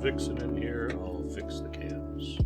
fixing in here, I'll fix the cams.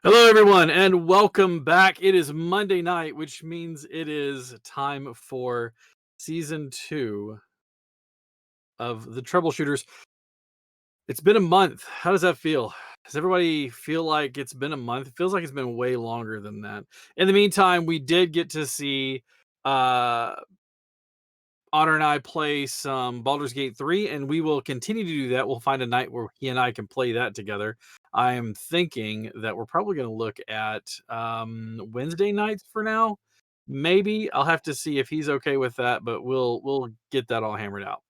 Hello, everyone, and welcome back. It is Monday night, which means it is time for season 2 of the Troubleshooters. It's been a month. How does that feel? Does everybody feel like it's been a month? It feels like it's been way longer than that. In the meantime, we did get to see uh Otter and I play some Baldur's Gate 3, and we will continue to do that. We'll find a night where he and I can play that together. I am thinking that we're probably going to look at Wednesday nights for now. Maybe I'll have to see if he's okay with that, but we'll get that all hammered out.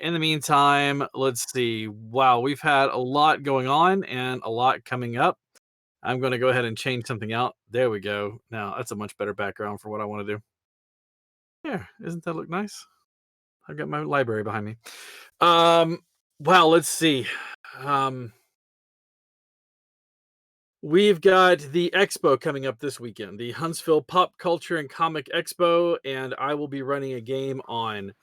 In the meantime, let's see. Wow, we've had a lot going on and a lot coming up. I'm going to go ahead and change something out. There we go. Now that's a much better background for what I want to do. Yeah, doesn't that look nice? I've got my library behind me. Um, wow, let's see. Um, we've got the expo coming up this weekend, the Huntsville Pop Culture and Comic Expo, and I will be running a game on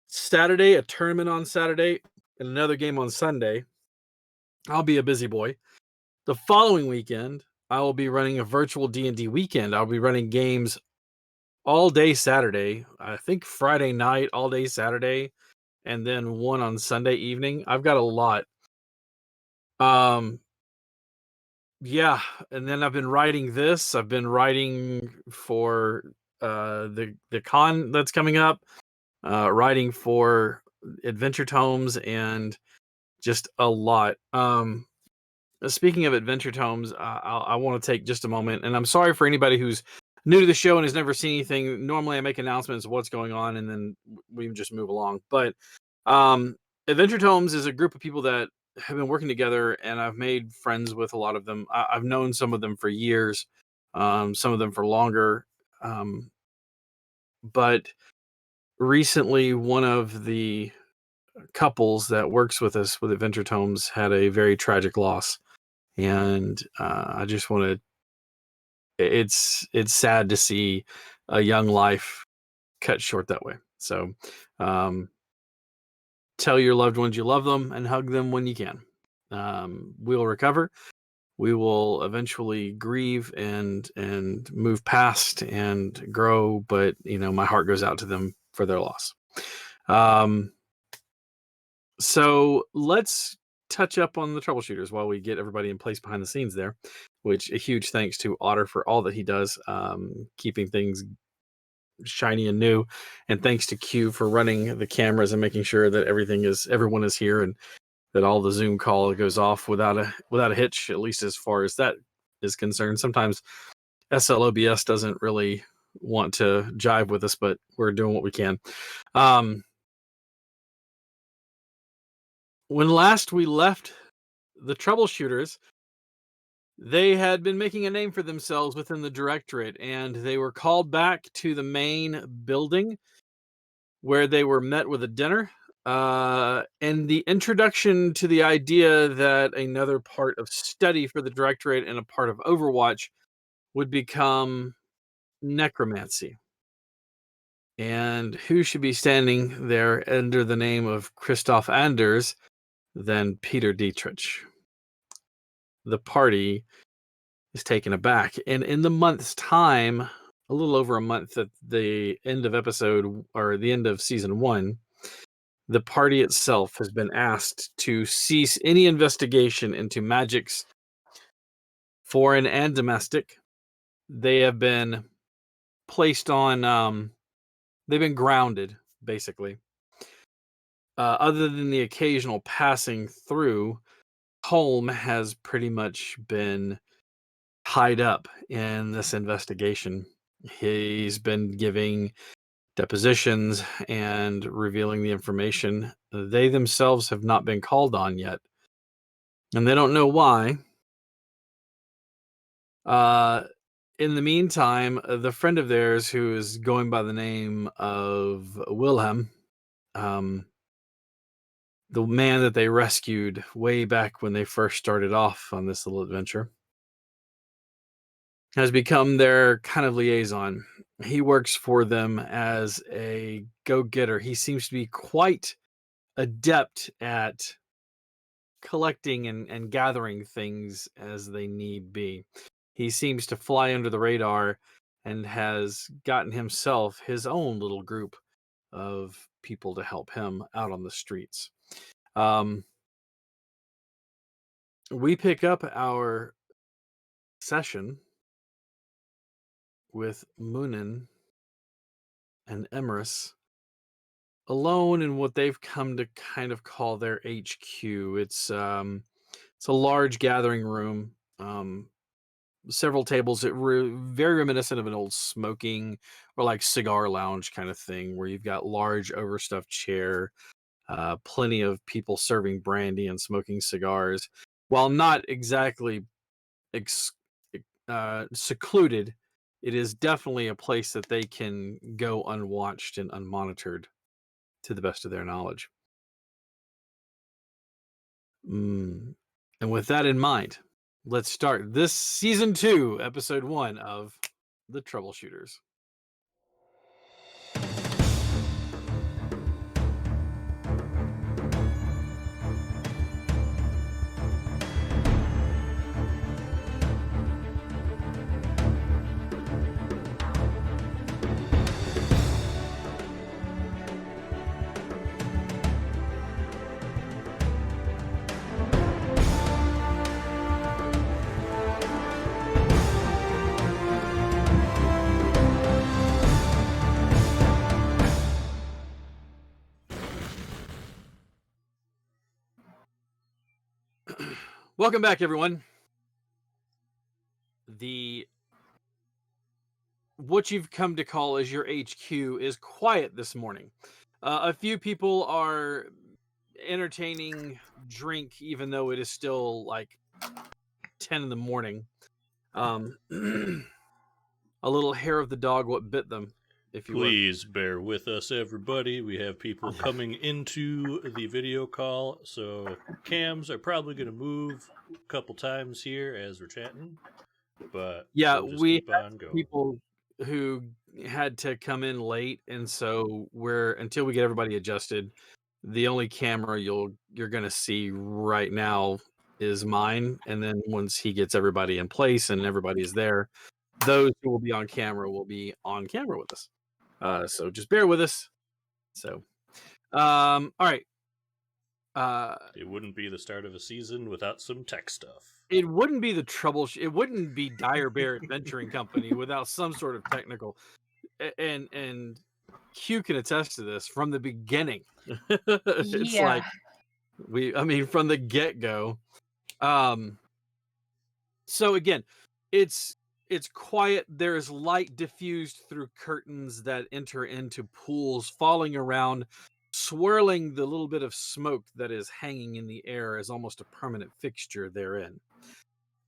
Saturday, a tournament on Saturday, and another game on Sunday. I'll be a busy boy. The following weekend, I will be running a virtual D&D weekend. I'll be running games all day Saturday. I think Friday night, all day Saturday, and then one on Sunday evening. I've got a lot. Um, yeah, and then I've been writing this. I've been writing for the con that's coming up, writing for Adventure Tomes, and just a lot. Speaking of Adventure Tomes, I want to take just a moment, and I'm sorry for anybody who's new to the show and has never seen anything. Normally, I make announcements of what's going on, and then we just move along. But Adventure Tomes is a group of people that have been working together, and I've made friends with a lot of them. I've known some of them for years, some of them for longer. But recently, one of the couples that works with us with Adventure Tomes had a very tragic loss, and I just want to. It's sad to see a young life cut short that way. So, tell your loved ones you love them and hug them when you can. We will recover. We will eventually grieve and move past and grow. But my heart goes out to them for their loss. So let's touch up on the Troubleshooters while we get everybody in place behind the scenes there. Which a huge thanks to Otter for all that he does, keeping things shiny and new, and thanks to Q for running the cameras and making sure that everyone is here and that all the Zoom call goes off without a hitch, at least as far as that is concerned. Sometimes SLOBS doesn't really want to jive with us, but we're doing what we can. When last we left the Troubleshooters, they had been making a name for themselves within the directorate, and they were called back to the main building where they were met with a dinner. And the introduction to the idea that another part of study for the directorate and a part of Overwatch would become necromancy. And who should be standing there under the name of Christoph Anders than Peter Dietrich? The party is taken aback. And in the month's time, a little over a month at the end of episode or the end of season 1, the party itself has been asked to cease any investigation into magics, foreign and domestic. They have been placed on, they've been grounded, basically. Other than the occasional passing through, Holm has pretty much been tied up in this investigation. He's been giving depositions and revealing the information. They themselves have not been called on yet, and they don't know why. In the meantime, the friend of theirs who is going by the name of Wilhelm, the man that they rescued way back when they first started off on this little adventure, has become their kind of liaison. He works for them as a go-getter. He seems to be quite adept at collecting and gathering things as they need be. He seems to fly under the radar and has gotten himself his own little group of people to help him out on the streets. We pick up our session with Moonin and Emerus alone in what they've come to kind of call their HQ. It's a large gathering room, several tables. Very reminiscent of an old smoking or like cigar lounge kind of thing, where you've got large overstuffed chair, plenty of people serving brandy and smoking cigars, while not exactly ex- secluded. It is definitely a place that they can go unwatched and unmonitored to the best of their knowledge. And with that in mind, let's start this season 2, episode 1 of The Troubleshooters. Welcome back, everyone. What you've come to call as your HQ is quiet this morning. A few people are entertaining drink, even though it is still like 10 in the morning. A little hair of the dog what bit them, if you will. Please bear with us, everybody. We have people coming into the video call, so cams are probably going to move a couple times here as we're chatting. But yeah, we'll just we keep on going. People who had to come in late, and so until we get everybody adjusted, the only camera you're going to see right now is mine, and then once he gets everybody in place and everybody is there, those who will be on camera with us. So just bear with us. So, all right. It wouldn't be the start of a season without some tech stuff. It wouldn't be it wouldn't be Dire Bear Adventuring Company without some sort of technical. And Q can attest to this from the beginning. It's like from the get-go. So again, it's quiet. There's light diffused through curtains that enter into pools, falling around, swirling the little bit of smoke that is hanging in the air as almost a permanent fixture therein.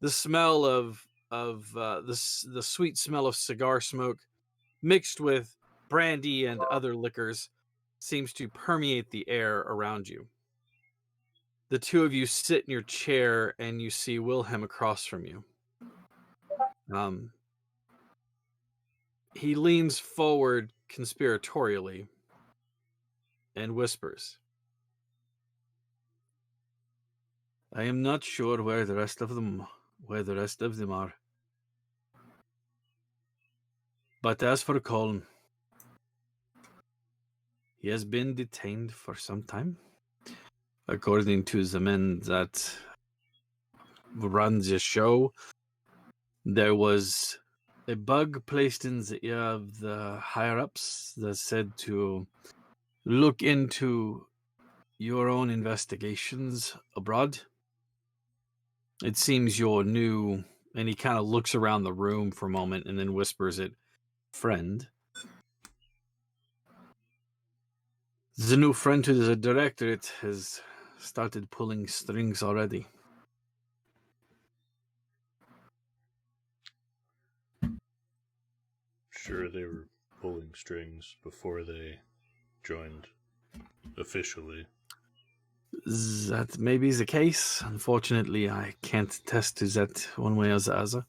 The smell of the sweet smell of cigar smoke mixed with brandy and other liquors seems to permeate the air around you. The two of you sit in your chair and you see Wilhelm across from you. He leans forward conspiratorially and whispers, "I am not sure where the rest of them are. But as for Colin, he has been detained for some time. According to the men that run the show, there was a bug placed in the ear of the higher-ups that said to look into your own investigations abroad. It seems you're new," and he kind of looks around the room for a moment and then whispers it, "friend. The new friend to the directorate has started pulling strings already." Sure, they were pulling strings before they joined officially. That may be the case. Unfortunately, I can't attest to that one way or the other.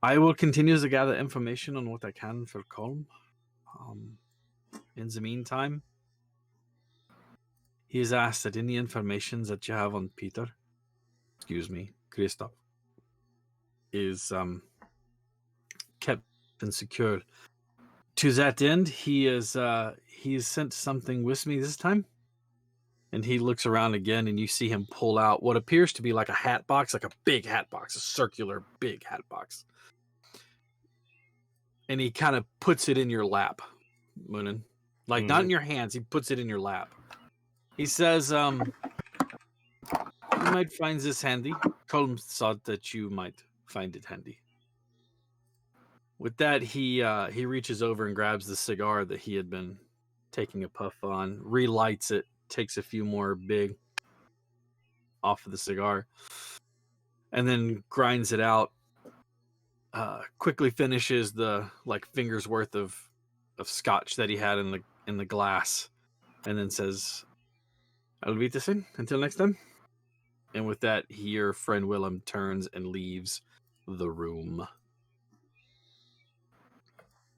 I will continue to gather information on what I can for Colm. In the meantime, he has asked that any information that you have on Peter, Christoph, is kept and secured. To that end, he has sent something with me this time. And he looks around again, and you see him pull out what appears to be like a hat box, like a big hat box, a circular big hat box. And he kind of puts it in your lap, Moonin. Like, not in your hands, he puts it in your lap. He says, you might find this handy. Colm thought that you might find it handy. With that, he reaches over and grabs the cigar that he had been taking a puff on, relights it, takes a few more big off of the cigar, and then grinds it out. Quickly finishes the fingers worth of scotch that he had in the glass, and then says, "I'll be this in until next time." And with that, your friend Willem turns and leaves the room.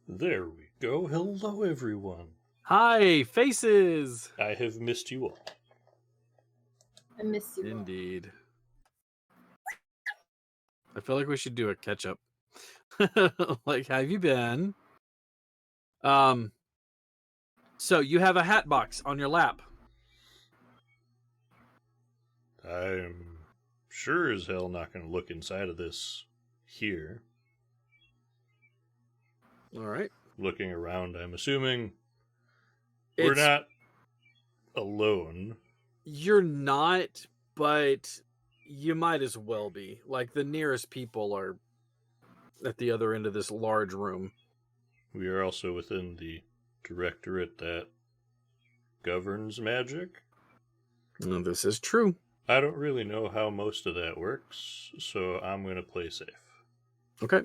There we go. Hello, everyone. Hi, faces. I have missed you all. I miss you. Indeed. I feel like we should do a catch up. Like, how have you been? So you have a hat box on your lap. I'm sure as hell not going to look inside of this here. All right. Looking around, I'm assuming we're not alone. You're not, but you might as well be. Like, the nearest people are at the other end of this large room. We are also within the directorate that governs magic. No, this is true. I don't really know how most of that works, so I'm going to play safe. Okay.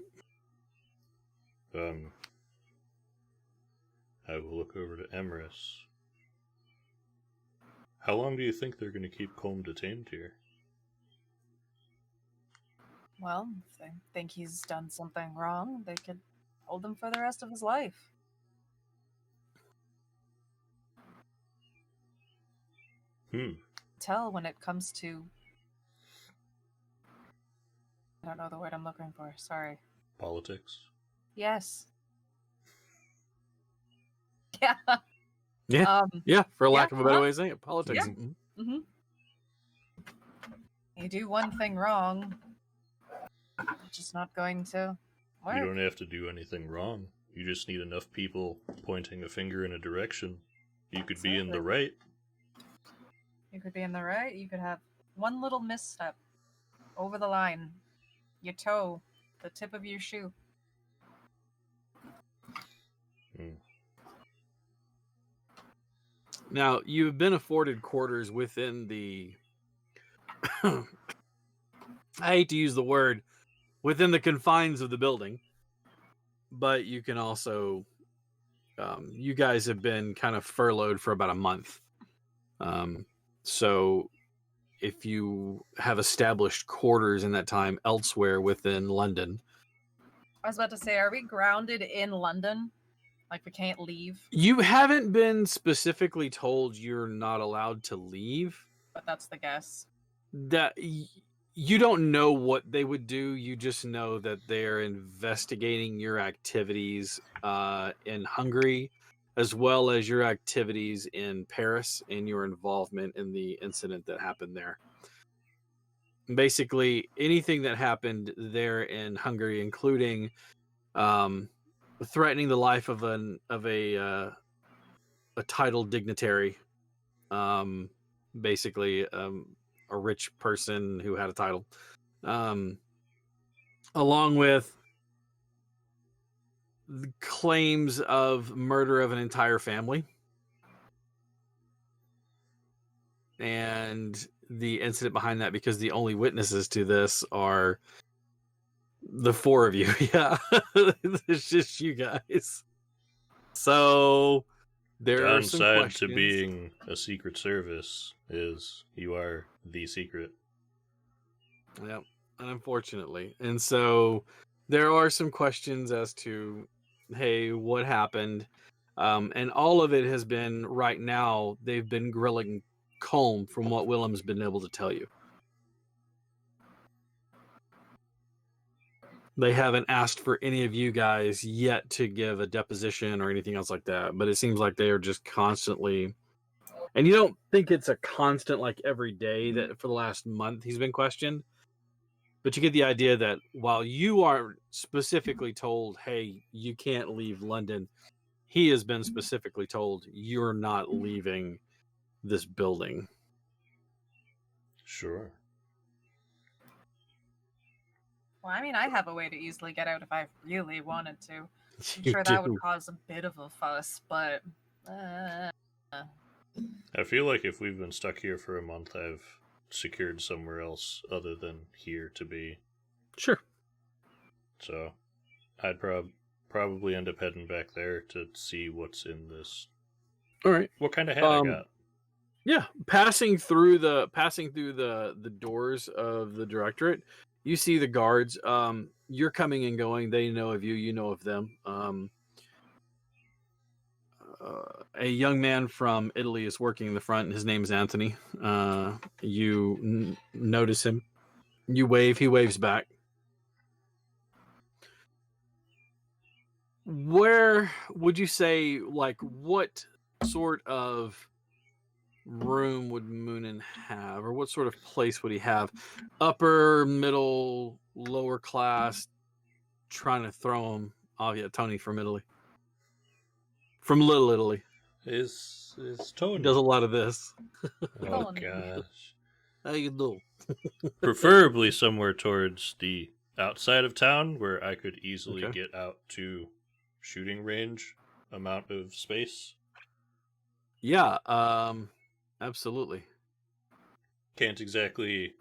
I will look over to Emrys. How long do you think they're going to keep Colm detained here? Well, if they think he's done something wrong, they could hold him for the rest of his life. Tell when it comes to... I don't know the word I'm looking for, sorry. Politics? Yes. Yeah. Yeah, for lack of a better way of saying it, politics. Yeah. Mm-hmm. You do one thing wrong, it's just not going to work. You don't have to do anything wrong. You just need enough people pointing a finger in a direction. You could be in the right. You could be in the right. You could have one little misstep over the line. Your toe, the tip of your shoe. Now, you've been afforded quarters within the... I hate to use the word, within the confines of the building. But you can also... you guys have been kind of furloughed for about a month. So if you have established quarters in that time elsewhere within London... I was about to say, are we grounded in London? Like, we can't leave? You haven't been specifically told you're not allowed to leave. But that's the guess. That you don't know what they would do. You just know that they're investigating your activities in Hungary, as well as your activities in Paris and your involvement in the incident that happened there. Basically, anything that happened there in Hungary, including threatening the life of a titled dignitary, basically a rich person who had a title, along with the claims of murder of an entire family, and the incident behind that, because the only witnesses to this are the four of you. Yeah. It's just you guys. So There are some Downside questions. to being a secret service is you are the secret. Yep, unfortunately. And so there are some questions as to, hey, what happened? And all of it has been right now, they've been grilling Colm from what Willem's been able to tell you. They haven't asked for any of you guys yet to give a deposition or anything else like that, but it seems like they are just constantly. And you don't think it's a constant, like every day that for the last month he's been questioned, but you get the idea that while you aren't specifically told, hey, you can't leave London, he has been specifically told you're not leaving this building. Sure. Well, I mean, I have a way to easily get out if I really wanted to. I'm You sure that do. would cause a bit of a fuss, but I feel like if we've been stuck here for a month, I've secured somewhere else other than here to be. Sure. So I'd probably end up heading back there to see what's in this. All right. What kind of hat I got? Yeah, passing through the doors of the directorate, you see the guards. You're coming and going. They know of you. You know of them. A young man from Italy is working in the front. His name is Anthony. You notice him. You wave. He waves back. Where would you say, like, what sort of room would Moonin have, or what sort of place would he have? Upper, middle, lower class? Trying to throw him. Oh yeah, Tony from Italy, from Little Italy. Is Tony? He does a lot of this. Oh gosh. How you do? Preferably somewhere towards the outside of town where I could easily Okay. get out to shooting range amount of space. Yeah, absolutely. Can't exactly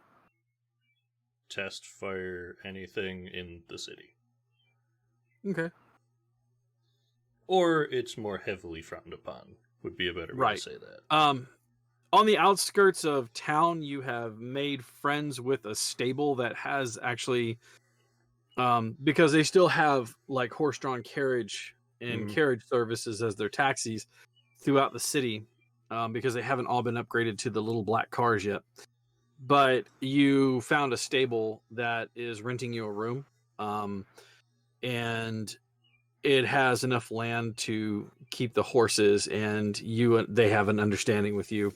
test fire anything in the city. Okay. Or it's more heavily frowned upon, would be a better way Right. to say that. On the outskirts of town, you have made friends with a stable that has actually, because they still have like horse-drawn carriage and carriage services as their taxis throughout the city, because they haven't all been upgraded to the little black cars yet. But you found a stable that is renting you a room, and it has enough land to keep the horses, and they have an understanding with you.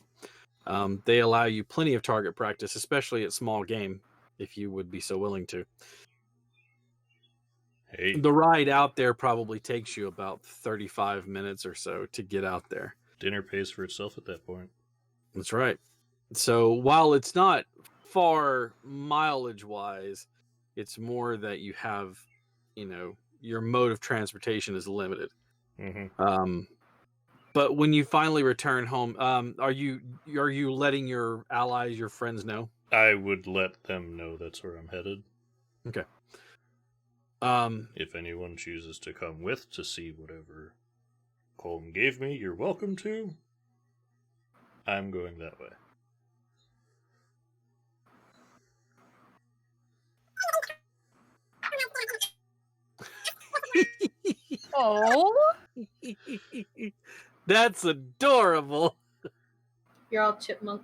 They allow you plenty of target practice, especially at small game, if you would be so willing to. Hey, The ride out there probably takes you about 35 minutes or so to get out there. dinner pays for itself at that point. That's right. So while it's not far mileage-wise, it's more that you have, your mode of transportation is limited. Mm-hmm. But when you finally return home, are you letting your allies, your friends know? I would let them know that's where I'm headed. Okay. If anyone chooses to come with to see whatever Colm gave me, you're welcome to. I'm going that way. oh, That's adorable. You're all chipmunk.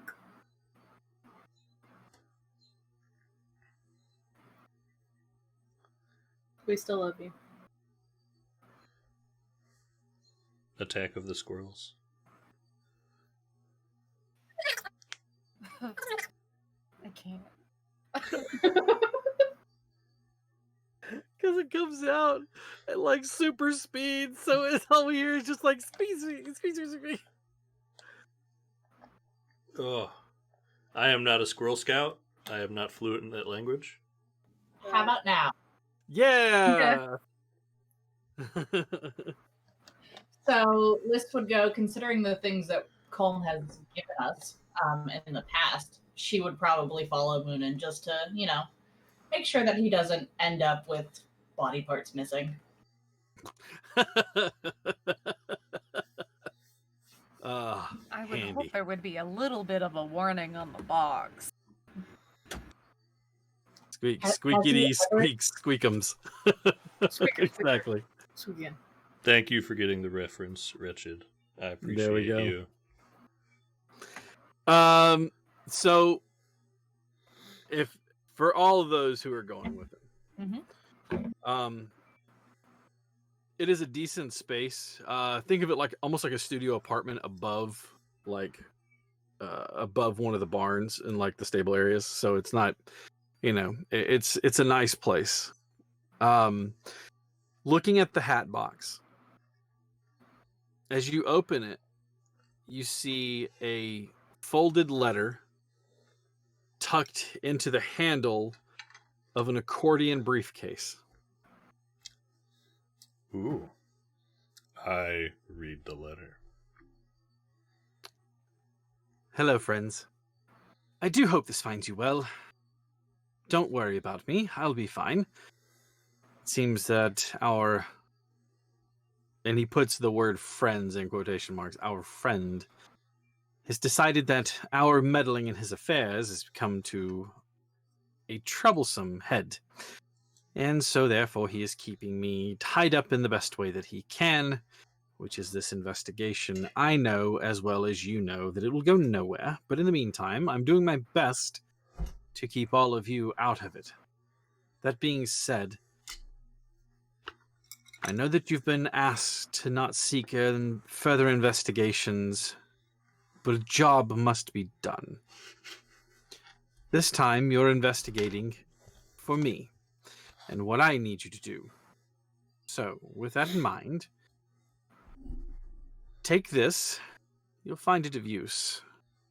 We still love you. Attack of the Squirrels. I can't. Because it comes out at like super speed, so it's all we hear is just like speed. Oh, I am not a Squirrel Scout. I am not fluent in that language. How about now? Yeah. So list would go, considering the things that Colm has given us in the past, she would probably follow Moonin just to, make sure that he doesn't end up with body parts missing. I would handy. hope there would be a little bit of a warning on the box. Squeak, Has he squeakity, ever- squeak, squeakums. Exactly. So again. Thank you for getting the reference, Wretched. I appreciate There we go. you. So if for all of those who are going with it, it is a decent space. Think of it like almost like a studio apartment above, above one of the barns in like the stable areas. So it's not, it's a nice place. Looking at the hat box, as you open it, you see a folded letter tucked into the handle of an accordion briefcase. Ooh. I read the letter. Hello, friends. I do hope this finds you well. Don't worry about me. I'll be fine. It seems that and he puts the word friends in quotation marks, our friend has decided that our meddling in his affairs has come to a troublesome head. And so therefore he is keeping me tied up in the best way that he can, which is this investigation. I know as well as you know that it will go nowhere, but in the meantime, I'm doing my best to keep all of you out of it. That being said, I know that you've been asked to not seek further investigations, but a job must be done. This time, you're investigating for me and what I need you to do. So, with that in mind, take this. You'll find it of use.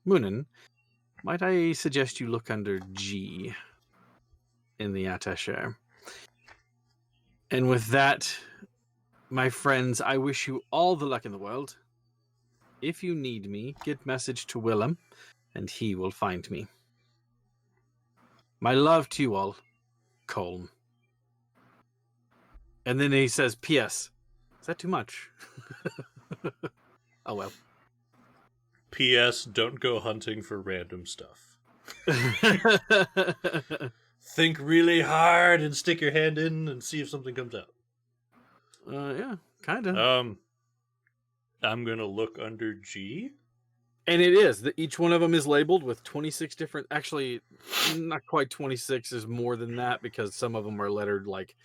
Moonin, might I suggest you look under G in the attaché? And with that, my friends, I wish you all the luck in the world. If you need me, get message to Willem, and he will find me. My love to you all, Colm. And then he says, P.S. Is that too much? Oh, well. P.S. Don't go hunting for random stuff. Think really hard and stick your hand in and see if something comes out. Yeah, kind of. I'm going to look under G. And it is. Each one of them is labeled with 26 different... Actually, not quite 26. Is more than that because some of them are lettered like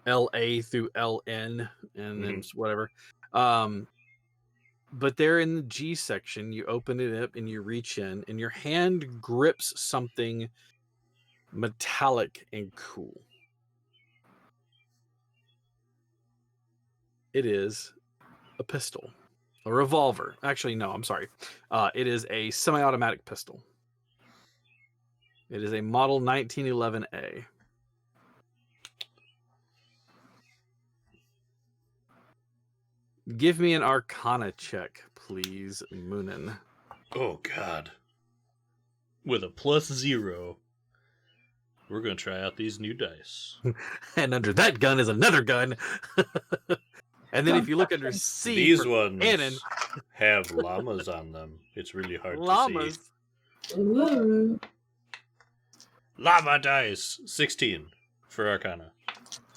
LA through LN and then whatever. But they're in the G section. You open it up and you reach in and your hand grips something metallic and cool. It is a pistol. A revolver. Actually, no, I'm sorry. It is a semi-automatic pistol. It is a model 1911A. Give me an Arcana check, please, Moonin. Oh, God. With a +0. We're going to try out these new dice. And under that gun is another gun. And then if you look under C, These ones cannon, have llamas on them. It's really hard llamas. to see. Ooh. Llama dice. 16 for Arcana.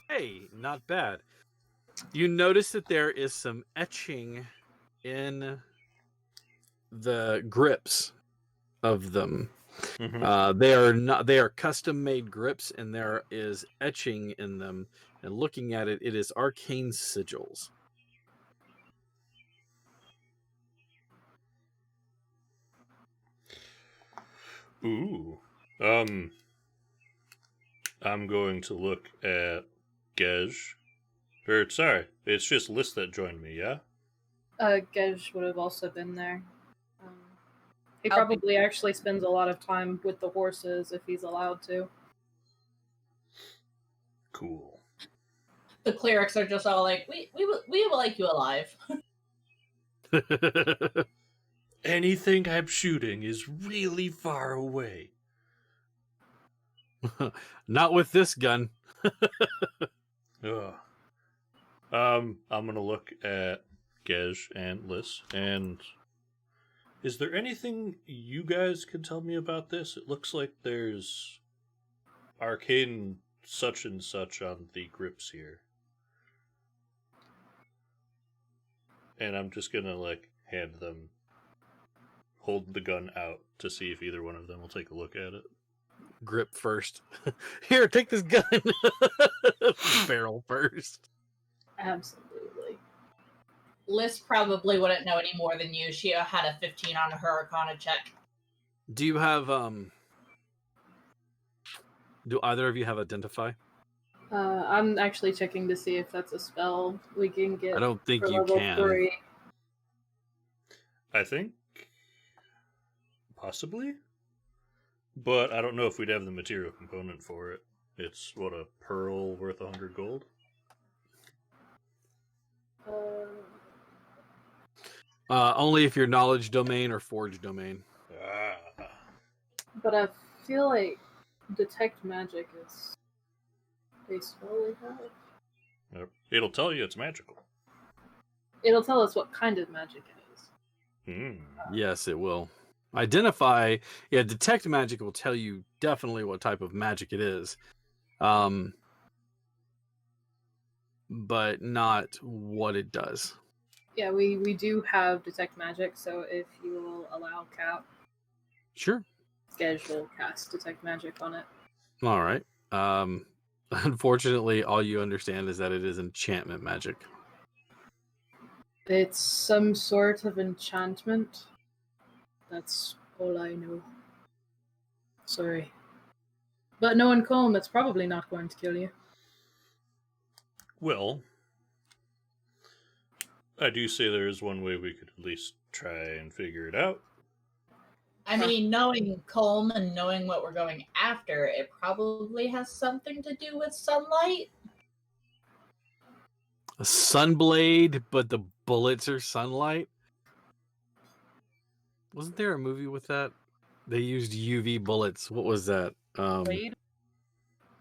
Hey, not bad. You notice that there is some etching in the grips of them. Mm-hmm. They are custom made grips, and there is etching in them. And looking at it, it is arcane sigils. Ooh. I'm going to look at Gej. Or, sorry, it's just List that joined me, yeah? Gej would have also been there. He I'll be- probably actually spends a lot of time with the horses if he's allowed to. Cool. The clerics are just all like, we will like you alive. Anything I'm shooting is really far away. Not with this gun. Ugh. I'm gonna look at Gej and Liz, and Is there anything you guys can tell me about this? It looks like there's arcane such and such on the grips here. And I'm just gonna, like, hand them, hold the gun out to see if either one of them will take a look at it. Grip first. Here, take this gun. Barrel first. Absolutely. Liz probably wouldn't know any more than you. She had a 15 on her Arcana check. Do you have do either of you have identify? I'm actually checking to see if that's a spell we can get. I don't think for you level can. 3. I think possibly, but I don't know if we'd have the material component for it. It's what, a pearl worth 100 gold? Only if you're knowledge domain or forge domain. But I feel like detect magic is a spell we have. It'll tell you it's magical. It'll tell us what kind of magic it is. Yes, it will. Identify, yeah, detect magic will tell you definitely what type of magic it is. But not what it does. Yeah, we do have detect magic, so if you will allow Cap, Sure. Sketch will cast detect magic on it. All right. Unfortunately, all you understand is that it is enchantment magic. It's some sort of enchantment. That's all I know. Sorry. But knowing Colm, it's probably not going to kill you. Well, I do say there is one way we could at least try and figure it out. I mean, knowing Colm and knowing what we're going after, it probably has something to do with sunlight. A sunblade, but the bullets are sunlight. Wasn't there a movie with that? They used UV bullets. What was that? Blade?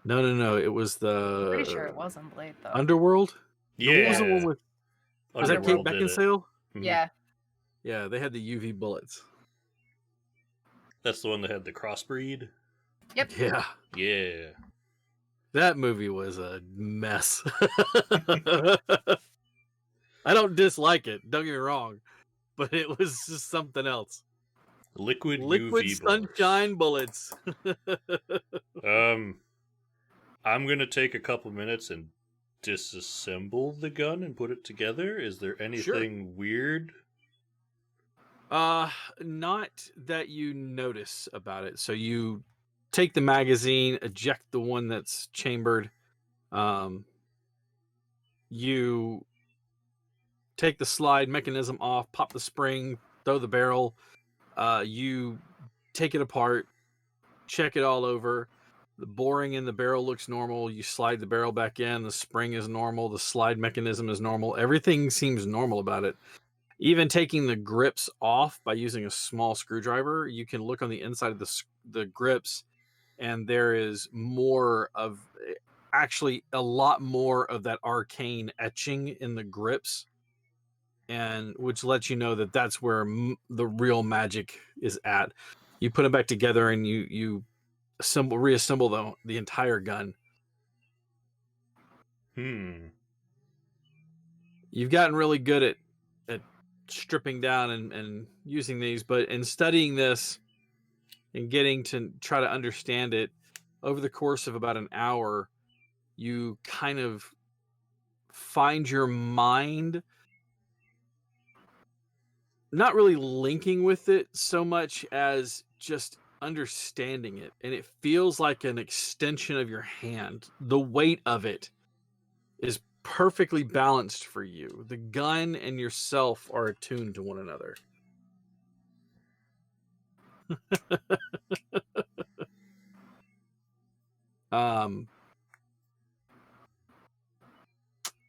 No. It was the. Pretty sure it wasn't Blade though. Underworld. Yeah. What was the one with? Was that Kate Underworld did it. Beckinsale? Mhm. Yeah. Yeah, they had the UV bullets. That's the one that had the crossbreed? Yep. Yeah, Yeah. that movie was a mess. I don't dislike it. Don't get me wrong, but it was just something else. Liquid Liquid UV sunshine bullets. I'm going to take a couple minutes and disassemble the gun and put it together. Is there anything weird? Not that you notice about it. So you take the magazine, eject the one that's chambered. You take the slide mechanism off, pop the spring, throw the barrel. You take it apart, check it all over. The boring in the barrel looks normal. You slide the barrel back in. The spring is normal. The slide mechanism is normal. Everything seems normal about it. Even taking the grips off by using a small screwdriver, you can look on the inside of the grips, and there is more of, actually a lot more of that arcane etching in the grips, and which lets you know that that's where the real magic is at. You put them back together and you reassemble the entire gun. You've gotten really good at stripping down and using these, but in studying this and getting to try to understand it over the course of about an hour, you kind of find your mind not really linking with it so much as just understanding it, and it feels like an extension of your hand. The weight of it is perfectly balanced for you. The gun and yourself are attuned to one another.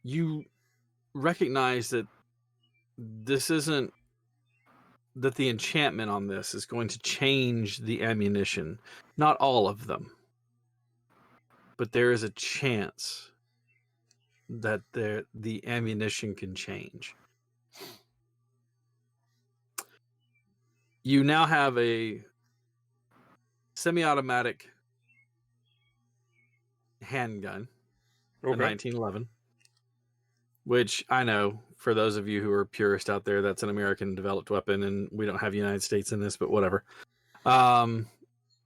You recognize that this isn't that the enchantment on this is going to change the ammunition. Not all of them, but there is a chance that the ammunition can change. You now have a semi-automatic handgun, a Okay. 1911, which I know for those of you who are purists out there, that's an American-developed weapon, and we don't have the United States in this, but whatever.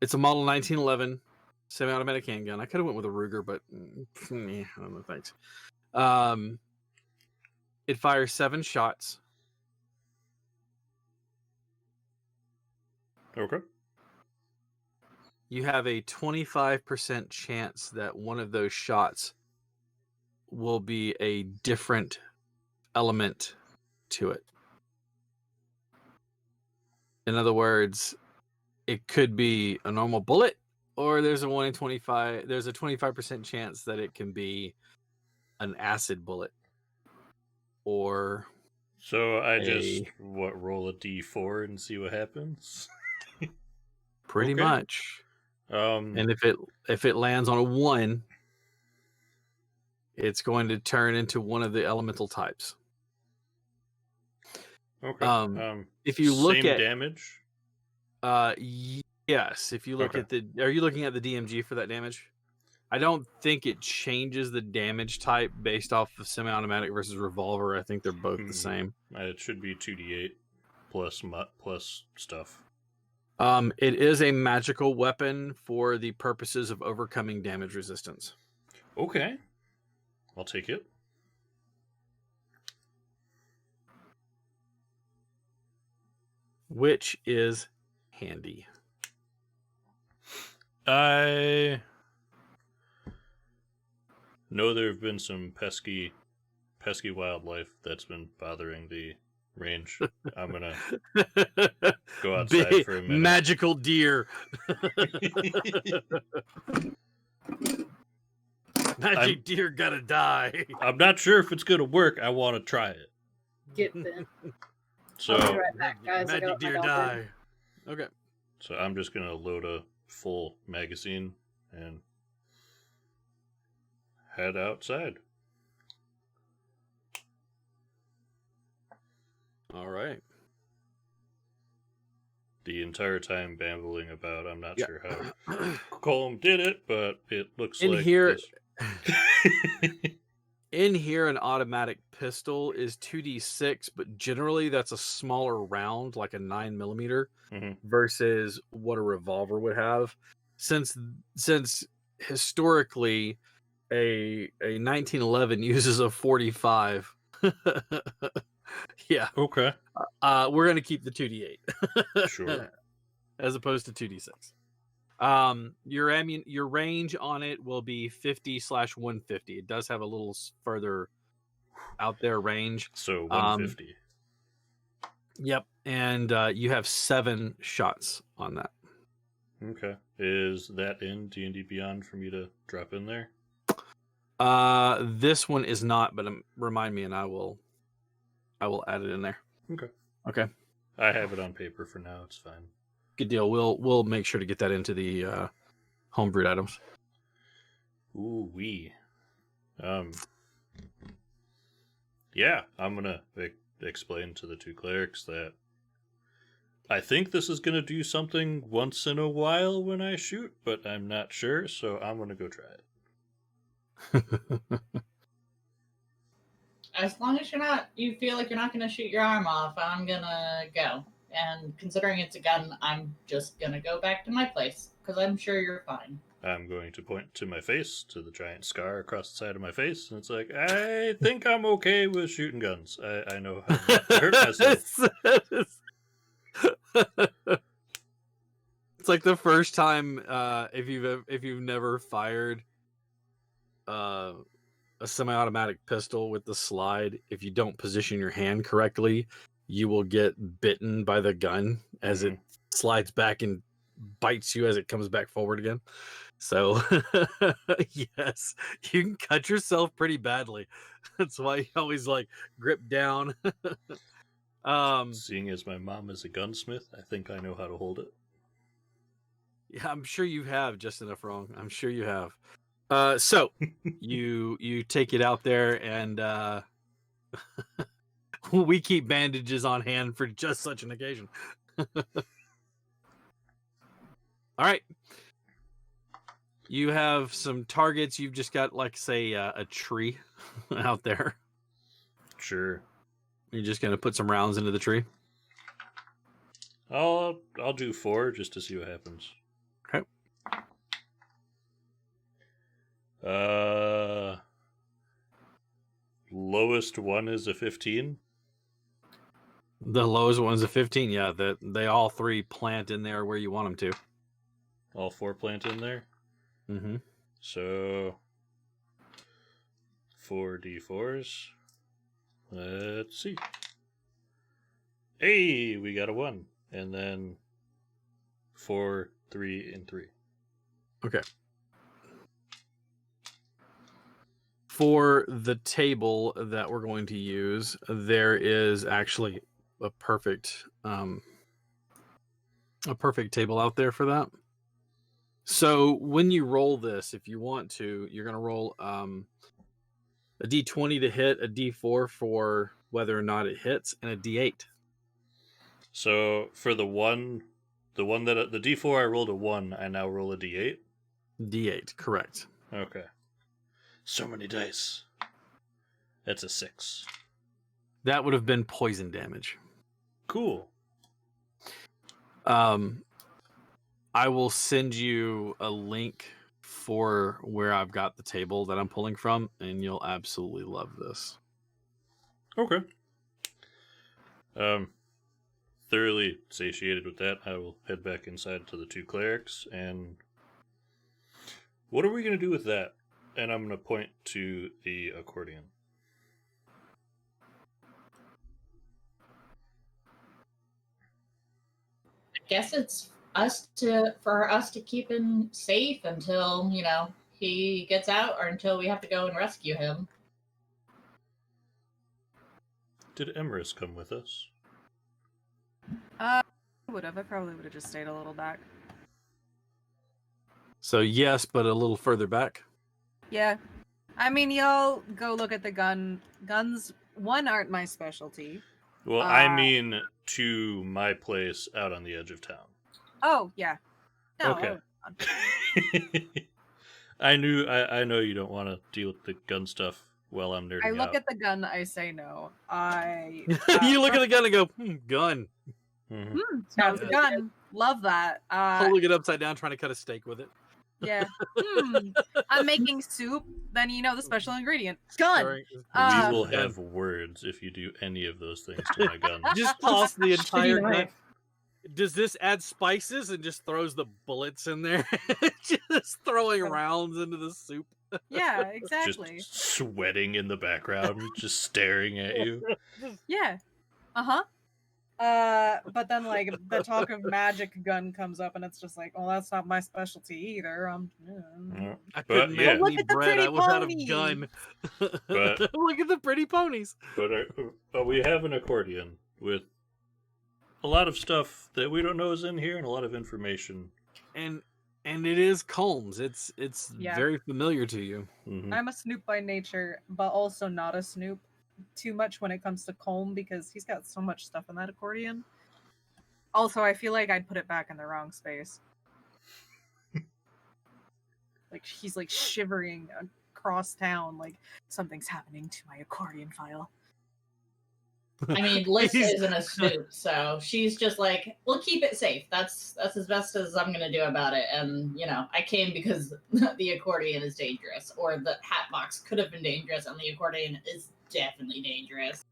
It's a model 1911 semi-automatic handgun. I could have went with a Ruger, but I don't know. Thanks. It fires 7 shots. Okay. You have a 25% chance that one of those shots will be a different element to it. In other words, it could be a normal bullet, or there's a 1 in 25. There's a 25% chance that it can be an acid bullet, or So I just roll a d4 and see what happens. pretty Okay. much. And And if it lands on a 1, it's going to turn into one of the elemental types. okay. If you look same at damage. Yes. If you look Okay. at are you looking at the DMG for that damage? I don't think it changes the damage type based off of semi-automatic versus revolver. I think they're both the same. It should be 2d8 plus stuff. It is a magical weapon for the purposes of overcoming damage resistance. Okay. I'll take it. Which is handy. I know there have been some pesky wildlife that's been bothering the range. I'm gonna go outside for a minute. Magical deer. Magic deer gotta die. I'm not sure if it's gonna work. I want to try it. Get them. So I'll be right back, guys. I Magic got my deer dog die. in. Okay. So I'm just gonna load a full magazine and head outside. All right. The entire time bambling about I'm not Yeah. sure how Colm did it, but it looks In like here- this. In here, an automatic pistol is 2d6, but generally that's a smaller round, like a 9mm, Mhm. versus what a revolver would have. Since historically, a 1911 uses a 45. Yeah, Okay. we're gonna keep the 2d8, Sure. as opposed to 2d6. Your range on it will be 50/150. It does have a little further out there range. So 150. Yep, and you have 7 shots on that. Okay. Is that in D&D Beyond for me to drop in there? This one is not, but remind me, and I will add it in there. Okay. Okay, I have it on paper for now. It's fine. good deal. We'll make sure to get that into the homebrewed items. Ooh wee. Yeah, I'm gonna explain to the 2 clerics that I think this is gonna do something once in a while when I shoot, but I'm not sure, so I'm gonna go try it. As long as you feel like you're not going to shoot your arm off, I'm going to go. And considering it's a gun, I'm just going to go back to my place, because I'm sure you're fine. I'm going to point to my face, to the giant scar across the side of my face, and it's like, I think I'm okay with shooting guns. I know how not to hurt myself. It's like the first time if you've never fired a semi-automatic pistol with the slide, if you don't position your hand correctly, you will get bitten by the gun as it slides back and bites you as it comes back forward again. So yes, you can cut yourself pretty badly. That's why you always like grip down. Seeing as my mom is a gunsmith, I think I know how to hold it. Yeah, I'm sure you have just enough wrong. I'm sure you have. So you take it out there, and we keep bandages on hand for just such an occasion. All right. You have some targets. You've just got, like, say, a tree out there. Sure. You're just going to put some rounds into the tree. I'll do 4 just to see what happens. Okay. Lowest one is a 15. The lowest one's a 15. Yeah, they all 3 plant in there where you want them to. All 4 plant in there. Mm-hmm. So 4 d4s. Let's see. Hey, we got a 1, and then 4, 3, and 3. Okay. For the table that we're going to use, there is actually a perfect table out there for that. So when you roll this, if you want to, you're going to roll a d20 to hit, a d4 for whether or not it hits, and a d8. So for the one that the d4 I rolled a 1, I now roll a d8. D8, correct. Okay. So many dice. That's a 6. That would have been poison damage. Cool. I will send you a link for where I've got the table that I'm pulling from, and you'll absolutely love this. Okay. Thoroughly satiated with that, I will head back inside to the 2 clerics, and what are we going to do with that? And I'm going to point to the accordion. I guess it's for us to keep him safe until, he gets out or until we have to go and rescue him. Did Emerus come with us? I probably would have just stayed a little back. So yes, but a little further back. Yeah. I mean, y'all go look at the guns. One aren't my specialty. Well, I mean to my place out on the edge of town. Oh, yeah. No, Okay. I know you don't want to deal with the gun stuff while I'm nerding I look out. at the gun, I say no. You look at the gun and go, gun. Mhm. Sounds gun. Love that. Holding it upside down, trying to cut a steak with it. Yeah. I'm making soup. Then the special ingredient. Gun. We will have words if you do any of those things to my gun. Just toss the entire Shitty gun. knife. Does this add spices and just throws the bullets in there? Just throwing rounds into the soup. Yeah, exactly. Just sweating in the background, just staring at you. Yeah. But then the talk of magic gun comes up, and it's just like, well, that's not my specialty either. I But couldn't yeah. make Look any at the bread. I pretty was out of ponies. gun. But- Look at the pretty ponies. But we have an accordion with a lot of stuff that we don't know is in here and a lot of information. And it is Colmes. It's Yeah. very familiar to you. Mhm. I'm a snoop by nature, but also not a snoop too much when it comes to Colm because he's got so much stuff in that accordion. Also, I feel like I'd put it back in the wrong space. He's shivering across town, like something's happening to my accordion file. I mean, Liz isn't a snoop, so she's just like, we'll keep it safe. That's as best as I'm gonna do about it. And I came because the accordion is dangerous, or the hat box could have been dangerous, and the accordion is definitely dangerous.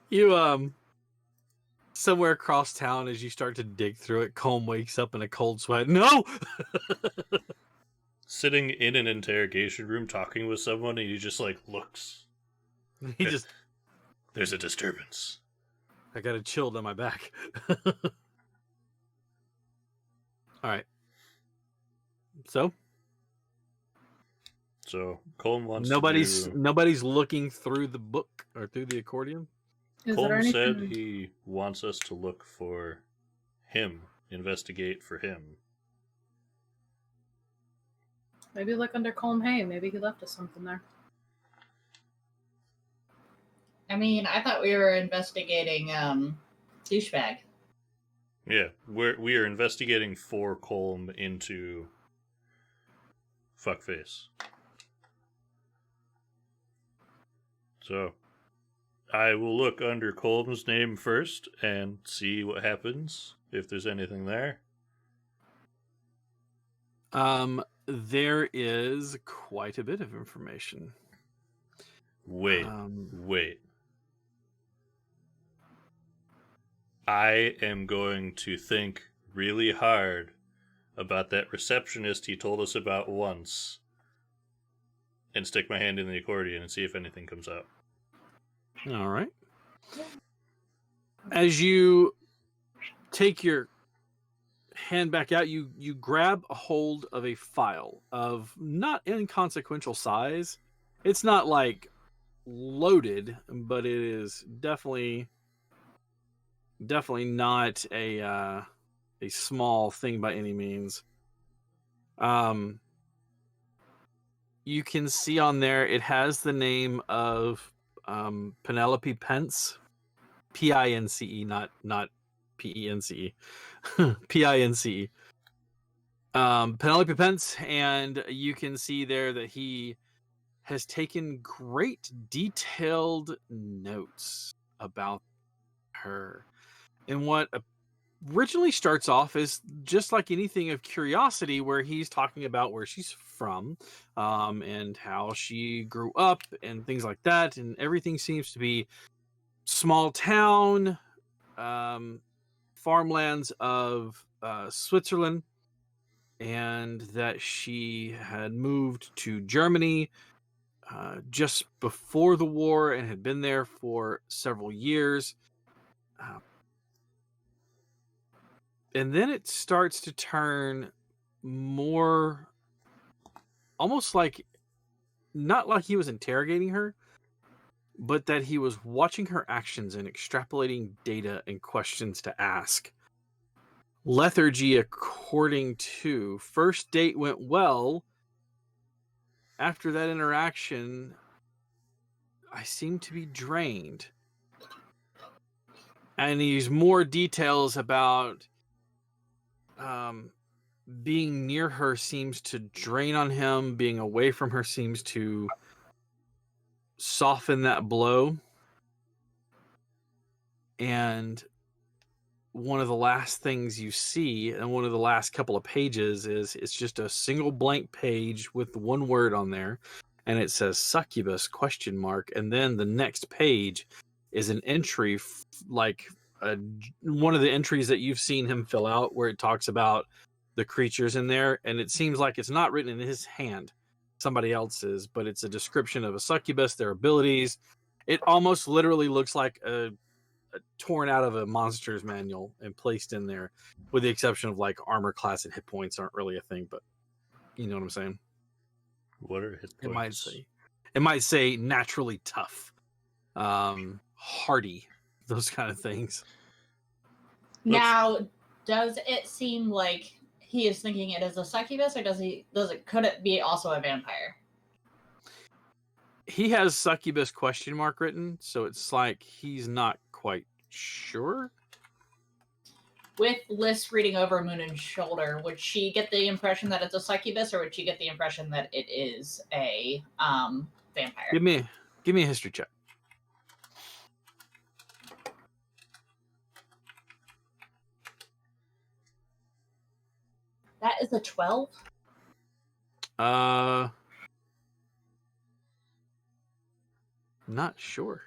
You somewhere across town as you start to dig through it, Colm wakes up in a cold sweat. No. Sitting in an interrogation room talking with someone and he just looks. There's a disturbance. I got a chill down my back. All right. So Colm wants nobody's looking through the book or through the accordion. Is there Colm said anything? he wants us to look for him, investigate for him. Maybe look under Colm Hay. Maybe he left us something there. I mean, I thought we were investigating douchebag. Yeah, we are investigating for Colm into fuckface. So, I will look under Colm's name first and see what happens, if there's anything there. There is quite a bit of information. Wait. I am going to think really hard about that receptionist he told us about once and stick my hand in the accordion and see if anything comes out. All right. As you take your hand back out, you grab a hold of a file of not inconsequential size. It's not like loaded, but it is definitely not a small thing by any means. You can see on there it has the name of Penelope Pence, Pince, not Pence, Pince. Penelope Pence, and you can see there that he has taken great detailed notes about her. And what originally starts off as just like anything of curiosity, where he's talking about where she's from, and how she grew up and things like that. And everything seems to be small town, farmlands of Switzerland, and that she had moved to Germany just before the war and had been there for several years. And then it starts to turn more almost like, not like he was interrogating her, but that he was watching her actions and extrapolating data and questions to ask. Lethargy, according to first date, went well. After that interaction, I seem to be drained. And these more details about being near her seems to drain on him. Being away from her seems to soften that blow. And one of the last things you see, and one of the last couple of pages, is it's just a single blank page with one word on there, and it says succubus ? And then the next page is an entry like one of the entries that you've seen him fill out, where it talks about the creatures in there, and it seems like it's not written in his hand, somebody else's, but it's a description of a succubus, their abilities. It almost literally looks like a torn out of a monster's manual and placed in there, with the exception of like armor class and hit points aren't really a thing, but you know what I'm saying. What are hit points? It might say naturally tough, hardy, those kind of things. Now, does it seem like he is thinking it is a succubus, or could it be also a vampire? He has succubus ? Written, so it's like he's not quite sure. With Liz reading over Moon's shoulder, would she get the impression that it's a succubus, or would she get the impression that it is a vampire? Give me a history check. That is a 12. Not sure.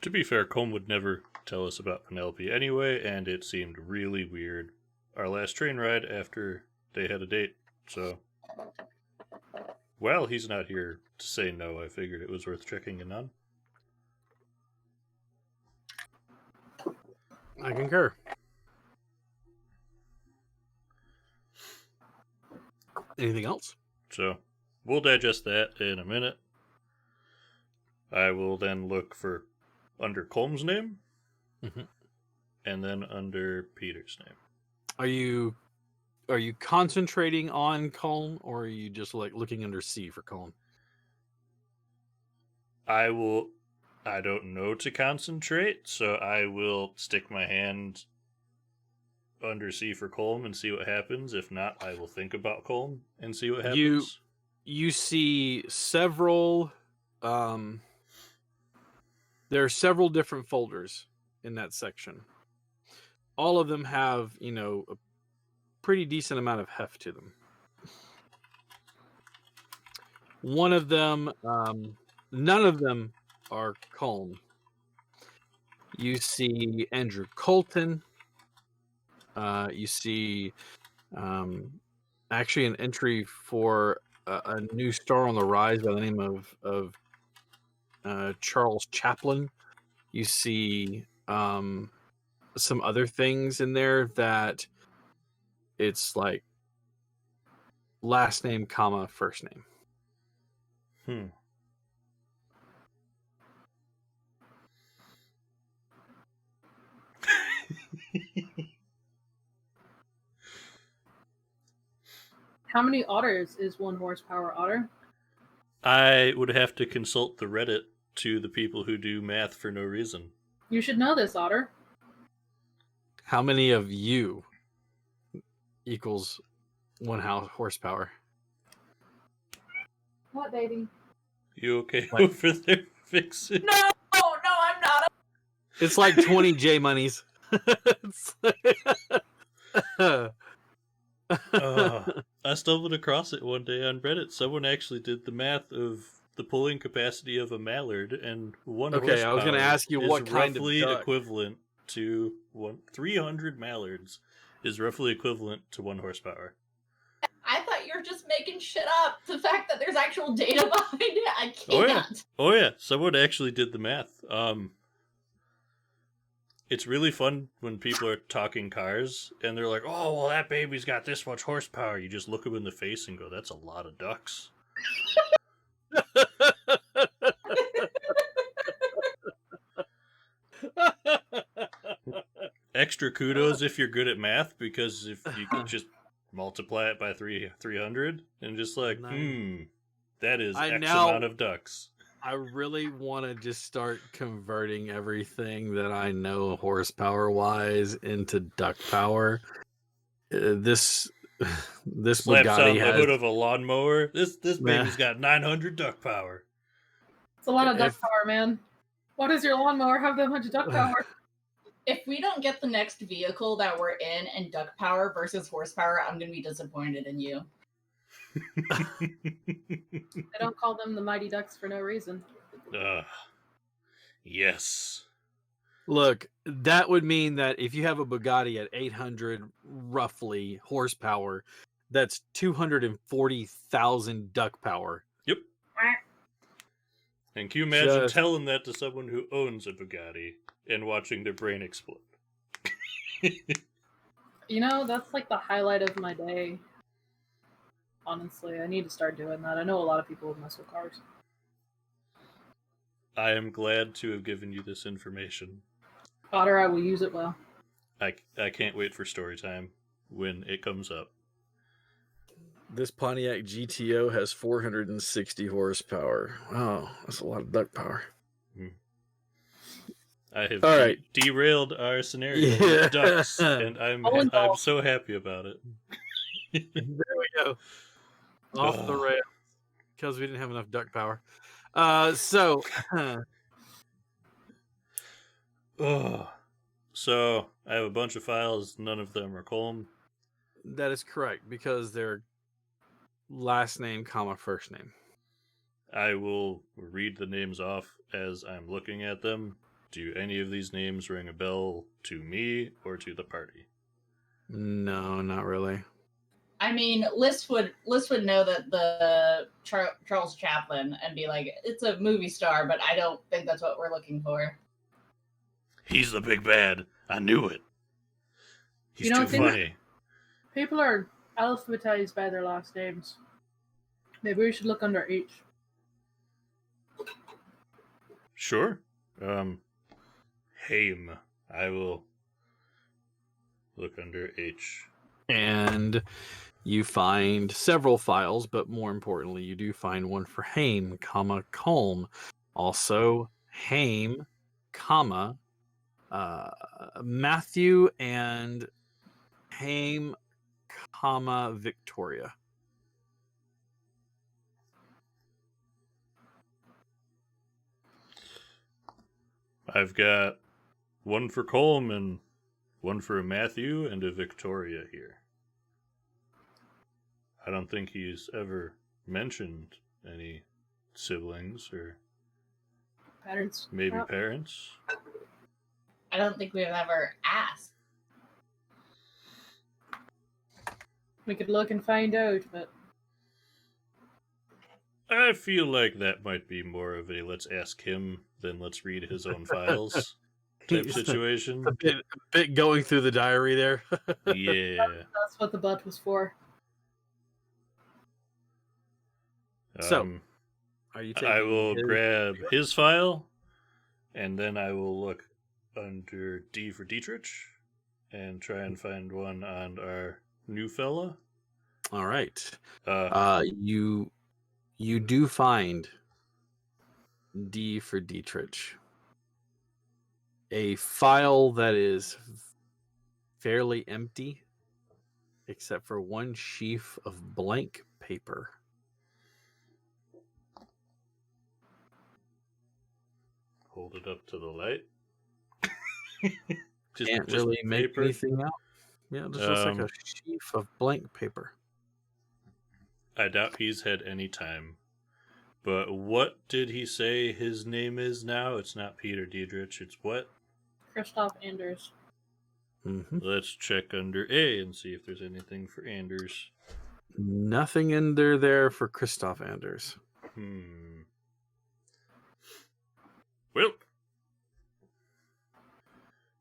To be fair, Colm would never tell us about Penelope anyway, and it seemed really weird our last train ride after they had a date. So, while he's not here to say no, I figured it was worth checking in on. I concur. Anything else? So, we'll digest that in a minute. I will then look for under Colm's name, and then under Peter's name. Are you are you concentrating on Colm, or are you just like looking under C for Colm? I don't know to concentrate, so I will stick my hand under C for Colm and see what happens. If not, I will think about Colm and see what happens. You see several there are several different folders in that section. All of them have, a pretty decent amount of heft to them. One of them, none of them are Colm. You see Andrew Colton. You see actually an entry for a new star on the rise by the name of Charles Chaplin. You see some other things in there that it's like last name, comma, first name. How many otters is 1 horsepower otter? I would have to consult the Reddit to the people who do math for no reason. You should know this, Otter. How many of you equals 1 horsepower? What, baby? You okay Like- over there, Vixen? No, I'm not. It's like 20 J monies. I stumbled across it one day on Reddit. Someone actually did the math of the pulling capacity of a mallard, and 1 Okay, I was gonna horsepower ask you is what kind of roughly duck. equivalent to 300 mallards is roughly equivalent to 1 horsepower. I thought you were just making shit up. The fact that there's actual data behind it, I Oh, yeah. can't. Oh yeah, someone actually did the math. It's really fun when people are talking cars and they're like, "Oh, well, that baby's got this much horsepower." You just look them in the face and go, "That's a lot of ducks." Extra kudos if you're good at math, because if you could just multiply it by 300 and just like, that is X amount of ducks. I really want to just start converting everything that I know horsepower wise into duck power. This Slaps Bugatti on the has hood of a lawnmower. This baby's got 900 duck power. It's a lot of duck If- power, man. Why does your lawnmower have that much duck power? If we don't get the next vehicle that we're in and duck power versus horsepower, I'm going to be disappointed in you. I don't call them the Mighty Ducks for no reason. Yes. Look, that would mean that if you have a Bugatti at 800 roughly horsepower, that's 240,000 duck power. Yep. And can you imagine Just- telling that to someone who owns a Bugatti and watching their brain explode? You know, that's like the highlight of my day. Honestly, I need to start doing that. I know a lot of people who mess with cars. I am glad to have given you this information. Otter, I will use it well. I can't wait for story time when it comes up. This Pontiac GTO has 460 horsepower. Wow, that's a lot of duck power. I have All right. derailed our scenario Yeah. with ducks, and I'm Oh, so happy about it. There we go. Off the Ugh. rails because we didn't have enough duck power. So So I have a bunch of files. None of them are Colm. that is correct because they're last name, comma, first name. I will read the names off as I'm looking at them. Do any of these names ring a bell to me or to the party? No, not really. I mean, Liz would know that the Charles Chaplin and be like, it's a movie star, but I don't think that's what we're looking for. He's the big bad. I knew it. He's You know, too didn't- funny. People are alphabetized by their last names. Maybe we should look under H. Sure. Haim. I will look under H. And you find several files, but more importantly, you do find one for Haim, comma, Colm. Also, Haim, comma, Matthew and Haim, comma, Victoria. I've got one for Colm and one for a Matthew and a Victoria here. I don't think he's ever mentioned any siblings or Patterns. maybe Oh, parents. I don't think we've ever asked. we could look and find out, but I feel like that might be more of a let's ask him than let's read his own files type He's situation. a bit going through the diary there. Yeah. that's what the butt was for. So, Are you taking I will his- grab his file, and then I will look under D for Dietrich and try and find one on our new fella. All right. Uh, You do find D for Dietrich. A file that is fairly empty, except for one sheaf of blank paper. hold it up to the light. Can't really make paper. anything out. Yeah, it just looks like a Um, sheaf of blank paper. I doubt he's had any time. But what did he say his name is now? It's not Peter Dietrich. It's what? Christoph Anders. Mm-hmm. Let's check under A and see if there's anything for Anders. Nothing in there for Christoph Anders. Well,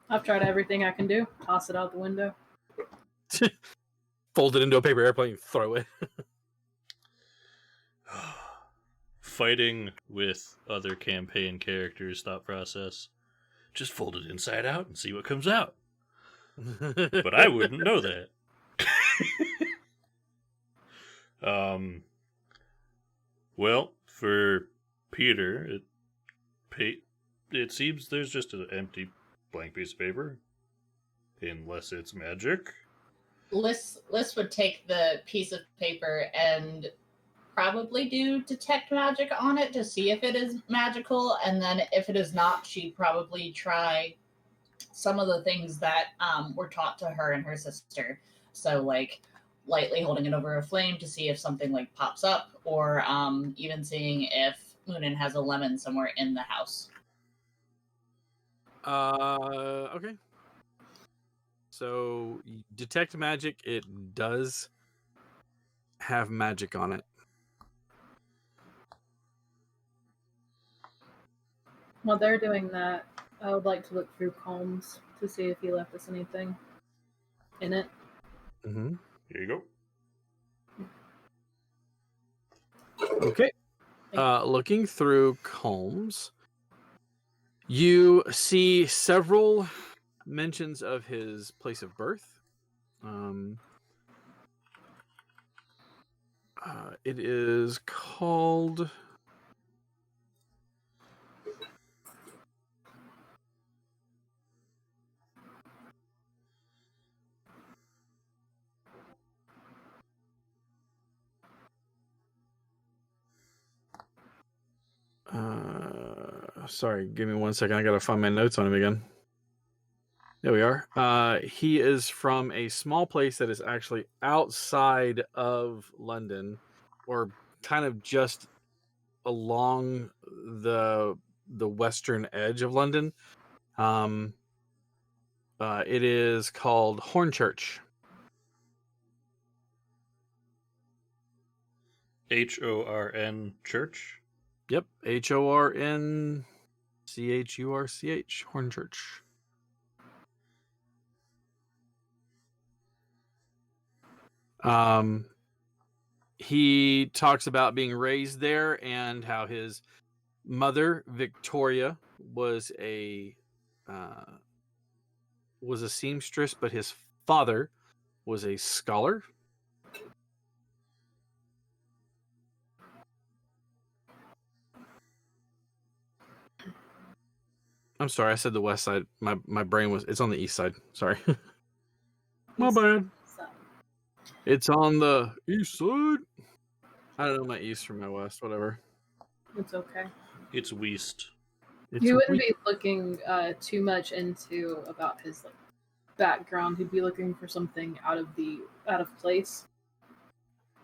I've tried everything I can do. Toss it out the window. Fold it into a paper airplane, throw it. fighting with other campaign characters' thought process. Just fold it inside out and see what comes out. But I wouldn't know that. Well, for Peter, it seems there's just an empty blank piece of paper. Unless it's magic. Liz would take the piece of paper and probably do detect magic on it to see if it is magical, and then if it is not, she'd probably try some of the things that were taught to her and her sister. So, like, lightly holding it over a flame to see if something, like, pops up, or even seeing if Moonin has a lemon somewhere in the house. Okay. So, detect magic, it does have magic on it. While they're doing that, I would like to look through Combs to see if he left us anything in it. Mm-hmm. Here you go. Okay. Looking through Combs, you see several mentions of his place of birth. It is called... sorry, give me 1 second. I gotta find my notes on him again. There we are. He is from a small place that is actually outside of London, or kind of just along the western edge of London. It is called Hornchurch. Horn Church. Yep, Hornchurch, Hornchurch. He talks about being raised there and how his mother, Victoria, was a seamstress, but his father was a scholar. I'm sorry, I said the west side. My brain was, it's on the east side. Sorry. My bad. It's on the east side. I don't know my east from my west, whatever. It's okay. It's Weast. It's He wouldn't we- be looking too much into about his background. He'd be looking for something out of place,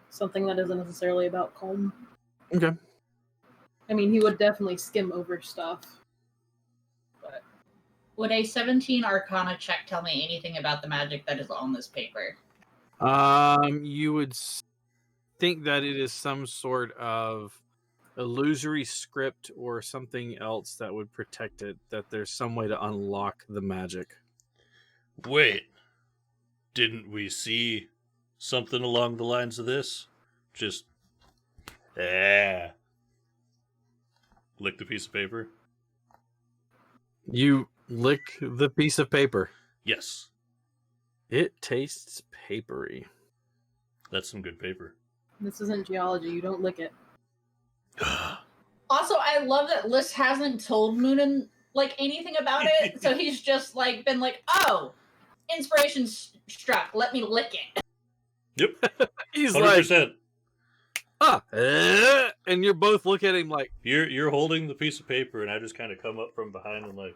something that isn't necessarily about Colm. Okay. I mean, he would definitely skim over stuff. But Would a 17 Arcana check tell me anything about the magic that is on this paper? You would think that it is some sort of illusory script or something else that would protect it, that there's some way to unlock the magic. Wait, didn't we see something along the lines of this? Just, lick the piece of paper. You lick the piece of paper. Yes, It tastes papery. that's some good paper. this isn't geology. You don't lick it. Also, I love that Liz hasn't told Moonin anything about it, so he's just been like, "Oh, inspiration struck. Let me lick it." Yep, He's 100%. like, and you're both looking at him like, You're holding the piece of paper, and I just kind of come up from behind and like,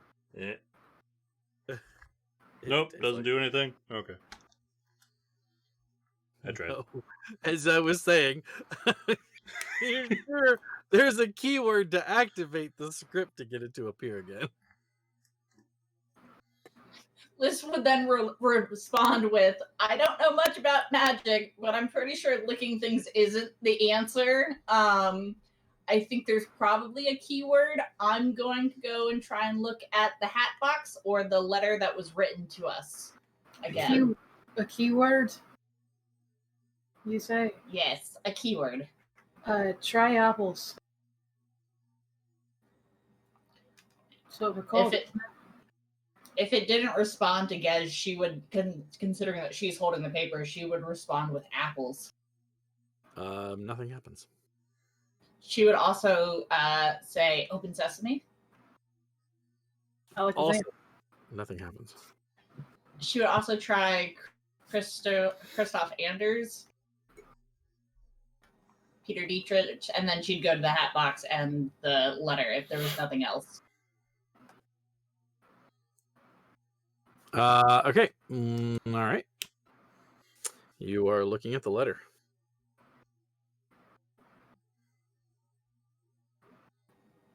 Nope, doesn't do anything. Okay, I tried. No. As I was saying, you're sure there's a keyword to activate the script to get it to appear again. Liz would then respond with, "I don't know much about magic, but I'm pretty sure licking things isn't the answer. I think there's probably a keyword. I'm going to go and try and look at the hat box or the letter that was written to us again." A keyword? You say? Yes, a keyword. Try apples. So we're called. If it didn't respond to Gez, she would, considering that she's holding the paper, she would respond with apples. Nothing happens. She would also say "Open Sesame." I like the Also, name. nothing happens. She would also try Christoph Anders, Peter Dietrich, and then she'd go to the hat box and the letter if there was nothing else. Okay. All right. You are looking at the letter.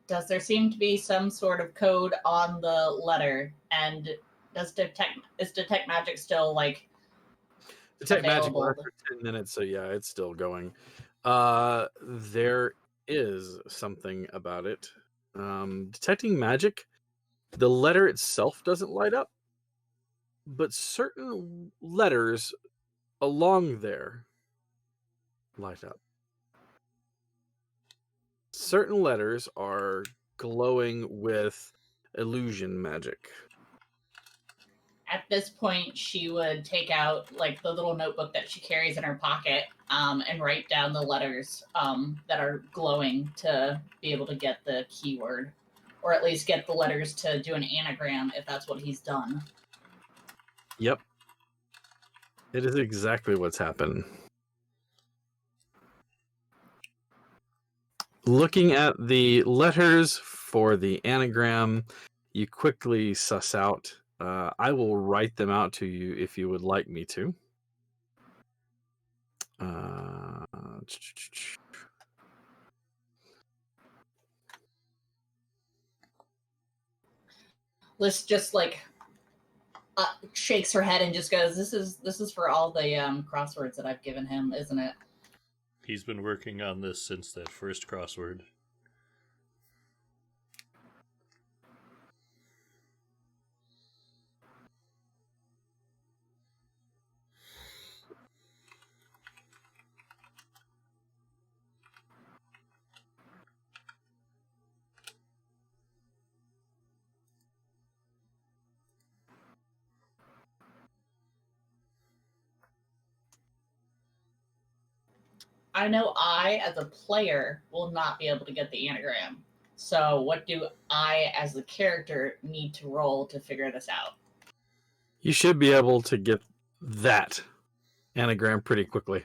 Does there seem to be some sort of code on the letter? And is detect magic still Detect magic available? lasts for 10 minutes, so yeah, it's still going. There is something about it. Detecting magic, the letter itself doesn't light up, but certain letters along there light up. Certain letters are glowing with illusion magic. At this point, she would take out the little notebook that she carries in her pocket and write down the letters that are glowing to be able to get the keyword, or at least get the letters to do an anagram if that's what he's done. Yep. It is exactly what's happened. Looking at the letters for the anagram, you quickly suss out. I will write them out to you if you would like me to. Liz just shakes her head and just goes, "This is for all the crosswords that I've given him, isn't it?" He's been working on this since that first crossword. I know I, as a player, will not be able to get the anagram. So what do I, as the character, need to roll to figure this out? You should be able to get that anagram pretty quickly.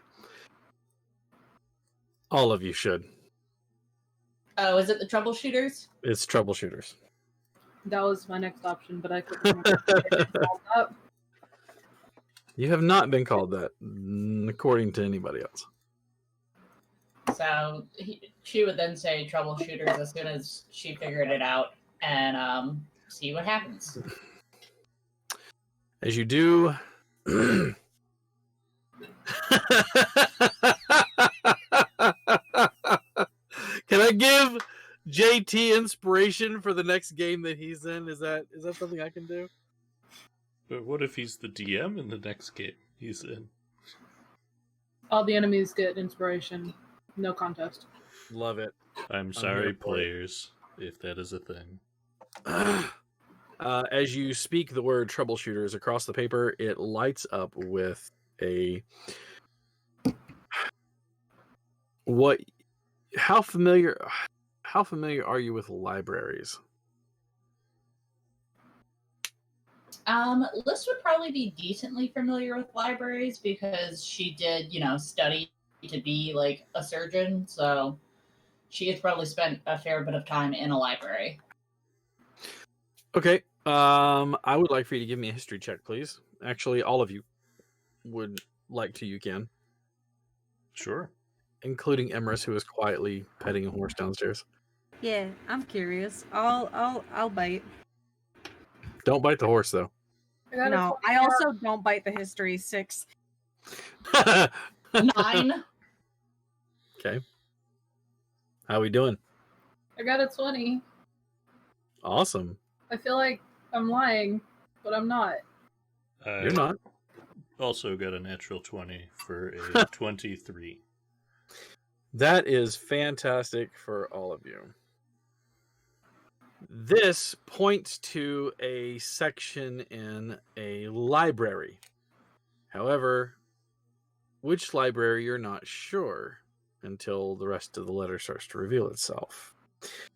All of you should. Oh, is it the Troubleshooters? It's Troubleshooters. That was my next option, but I couldn't remember. You have not been called that, according to anybody else. So she would then say Troubleshooters as soon as she figured it out and see what happens. As you do. Can I give JT inspiration for the next game that he's in? Is that something I can do? But what if he's the DM in the next game he's in? All the enemies get inspiration. No contest. Love it. I'm here sorry, for it. players, if that is a thing. As you speak the word Troubleshooters across the paper, it lights up with a... How familiar are you with libraries? Liz would probably be decently familiar with libraries because she did, study to be like a surgeon. So she has probably spent a fair bit of time in a library. Okay. I would like for you to give me a history check, please. Actually, all of you would like to. You can, Sure. including Emrys, who is quietly petting a horse downstairs. Yeah, I'm curious. I'll bite. Don't bite the horse, though. No, I also don't bite the history 6. 9. Okay. How we doing? I got a 20. Awesome. I feel like I'm lying, but I'm not. You're not. Also got a natural 20 for a 23. That is fantastic for all of you. This points to a section in a library. However, which library you're not sure until the rest of the letter starts to reveal itself.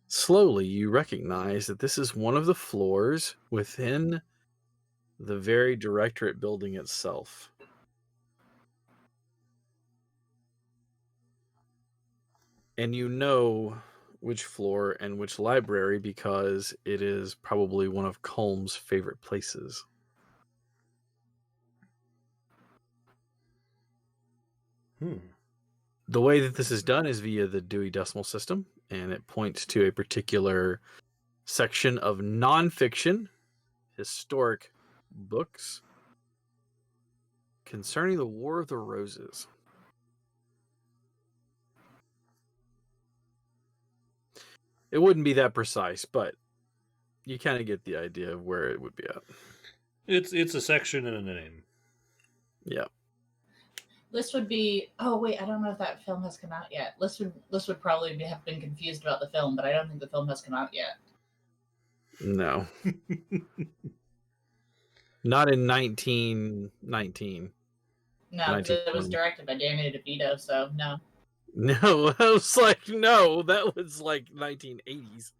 Slowly, you recognize that this is one of the floors within the very directorate building itself. And you know which floor and which library because it is probably one of Colm's favorite places. The way that this is done is via the Dewey Decimal System, and it points to a particular section of nonfiction, historic books concerning the War of the Roses. It wouldn't be that precise, but you kind of get the idea of where it would be at. It's a section and a name. Yeah. This would be. Oh wait, I don't know if that film has come out yet. This would probably have been confused about the film, but I don't think the film has come out yet. No. Not in 1919. No, it was directed by Danny DeVito, so no. No, I was like, no, that was like 1980s.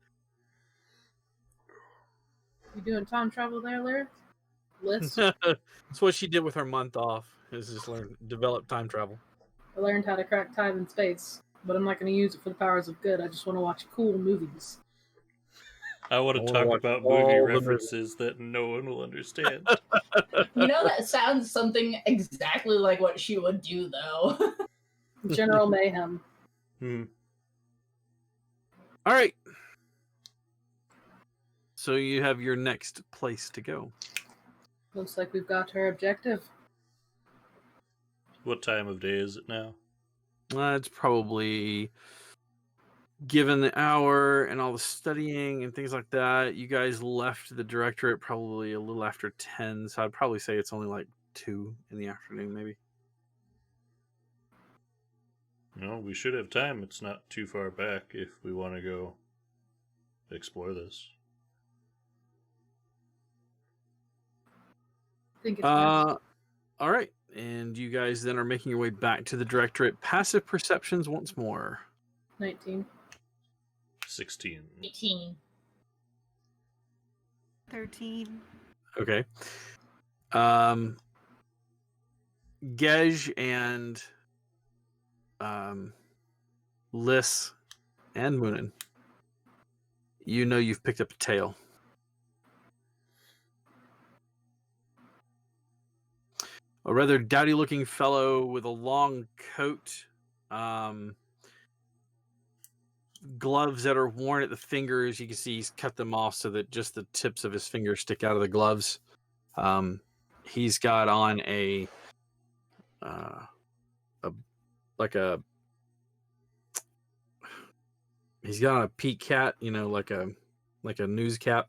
You doing time travel there, Larry? Liz? That's what she did with her month off, is just develop time travel. I learned how to crack time in space, but I'm not going to use it for the powers of good. I just want to watch cool movies. I want to talk about movie references that no one will understand. That sounds something exactly like what she would do, though. General Mayhem. All right. So you have your next place to go. Looks like we've got our objective. What time of day is it now? It's probably, given the hour and all the studying and things like that, you guys left the directorate probably a little after 10, so I'd probably say it's only like 2 in the afternoon, maybe. No, we should have time. It's not too far back if we want to go explore this. I think it's fine. All right. And you guys then are making your way back to the directorate. Passive perceptions once more. 19. 16. 18. 13. Okay. Gej and Liss and Moonin, you know you've picked up a tail. A rather dowdy-looking fellow with a long coat, gloves that are worn at the fingers. You can see he's cut them off so that just the tips of his fingers stick out of the gloves. He's got on a he's got on a peak cap, like a news cap.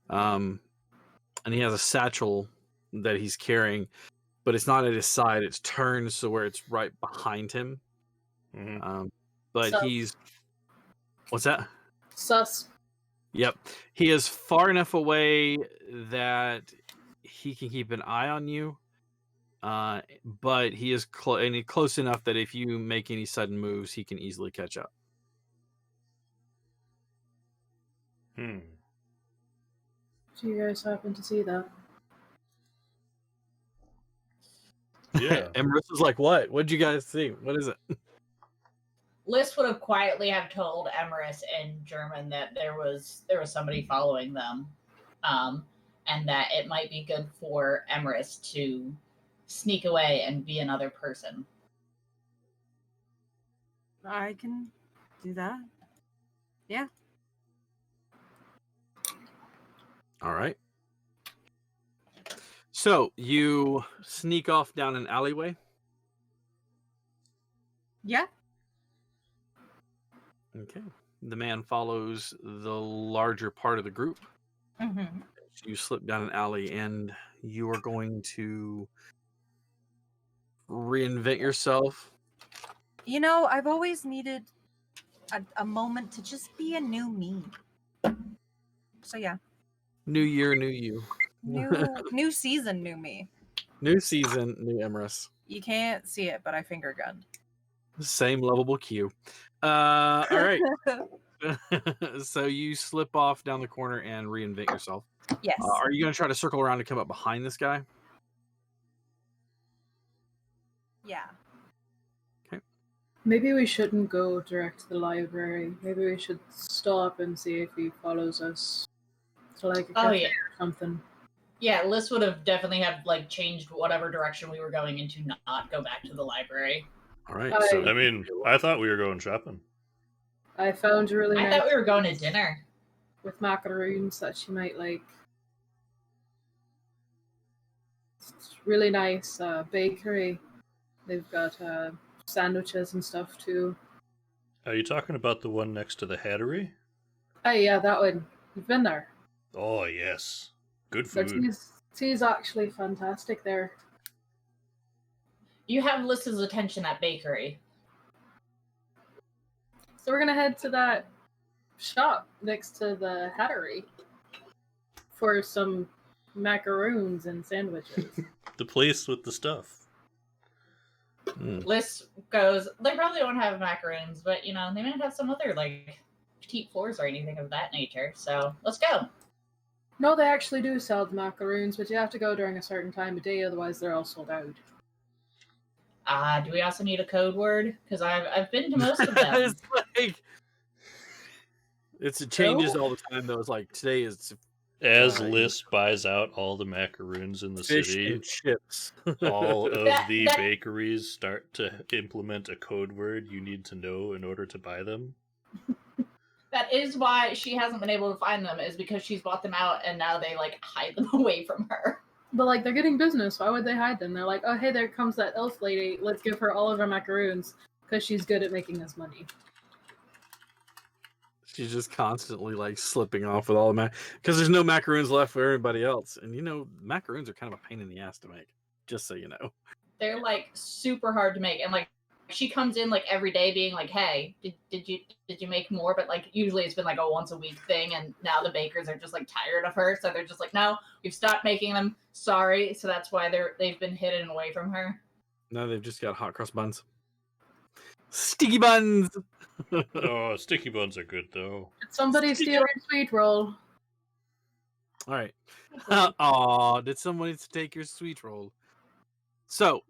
And he has a satchel that he's carrying, but it's not at his side. It's turned so where it's right behind him. Mm-hmm. But Sus. he's... What's that? Sus. Yep. He is far enough away that he can keep an eye on you. But he is close enough that if you make any sudden moves, he can easily catch up. Hmm. Do you guys happen to see that? Yeah. And Marissa's like, what? What'd you guys see? What is it? Liz would have quietly have told Emerus in German that there was somebody following them, and that it might be good for Emerus to sneak away and be another person. I can do that. Yeah. All right. So you sneak off down an alleyway. Yeah. Okay. The man follows the larger part of the group. Mm-hmm. You slip down an alley, and you are going to reinvent yourself. You know, I've always needed a moment to just be a new me. So yeah. New year, new you. New season, new me. New season, new Emerus. You can't see it, but I finger gun. Same lovable Q. All right. So you slip off down the corner and reinvent yourself. Yes. Are you going to try to circle around and come up behind this guy? Yeah. Maybe we shouldn't go direct to the library. Maybe we should stop and see if he follows us to like a cafe or something. Yeah, Liz would have definitely have like changed whatever direction we were going into, not go back to the library. All right. I mean, I thought we were going shopping. I found a really I nice thought we were going to dinner. with macaroons that she might like. It's really nice bakery. They've got sandwiches and stuff too. Are you talking about the one next to the Hattery? Oh yeah, that one. You've been there. Oh, yes. Good But food. tea's actually fantastic there. You have Liz's attention at bakery. So we're gonna head to that shop next to the Hattery for some macaroons and sandwiches. The place with the stuff. Liz goes, they probably won't have macaroons, but they might have some other like petite fours or anything of that nature. So let's go. No, they actually do sell the macaroons, but you have to go during a certain time of day, otherwise they're all sold out. Do we also need a code word? Because I've been to most of them. It changes all the time though. It's like today is As Liz buys out all the macaroons in the fish city, and chips. all of the That- bakeries start to implement a code word you need to know in order to buy them. That is why she hasn't been able to find them, is because she's bought them out and now they like hide them away from her. But like they're getting business, why would they hide them? They're like, oh hey, there comes that elf lady. Let's give her all of our macaroons because she's good at making us money. She's just constantly like slipping off with all the because there's no macaroons left for everybody else, and macaroons are kind of a pain in the ass to make. Just so you know. They're like super hard to make, and like she comes in like every day being like, hey, did you make more? But like usually it's been like a once a week thing, and now the bakers are just like tired of her, so they're just like, no, we've stopped making them. Sorry. So that's why they've been hidden away from her. No, they've just got hot cross buns. Sticky buns. Oh, sticky buns are good though. Did somebody steal your sweet roll? All right. Aw, did somebody take your sweet roll? So,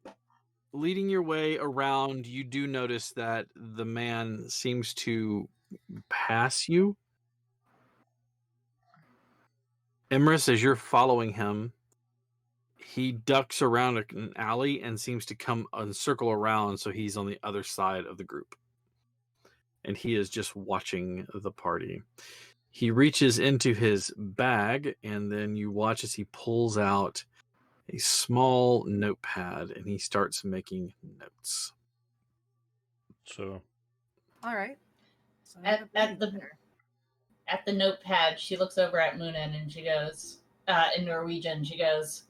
leading your way around, you do notice that the man seems to pass you. Emrys, as you're following him, he ducks around an alley and seems to come and circle around, so he's on the other side of the group. And he is just watching the party. He reaches into his bag, and then you watch as he pulls out a small notepad and he starts making notes. So, All right. So At the notepad, she looks over at Moonin and she goes, in Norwegian, she goes,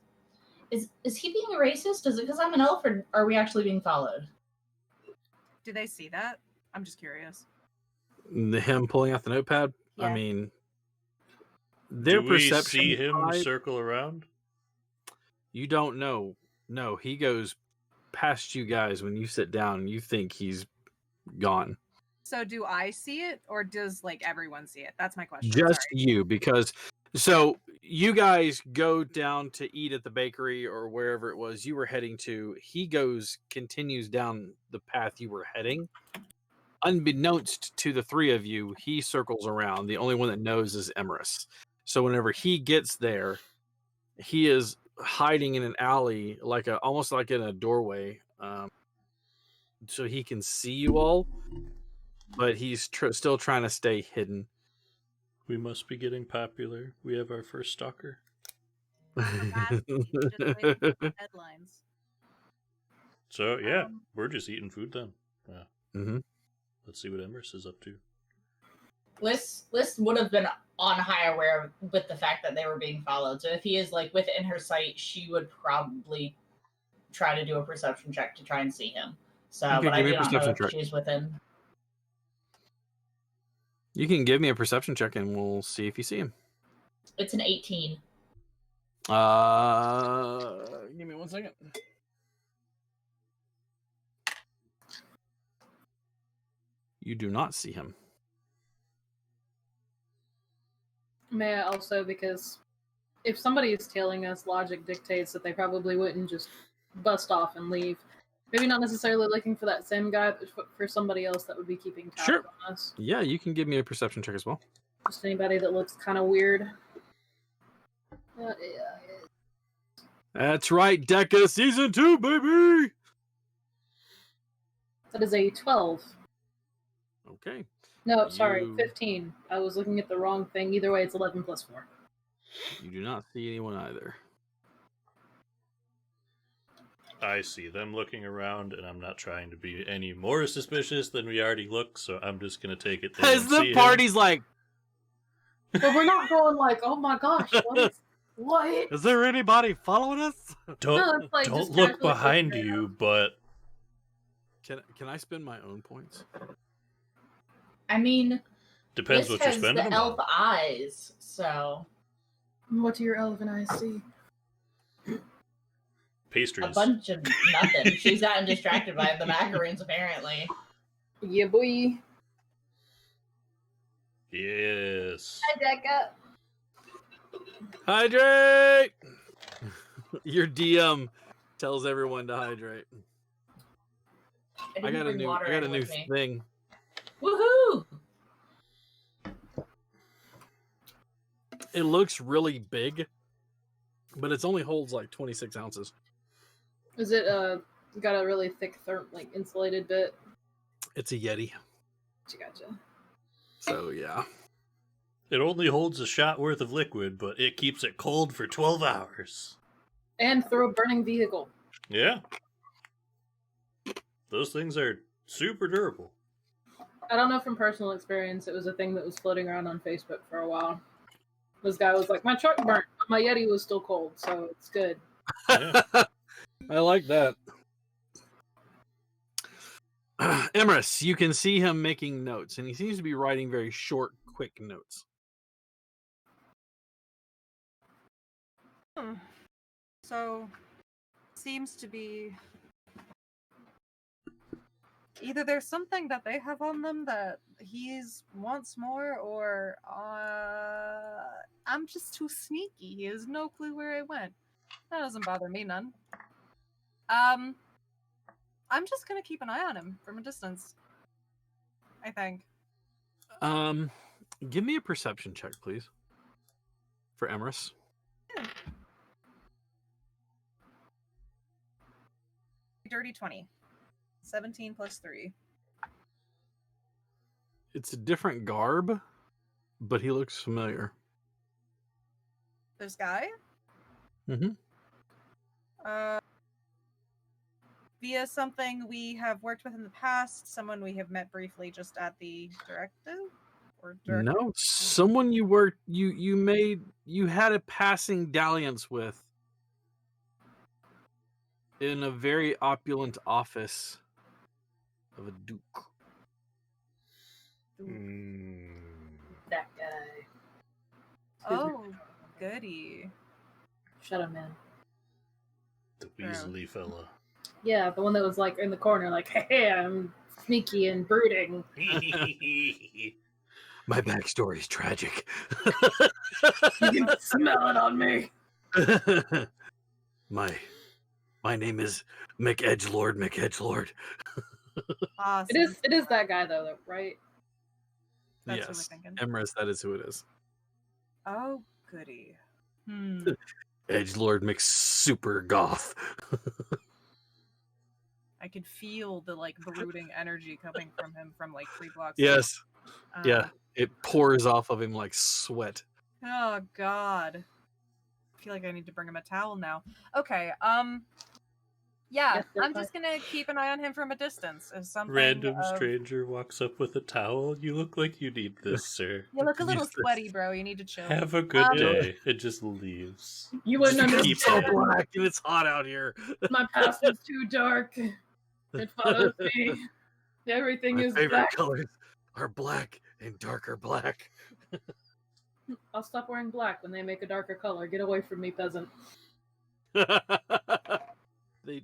Is he being racist? Is it because I'm an elf, or are we actually being followed? do they see that? I'm just curious. Him pulling out the notepad. I Yeah. mean, their do we perception. see him side, circle around? you don't know. No, he goes past you guys when you sit down. And you think he's gone. So do I see it, or does like everyone see it? That's my question. Just Sorry. you, because so you guys go down to eat at the bakery or wherever it was you were heading to. He continues down the path you were heading. Unbeknownst to the three of you, he circles around. The only one that knows is Emrys. So whenever he gets there, he is hiding in an alley, almost like in a doorway, so he can see you all. But he's still trying to stay hidden. We must be getting popular. We have our first stalker. Just waiting for headlines. So yeah, we're just eating food then. Yeah. Mm-hmm. Let's see what Emrys is up to. Liz would have been on high aware with the fact that they were being followed. So if he is like within her sight, she would probably try to do a perception check to try and see him. So, Okay, but I give me do a not know perception if check. she's within. You can give me a perception check and we'll see if you see him. It's an 18. Give me 1 second. You do not see him. May I also, because if somebody is tailing us, logic dictates that they probably wouldn't just bust off and leave. Maybe not necessarily looking for that same guy, but for somebody else that would be keeping tabs Sure. on us. Yeah, you can give me a perception check as well. Just anybody that looks kind of weird. Yeah. That's right, Deca Season 2, baby! That is a 12. Okay. No, sorry, You- 15. I was looking at the wrong thing. Either way, it's 11 plus 4. You do not see anyone either. I see them looking around, and I'm not trying to be any more suspicious than we already look, so I'm just going to take it there. As and the see him. party's like, But we're not going like, oh my gosh, what? is there anybody following us? Don't, No, it's like don't just look casually behind looking you, but Can I spend my own points? I mean, depends this what you're has spending the them elf on. eyes, so What do your elven eyes see? Pastries. a bunch of nothing. She's gotten distracted by the macaroons, apparently. Yeah, boy. Yes. Hi, Deca. Hydrate! Your DM tells everyone to hydrate. I didn't got a bring new water in with me. thing. Woohoo! It looks really big, but it only holds like 26 ounces. Is it got a really thick insulated bit? It's a Yeti. Gotcha. So yeah. It only holds a shot worth of liquid, but it keeps it cold for 12 hours. And throw a burning vehicle. Yeah. Those things are super durable. I don't know from personal experience, it was a thing that was floating around on Facebook for a while. This guy was like, my truck burnt, but my Yeti was still cold, so it's good. Yeah. I like that. Emrys, you can see him making notes, and he seems to be writing very short, quick notes. So, seems to be either there's something that they have on them that he's wants more, or I'm just too sneaky. He has no clue where I went. That doesn't bother me none. I'm just gonna keep an eye on him from a distance, I think. Give me a perception check, please, for Emrys. Dirty 20. 17 plus 3. It's a different garb, but he looks familiar. This guy? Mm-hmm. Via something we have worked with in the past, someone we have met briefly just at the directive? Or director? No, someone you had a passing dalliance with in a very opulent office of a duke. That guy. Oh, goody. Shut up, man. The Weasley fella. Yeah, the one that was like in the corner, like, hey, I'm sneaky and brooding. My backstory is tragic. You can smell it on me. My name is McEdgelord. Awesome. It is that guy though, right? That's what we're Yes, thinking. Emrys, that is who it is. Oh, goody. Edgelord McSuper Goth. I could feel the like brooding energy coming from him from like 3 blocks. Yes, away. yeah, it pours off of him like sweat. Oh God. I feel like I need to bring him a towel now. Okay. Yeah, Yes, I'm just gonna keep an eye on him from a distance. As something Random of... stranger walks up with a towel. You look like you need this, sir. You look a little sweaty, bro. You need to chill. Have a good Um, day. It just leaves. You wouldn't Just understand. keep So that. black and it's hot out here. My past is too dark. It follows me. Everything My is favorite black. colors are black and darker black. I'll stop wearing black when they make a darker color. Get away from me, peasant.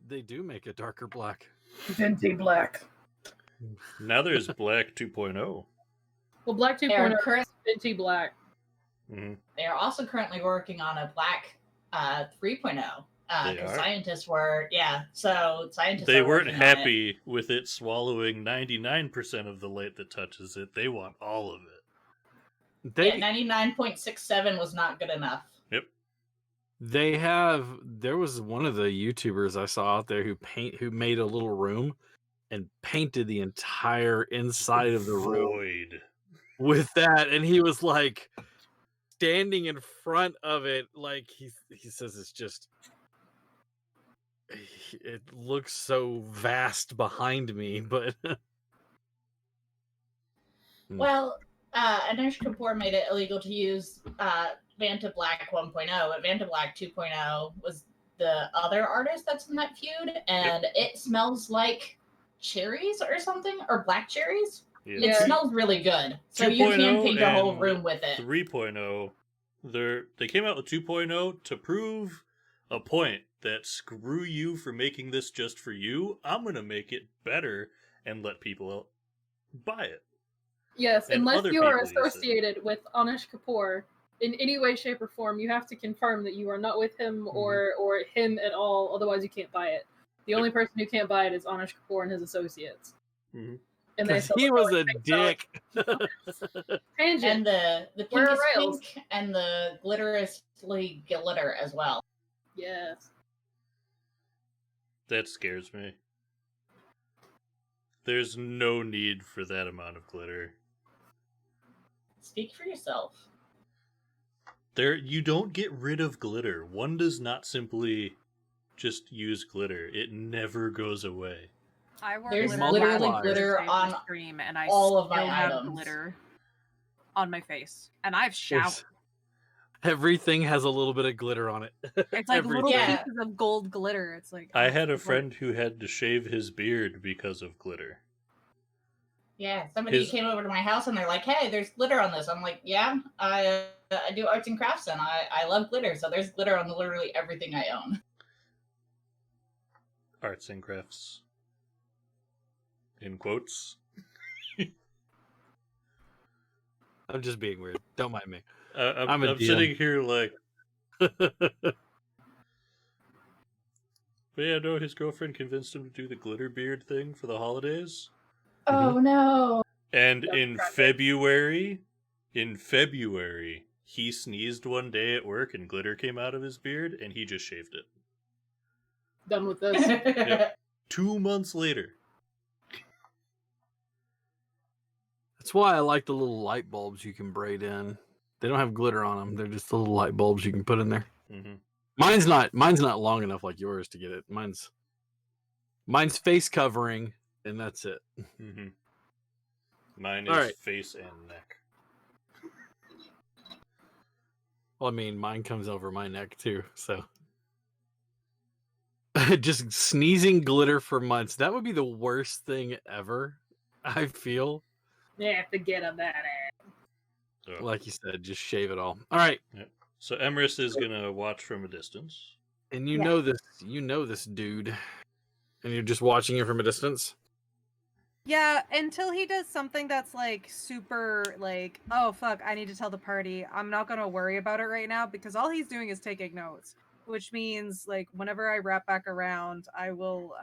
They do make a darker black. Venti black. Now there's Black 2.0. Well, black They are 2.0 is Venti black. Mhm. They are also currently working on a black 3.0. They Because are? scientists were, so scientists They are weren't working on it. happy with it swallowing 99% of the light that touches it. They want all of it. They 99.67 was not good enough. Yep. there was one of the YouTubers I saw out there who made a little room and painted the entire inside of the room Void. with that, and he was like standing in front of it, like he says it's just it looks so vast behind me, but Well, Anush Kapoor made it illegal to use Vanta Black 1.0, but Vanta Black 2.0 was the other artist that's in that feud, and it smells like cherries or something, or black cherries. Yeah. It smells really good. So you can 2.0 paint a whole and room with it. 3.0, they came out with 2.0 to prove a point that screw you for making this just for you. I'm going to make it better and let people buy it. Yes, And unless other you are people use it. associated with Anish Kapoor in any way, shape, or form, you have to confirm that you are not with him or him at all. Otherwise, you can't buy it. The only person who can't buy it is Anish Kapoor and his associates. Mhm. And they because sell he it for, was like, a $6. dick. Tangent. And the Where pink are is rails? pink, and the glitterously glitter as well. Yes. That scares me. There's no need for that amount of glitter. Speak for yourself. You don't get rid of glitter. One does not simply just use glitter. It never goes away. I wear There's glitter literally on glitter Thursday on for stream, and I all of my still have items. glitter on my face, and I've showered. There's- Everything has a little bit of glitter on it. It's like little Yeah. pieces of gold glitter. It's like I oh, had a it's friend who had to shave his beard because of glitter. Yeah, somebody came over to my house and they're like, "Hey, there's glitter on this." I'm like, "Yeah, I do arts and crafts and I love glitter, so there's glitter on literally everything I own." Arts and crafts. In quotes. I'm just being weird. Don't mind me. I'm DM. sitting here like, but yeah, no, his girlfriend convinced him to do the glitter beard thing for the holidays. Oh no! And That's in tragic. February, he sneezed one day at work and glitter came out of his beard and he just shaved it. Done with this. Yep. 2 months later. That's why I like the little light bulbs you can braid in. They don't have glitter on them. They're just the little light bulbs you can put in there. Mm-hmm. Mine's not long enough like yours to get it. Mine's face covering, and that's it. Mm-hmm. Mine All is right. face and neck. Well, I mean, mine comes over my neck too. So, just sneezing glitter for months. That would be the worst thing ever. I feel. Yeah, forget about it. So, Like you said, just shave it all. All right. yeah. So Emrys is gonna watch from a distance. And you Yeah. know this dude, and you're just watching him from a distance. Yeah, until he does something that's like super like, oh fuck, I need to tell the party. I'm not gonna worry about it right now because all he's doing is taking notes. Which means like whenever I wrap back around, I will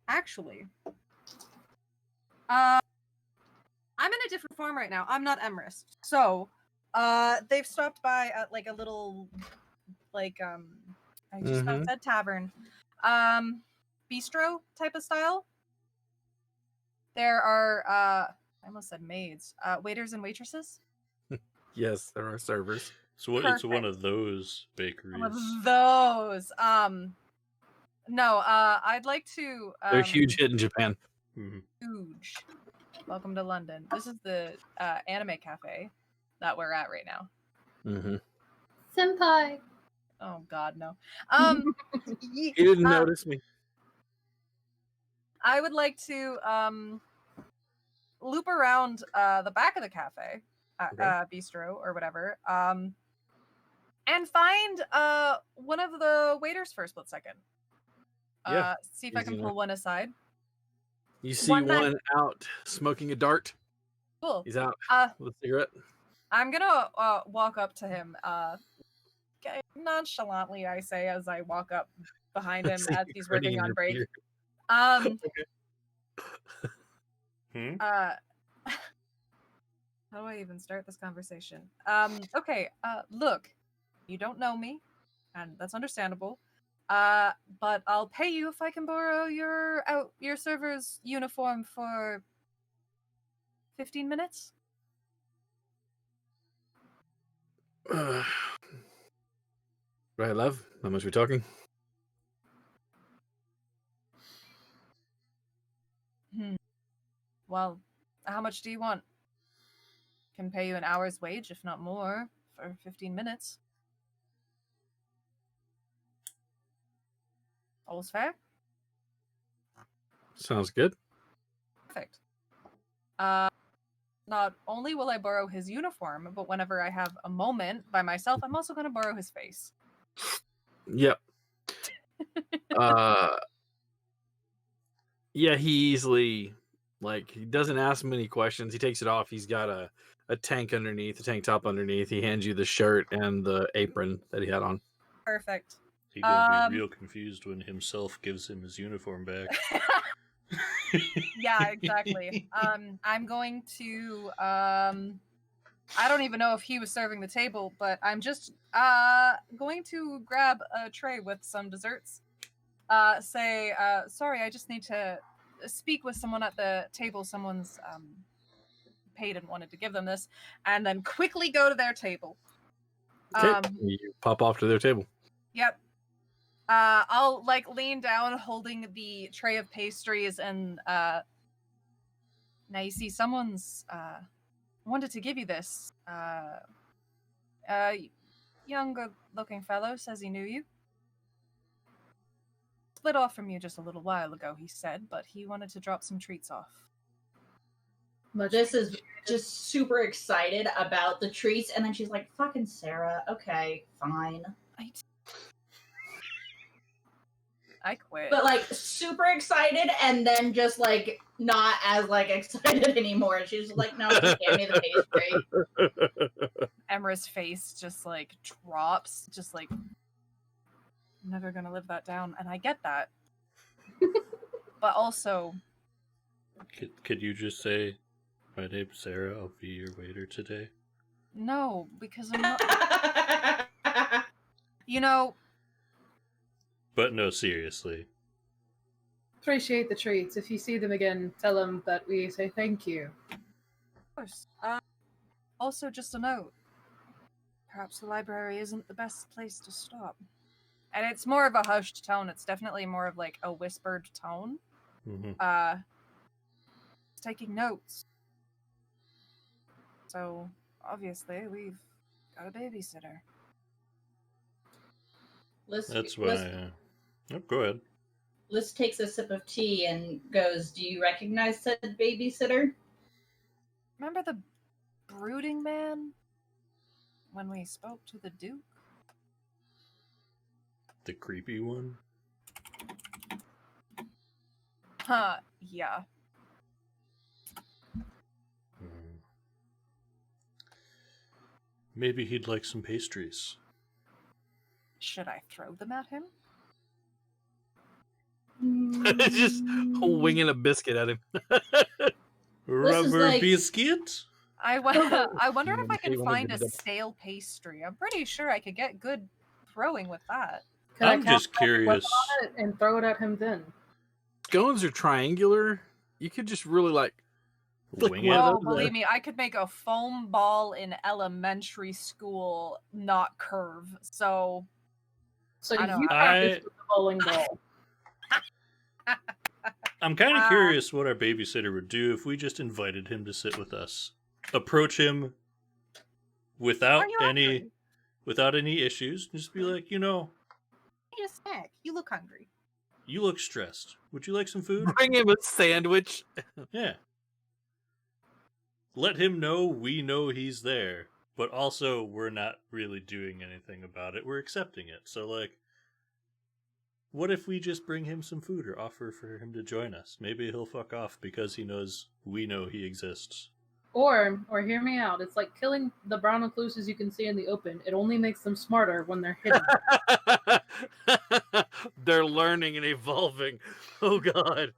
actually. I'm in a different form right now. I'm not Emrys. So they've stopped by at like a little like I just about said tavern. Bistro type of style. There are I almost said maids. Waiters and waitresses. Yes, there are servers. So it's one of those bakeries. One of those. No, I'd like to They're a huge hit in Japan. Mm-hmm. Huge. Welcome to London. This is the anime cafe that we're at right now. Mm-hmm. Senpai. Oh God, no. He didn't notice me. I would like to loop around the back of the cafe, bistro or whatever, and find one of the waiters for a split second. Yeah, see if I can pull one aside. You see one out smoking a dart. Cool. He's out with a cigarette. I'm gonna walk up to him. Nonchalantly, I say as I walk up behind him as he's working on break. Okay. How do I even start this conversation? Okay, look, you don't know me, and that's understandable. But I'll pay you if I can borrow your server's uniform for 15 minutes. Right, love? How much we talking? Well, how much do you want? Can pay you an hour's wage, if not more, for 15 minutes. All's fair? Sounds good. Perfect. Not only will I borrow his uniform, but whenever I have a moment by myself, I'm also going to borrow his face. Yep. Yeah, he easily, he doesn't ask many questions. He takes it off. He's got a tank underneath, a tank top underneath. He hands you the shirt and the apron that he had on. Perfect. He's gonna be real confused when himself gives him his uniform back. Yeah, exactly. I'm going to I don't even know if he was serving the table, but I'm just going to grab a tray with some desserts. Say, sorry, I just need to speak with someone at the table. Someone's paid and wanted to give them this, and then quickly go to their table. Okay, you pop off to their table. Yep. I'll lean down holding the tray of pastries and now you see someone's wanted to give you this. Young good looking fellow says he knew you. split off from you just a little while ago, he said, but he wanted to drop some treats off. This is just super excited about the treats, and then she's like, fucking Sarah, okay, fine. I quit. But like super excited, and then just like not as like excited anymore. She's like, no, just give me the pastry. Emra's face just like drops, just like, I'm never gonna live that down, and I get that. But also, Could you just say, my name's Sarah, I'll be your waiter today? no, because I'm not. You know, But no, seriously. Appreciate the treats. If you see them again, tell them that we say thank you. of course. Also, just a note. Perhaps the library isn't the best place to stop. And it's more of a hushed tone. It's definitely more of like a whispered tone. Mm-hmm. Taking notes. So, obviously, we've got a babysitter. That's why. Oh, go ahead. Liz takes a sip of tea and goes, do you recognize said babysitter? Remember the brooding man? When we spoke to the Duke? The creepy one? Huh, yeah. Maybe he'd like some pastries. Should I throw them at him? Just winging a biscuit at him. Rubber like- biscuit? I wonder if I Hey, can wanna find give a it a- stale pastry. I'm pretty sure I could get good throwing with that. Can I I'm cast just magic weapon curious. on it and throw it at him then? Scones are triangular. You could just really like flick Wing one it? of Oh, those believe at- me, I could make a foam ball in elementary school not curve. So, So I know, you I- practice with the bowling ball. I'm kind of Ah. curious what our babysitter would do if we just invited him to sit with us. Approach him without Are you any issues. Just be like, eat a snack. You look hungry. you look stressed. Would you like some food? Bring him a sandwich. Yeah. Let him know we know he's there, but also we're not really doing anything about it. We're accepting it. So, like, what if we just bring him some food or offer for him to join us? Maybe he'll fuck off because he knows we know he exists. Or hear me out. It's like killing the brown recluses you can see in the open. It only makes them smarter when they're hidden. They're learning and evolving. Oh god.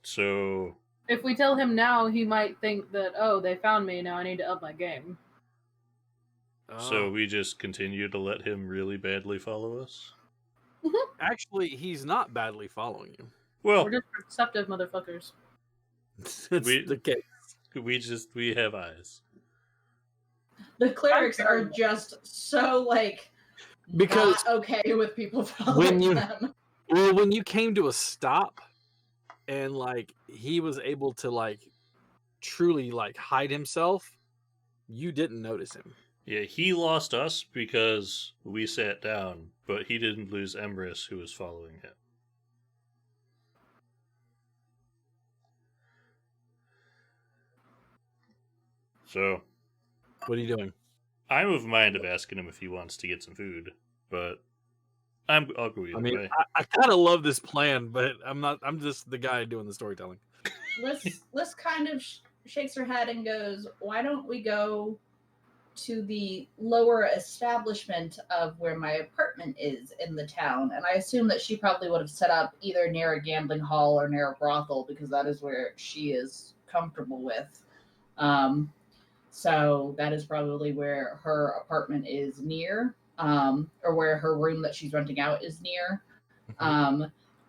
So If we tell him now, he might think that, oh, they found me, now I need to up my game. Oh. we just continue to let him really badly follow us? Actually, he's not badly following you. Well, We're just perceptive motherfuckers. It's We- the case. we have eyes. The clerics are just so like Because not okay with people following you- them. well, when you came to a stop and like he was able to like truly like hide himself, you didn't notice him. Yeah, he lost us because we sat down, but he didn't lose Emrys, who was following him. So, What are you doing? I'm of mind of asking him if he wants to get some food, but I'll go either I mean, way. I kind of love this plan, but I'm not. I'm just the guy doing the storytelling. Liz kind of shakes her head and goes, why don't we go to the lower establishment of where my apartment is in the town? And I assume that she probably would have set up either near a gambling hall or near a brothel because that is where she is comfortable with. So that is probably where her apartment is near, or where her room that she's renting out is near.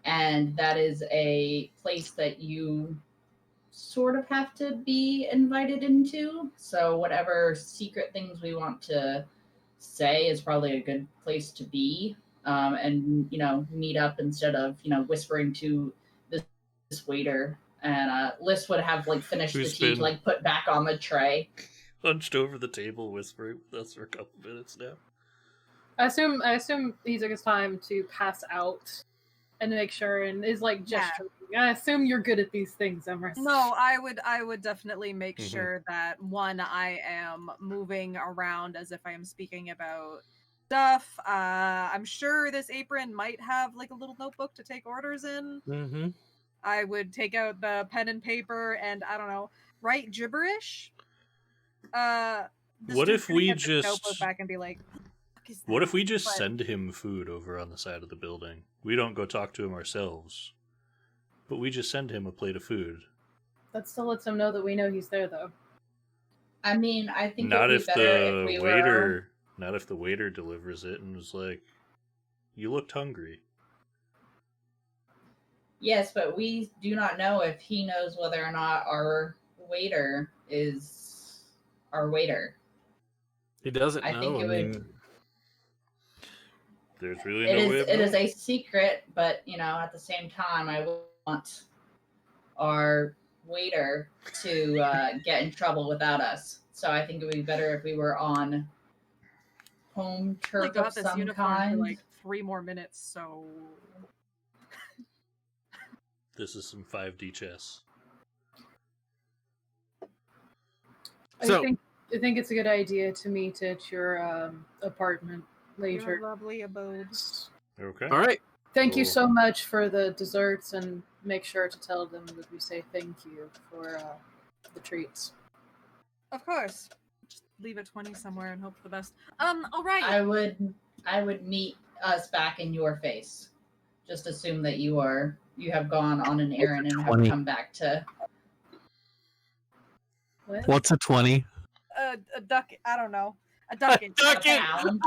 And that is a place that you sort of have to be invited into. So whatever secret things we want to say is probably a good place to be, and meet up instead of whispering to this waiter. And Liz would have like finished Who's the tea been- to like put back on the tray. Hunched over the table, whispering with us for a couple minutes now. I assume he took his time to pass out and make sure, and is like Yeah. gesturing. I assume you're good at these things, Emrys. No, I would definitely make Mhm. sure that one, I am moving around as if I am speaking about stuff. I'm sure this apron might have like a little notebook to take orders in. Mm-hmm. I would take out the pen and paper and I don't know, write gibberish. This What dude's if gonna we get this notebook just- back and be like, "What the fuck is What if that?" we just But- send him food over on the side of the building? We don't go talk to him ourselves, but we just send him a plate of food. That still lets him know that we know he's there, though. I mean, I think Not it would if be better the if we waiter, not if the waiter delivers it and was like, "You looked hungry." Yes, but we do not know if he knows whether or not our waiter is our waiter. He doesn't I know. think it would- mean, There's really It no is way of it is knowing. a secret, but at the same time, I want our waiter to get in trouble without us. So I think it would be better if we were on home I only turf got of this some uniform kind. for like 3 more minutes, so This is some 5D chess. So- I think it's a good idea to meet at your apartment your later. lovely abode. Okay. all right. Thank you Cool. so much for the desserts, and make sure to tell them that we say thank you for the treats. Of course. Just leave a 20 somewhere and hope for the best. All right. I would meet us back in your face. Just assume that you have gone on an errand and have 20. come back to. What? What's a 20? A duck. I don't know. A ducking. Ducking! Town.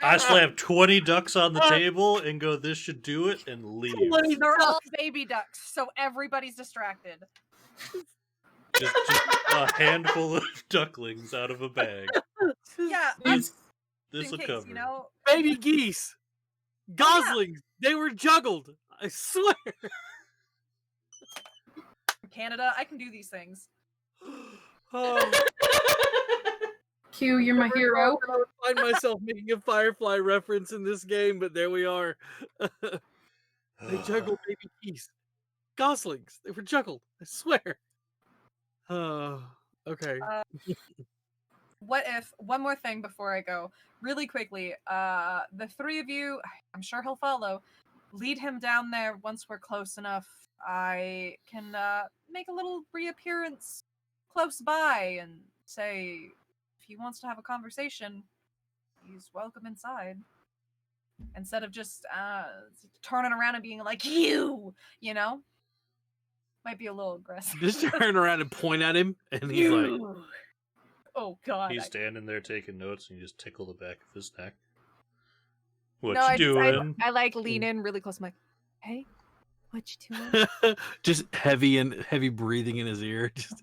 I slap 20 ducks on the table and go, "This should do it," and leave. They're all baby ducks, so everybody's distracted. Just a handful of ducklings out of a bag. Yeah, These This in will case, cover. you know. baby geese, goslings, they were juggled. I swear. Canada, I can do these things. Oh, Q, you're my hero. I would find myself making a Firefly reference in this game, but there we are. They juggled baby geese, goslings. They were juggled. I swear. Okay. What if one more thing before I go, really quickly? The 3 of you, I'm sure he'll follow. Lead him down there once we're close enough. I can make a little reappearance close by and say if he wants to have a conversation, he's welcome inside. Instead of just turning around and being like, you know? Might be a little aggressive. Just turn around and point at him, and he's like, Oh god. He's standing there taking notes, and you just tickle the back of his neck. What No, you I doing? I like lean in really close. I'm like, hey, what you doing? just heavy breathing in his ear. Just,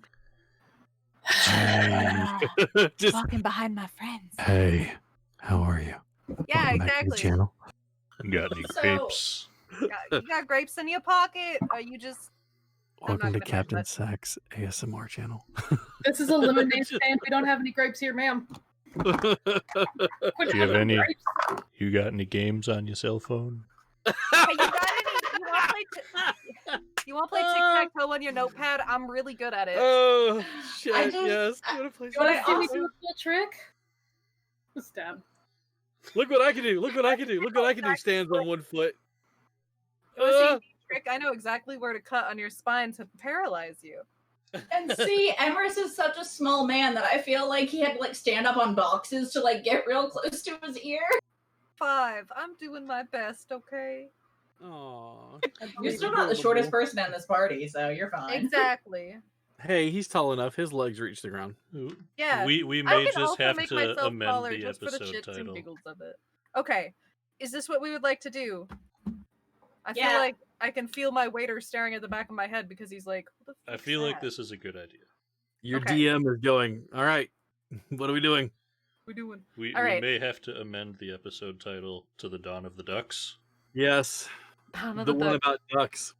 just Walking behind my friends. hey, how are you? Yeah, Welcome back to the exactly. channel. You got any So- grapes? You got grapes in your pocket? Or you just I'm Welcome not to gonna Captain let- Sack's ASMR channel. This is a lemonade stand. We don't have any grapes here, ma'am. Do you have any? You got any games on your cell phone? Hey, you got any? You want to play tic tac toe on your notepad? I'm really good at it. Oh shit! I just- yes. I'm gonna play But I some- Can we also- do a full trick? Stab. Look what I can do! Look what I can do! Look what I can do! Stands on one foot. You wanna see a trick? I know exactly where to cut on your spine to paralyze you. And see, Emrys is such a small man that I feel like he had to stand up on boxes to get real close to his ear. 5. I'm doing my best, okay? Aw. You're still not the shortest person in this party, so you're fine. Exactly. Hey, he's tall enough. His legs reach the ground. Yeah. We I may can just also have make to myself amend taller the just for the episode shits and title. giggles of it. Okay. Is this what we would like to do? I feel Yeah. like I can feel my waiter staring at the back of my head because he's like, "Who the I fuck's feel like that? this is a good idea. Your Okay. DM is going. All right. What are we doing? We doing?" We All right. may have to amend the episode title to The Dawn of the Ducks. Yes, Dawn of the the one Duck. about ducks.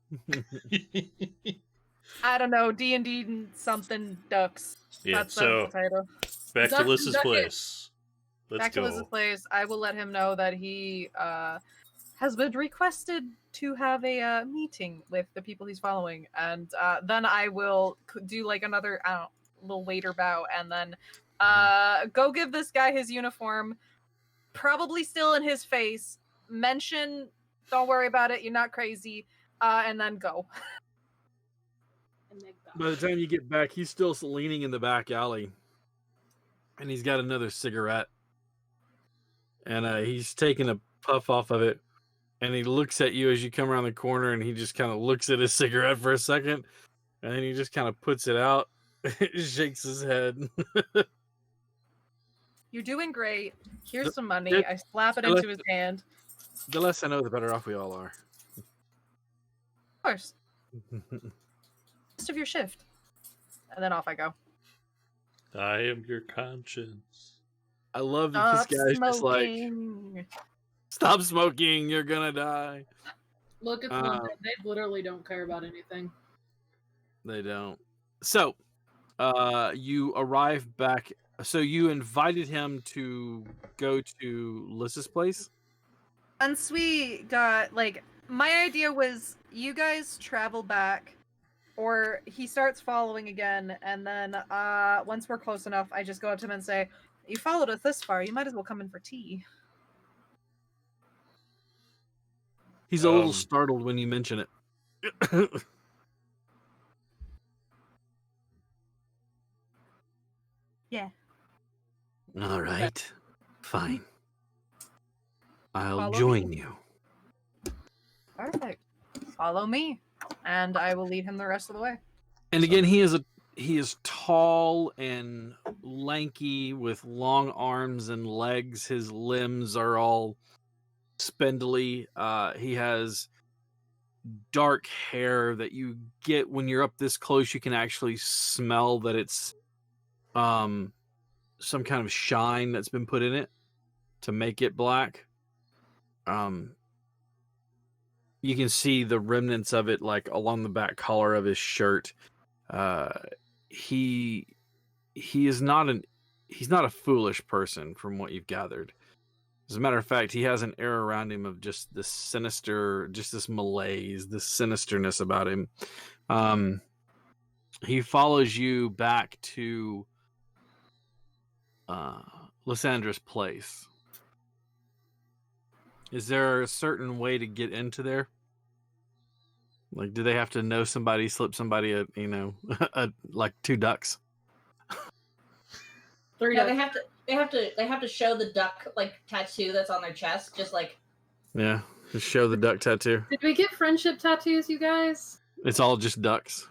I don't know, D&D and something ducks. Yeah, That's so the title. back to Duck- Lys's duck it. place. Let's Back to Liz's go. place. I will let him know that he has been requested to have a meeting with the people he's following, and then I will do like another little waiter bow, and then go give this guy his uniform, probably still in his face. Mention, don't worry about it, you're not crazy, and then go. And they go. By the time you get back, he's still leaning in the back alley, and he's got another cigarette, and he's taking a puff off of it, and he looks at you as you come around the corner, and he just kind of looks at his cigarette for a second, and then he just kind of puts it out, shakes his head. You're doing great. Here's some money. it- I slap it into his hand. The less I know, the better off we all are. Of course. Rest of your shift. And then off I go. I am your conscience. I love that this guy's just like, smoking. stop smoking, you're gonna die. Look, it's London. They literally don't care about anything. They don't. So, you arrive back. So you invited him to go to Lys's place? Once we got, like, my idea was you guys travel back, or he starts following again, and then once we're close enough, I just go up to him and say, you followed us this far, you might as well come in for tea. He's a little startled when you mention it. Yeah. All right. Fine. I'll Follow join me. you. Perfect. Follow me, and I will lead him the rest of the way. And again, he is tall and lanky with long arms and legs. His limbs are all spindly. He has dark hair that you get when you're up this close. You can actually smell that it's some kind of shine that's been put in it to make it black. You can see the remnants of it like along the back collar of his shirt. He is not he's not a foolish person from what you've gathered. As a matter of fact, he has an air around him of just this sinister, just this malaise, this sinisterness about him. He follows you back to Lysandra's place. Is there a certain way to get into there? Like, do they have to know somebody, slip somebody like 2 ducks? 3 No, ducks. they have to show the duck like tattoo that's on their chest, just like Yeah, just show the duck tattoo. Did we get friendship tattoos, you guys? It's all just ducks.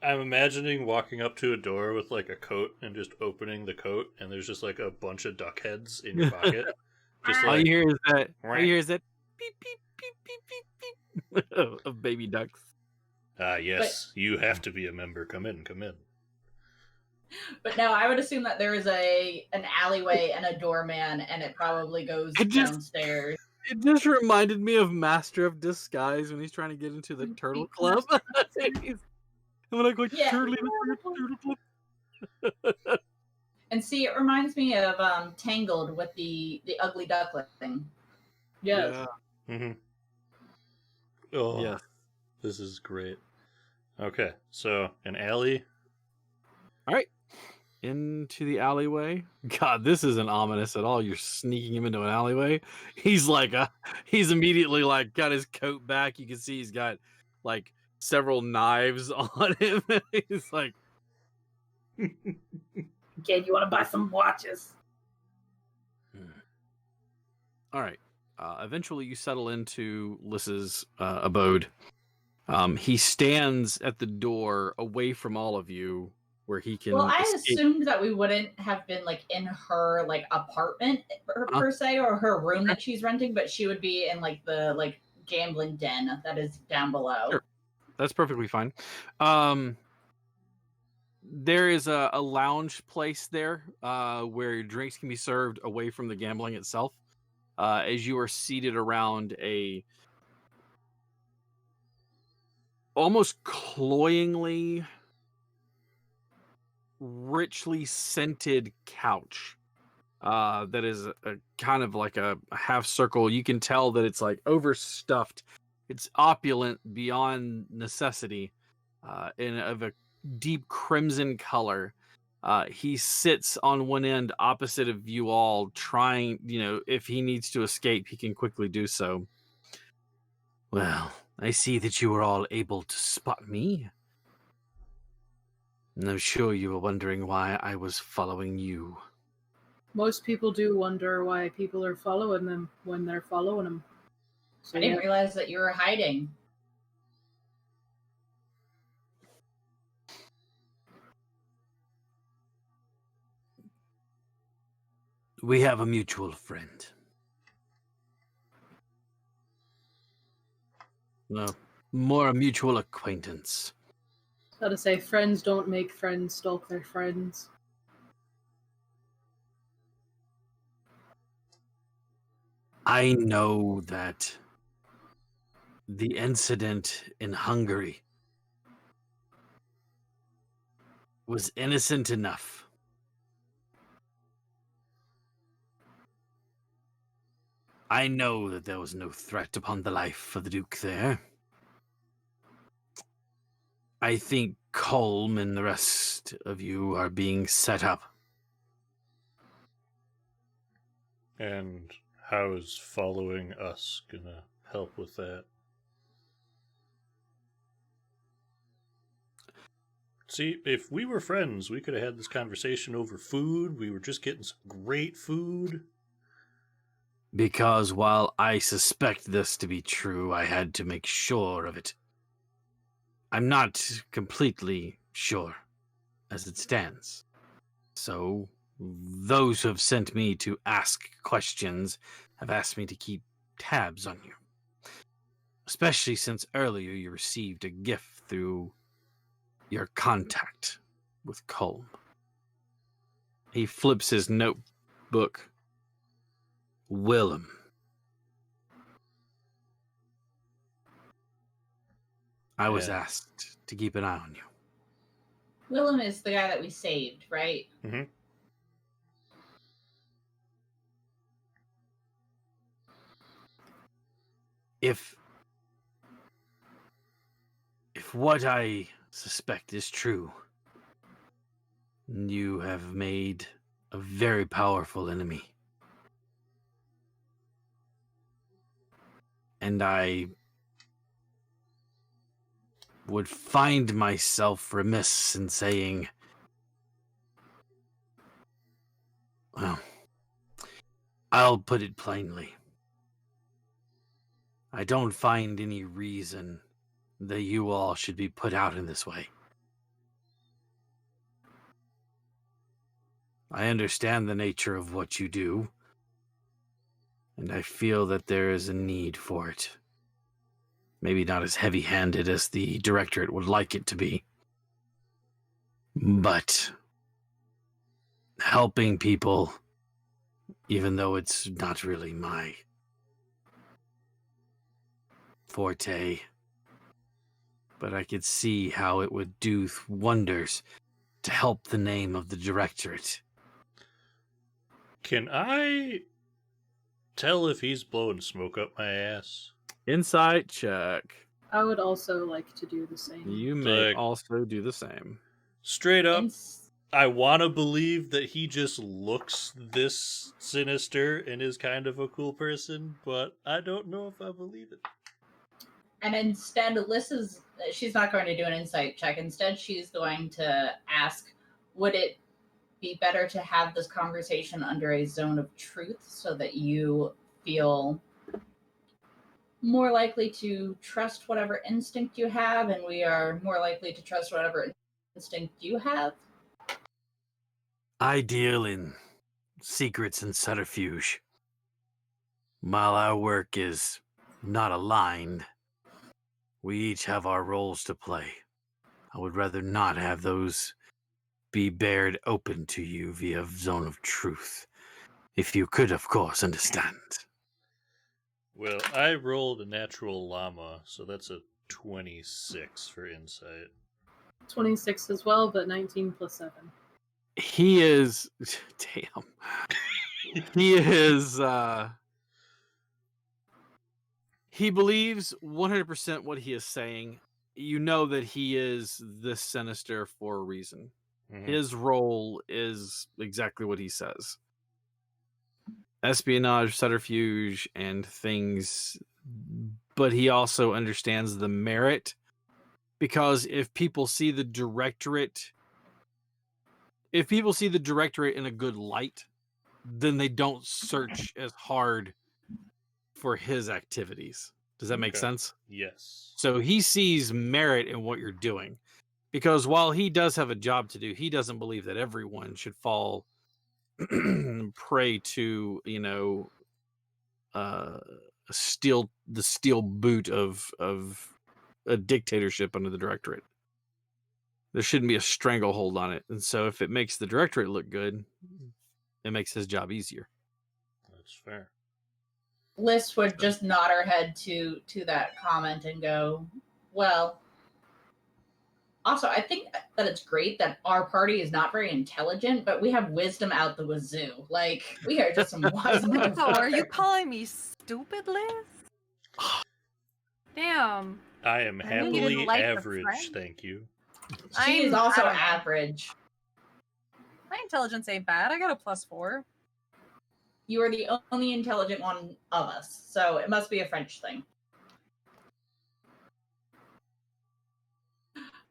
I'm imagining walking up to a door with like a coat and just opening the coat, and there's just like a bunch of duck heads in your pocket. Just All like, you hear is that beep beep beep beep beep of baby ducks. yes, you have to be a member. Come in, come in. But no, I would assume that there is an alleyway and a doorman, and it probably goes downstairs. It just reminded me of Master of Disguise when he's trying to get into the Turtle Club. I'm like, Yeah. Turtle Club. And see, it reminds me of Tangled with the ugly duckling. Yes. Yeah. Mm-hmm. Oh, Yes. This is great. Okay, so an alley. All right. Into the alleyway. God, this isn't ominous at all. You're sneaking him into an alleyway. He's like, he's immediately like got his coat back. You can see he's got like several knives on him. He's like, Kid, you want to buy some watches? all right. Eventually, you settle into Lys's abode. He stands at the door, away from all of you, where he can. Well, I escape. assumed that we wouldn't have been like in her like apartment per se, or her room that she's renting, but she would be in like the gambling den that is down below. Sure. That's perfectly fine. There is a lounge place there where drinks can be served away from the gambling itself. As you are seated around a almost cloyingly, richly scented couch. that is a kind of like a half circle. You can tell that it's like overstuffed. It's opulent beyond necessity, in of a deep crimson color. He sits on one end opposite of you all, trying, if he needs to escape, he can quickly do so. Well, I see that you were all able to spot me. And I'm sure you were wondering why I was following you. Most people do wonder why people are following them when they're following them. So, I didn't realize that you were hiding. We have a mutual friend. No, more a mutual acquaintance. How to say, friends don't make friends stalk their friends. I know that the incident in Hungary was innocent enough. I know that there was no threat upon the life of the Duke there. I think Colm and the rest of you are being set up. And how is following us gonna help with that? See, if we were friends, we could have had this conversation over food. We were just getting some great food. Because while I suspect this to be true, I had to make sure of it. I'm not completely sure as it stands. So, those who have sent me to ask questions have asked me to keep tabs on you. Especially since earlier you received a gift through your contact with Colm. He flips his notebook. Willem. I was Yeah. asked to keep an eye on you. Willem is the guy that we saved, right? Mm-hmm. If what I suspect is true, you have made a very powerful enemy. And I would find myself remiss in saying, well, I'll put it plainly. I don't find any reason that you all should be put out in this way. I understand the nature of what you do, and I feel that there is a need for it. Maybe not as heavy-handed as the Directorate would like it to be, but helping people, even though it's not really my forte, but I could see how it would do wonders to help the name of the Directorate. Can I tell if he's blowing smoke up my ass? Insight check. I would also like to do the same. You may Like- also do the same. Straight up, Ins- I want to believe that he just looks this sinister and is kind of a cool person, but I don't know if I believe it. And instead, she's not going to do an insight check. Instead, she's going to ask, would it be better to have this conversation under a zone of truth so that you feel more likely to trust whatever instinct you have, and we are more likely to trust whatever instinct you have? I deal in secrets and subterfuge. While our work is not aligned, we each have our roles to play. I would rather not have those be bared open to you via zone of truth. If you could, of course, understand. Well, I rolled a natural llama, so that's a 26 for insight. 26 as well, but 19 plus 7. He is... Damn. He is. He believes 100% what he is saying. You know that he is this sinister for a reason. Mhm. His role is exactly what he says. Espionage, subterfuge, and things. But he also understands the merit. Because if people see the directorate in a good light, then they don't search as hard for his activities. Does that make Okay. sense? Yes. So he sees merit in what you're doing. Because while he does have a job to do, he doesn't believe that everyone should fall prey to, the steel boot of a dictatorship under the directorate. There shouldn't be a stranglehold on it. And so if it makes the directorate look good, it makes his job easier. That's fair. Liz would just nod her head to that comment and go, well, also, I think that it's great that our party is not very intelligent, but we have wisdom out the wazoo. Like, we are just some wise motherfuckers. So, are you calling me stupid, Liz? Damn. I am I knew you didn't happily like the average, French. thank you. She is I also don't know. average. My intelligence ain't bad. I got a +4. You are the only intelligent one of us, so it must be a French thing.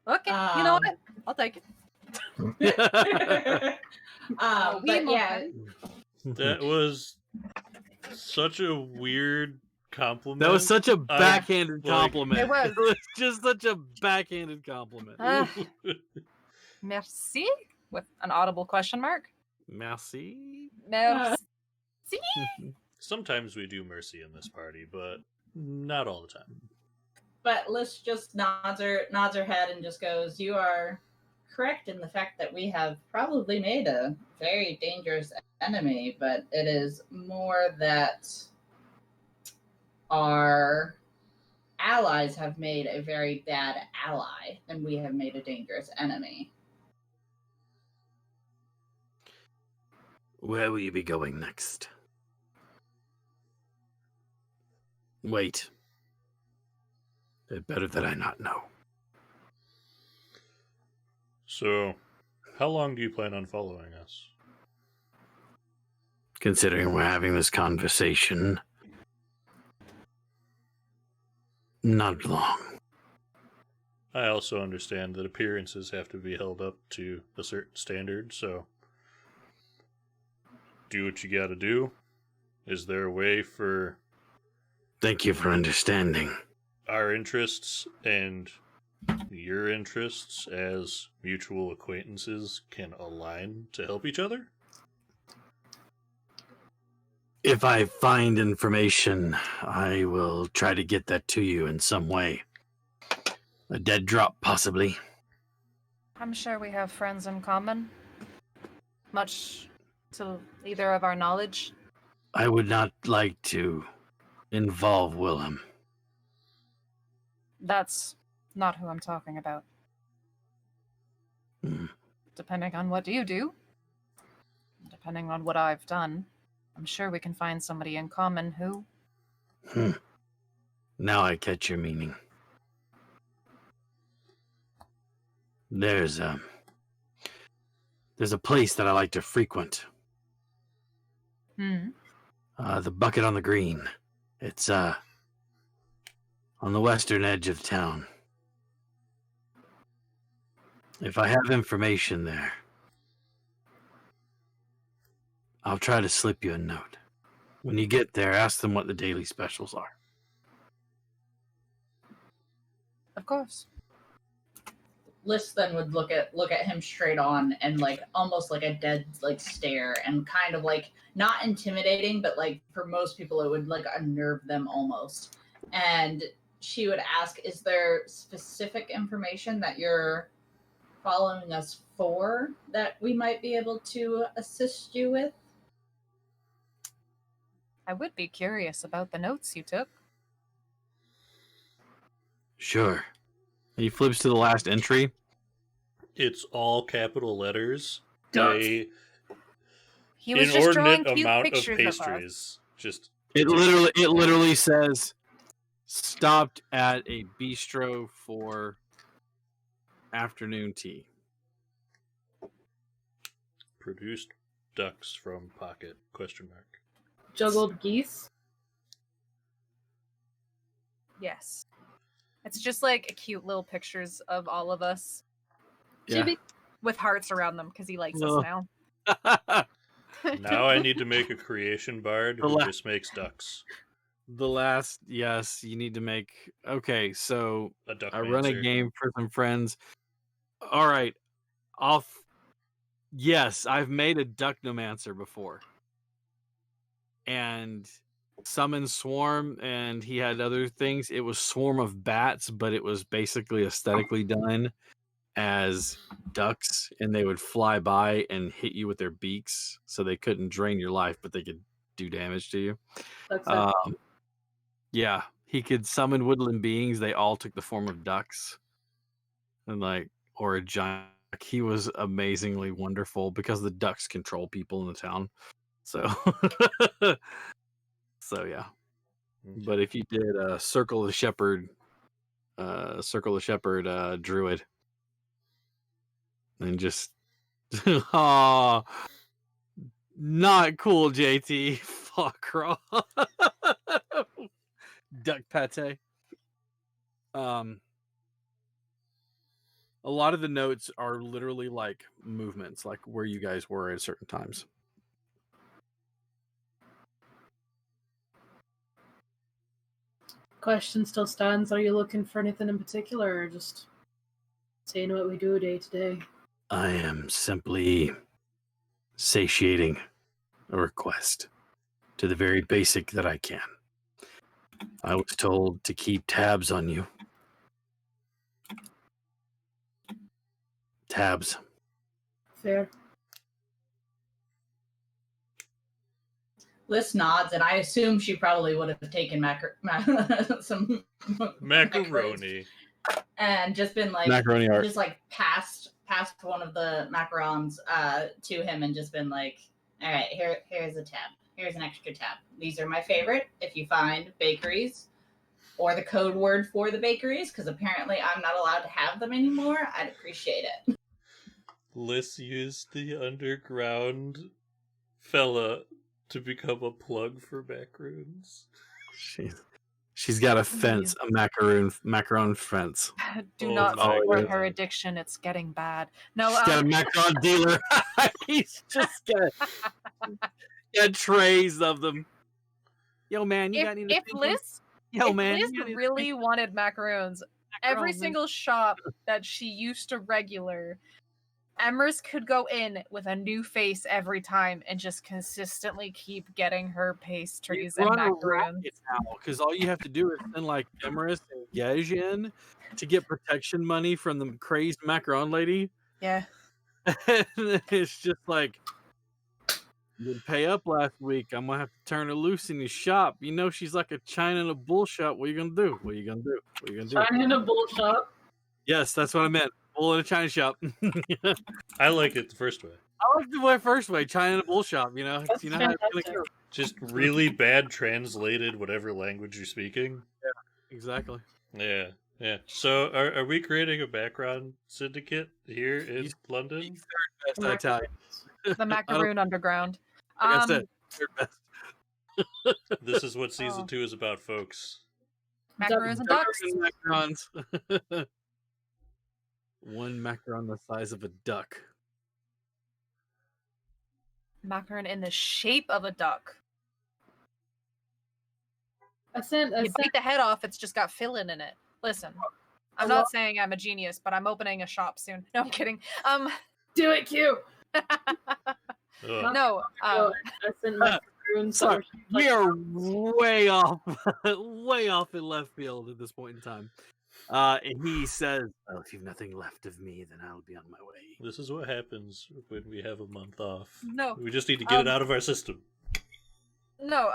Okay, you know what? I'll take it. But yeah, That was such a weird compliment. That was such a I- backhanded like- compliment. It was. It was just such a backhanded compliment. Merci? With an audible question mark. Merci. Merci. Sometimes we do mercy in this party, but not all the time. but Liz just nods her head and just goes, "You are correct in the fact that we have probably made a very dangerous enemy, but it is more that our allies have made a very bad ally, and we have made a dangerous enemy." Where will you be going next? Wait. It better that I not know. So, how long do you plan on following us? Considering we're having this conversation, not long. I also understand that appearances have to be held up to a certain standard, so do what you gotta do. Is there a way for Thank you for understanding. our interests and your interests as mutual acquaintances can align to help each other? If I find information, I will try to get that to you in some way. A dead drop, possibly. I'm sure we have friends in common. Much to either of our knowledge. I would not like to involve Willem. That's not who I'm talking about. Hmm. Depending on what you do, depending on what I've done, I'm sure we can find somebody in common who... Now I catch your meaning. There's a place that I like to frequent. The Bucket on the Green. It's on the western edge of town. If I have information there, I'll try to slip you a note. When you get there, ask them what the daily specials are. Of course. Liz then would look at him straight on and like almost like a dead like stare and kind of like not intimidating, but like for most people it would like unnerve them almost. And she would ask, "Is there specific information that you're following us for that we might be able to assist you with?" I would be curious about the notes you took. Sure. He flips to the last entry. It's all capital letters. Duh. He was just drawing inordinate cute amount of pictures of us. pastries. Just It literally says stopped at a bistro for afternoon tea. produced ducks from pocket? Question mark. Juggled geese. Yes. It's just like cute little pictures of all of us Yeah. Chibi. with hearts around them because he likes Ugh. us now. Now I need to make a creation bard who The just makes ducks. The last, yes, you need to make. Okay, so A duck I run a mancer. game for some friends. All right, yes, I've made a ducknomancer before, and summon swarm, and he had other things. It was swarm of bats, but it was basically aesthetically done as ducks, and they would fly by and hit you with their beaks, so they couldn't drain your life, but they could do damage to you. That's Yeah, he could summon woodland beings. They all took the form of ducks, and or a giant. He was amazingly wonderful because the ducks control people in the town. So, so yeah. But if you did a Circle of the Shepherd druid, and just oh, not cool, JT. Fuck raw. Duck pate. A lot of the notes are literally like movements, like where you guys were at certain times. Question still stands. Are you looking for anything in particular, or just saying what we do day to day? I am simply satiating a request to the very basic that I can. I was told to keep tabs on you. Tabs. Fair. Liz nods, and I assume she probably would have taken some Macaroni. and just been like Macaroni art. just like passed one of the macarons to him and just been like, all right, here's a tab. Here's an extra tab. These are my favorite. If you find bakeries or the code word for the bakeries, because apparently I'm not allowed to have them anymore, I'd appreciate it. Liz used the underground fella to become a plug for macaroons. She's got a fence, a macaron fence. Do Oh not my support God. her addiction. It's getting bad. No, She's got a macaron dealer. He's just got trays of them. Yo, man, you got any? if Liz really wanted macaroons, every single shop that she used to regular, Emrys could go in with a new face every time and just consistently keep getting her pastries and macaroons. Now, because all you have to do is send like Emrys and Gej in to get protection money from the crazed macaron lady. Yeah. It's just like, you didn't pay up last week. I'm gonna have to turn her loose in your shop. You know she's like a china in a bull shop. What are you gonna do? What are you gonna do? What are you gonna do? China in a bull shop. Yes, that's what I meant. Bull in a china shop. I like it the first way. I like the first way, china in a bull shop. You know, That's you know how it's gonna fantastic. go. Just really bad translated whatever language you're speaking. Exactly. Yeah, yeah. So are we creating a background syndicate here in London? He's third best Italian. The macaroon underground. Like I said, third best. This is what season 2 is about, folks. Macaroons and ducks. Macarons. One macaron the size of a duck. Macaron in the shape of a duck. I sent You bite the head off, it's just got filling in it. Listen, I'm not saying I'm a genius, but I'm opening a shop soon. No, I'm kidding. do it, Q. Ugh. No, I sent macaroons. Sorry, we are way off, way off in left field at this point in time. And he says, "Well, if you've nothing left of me, then I'll be on my way." This is what happens when we have a month off. No. We just need to get it out of our system. no,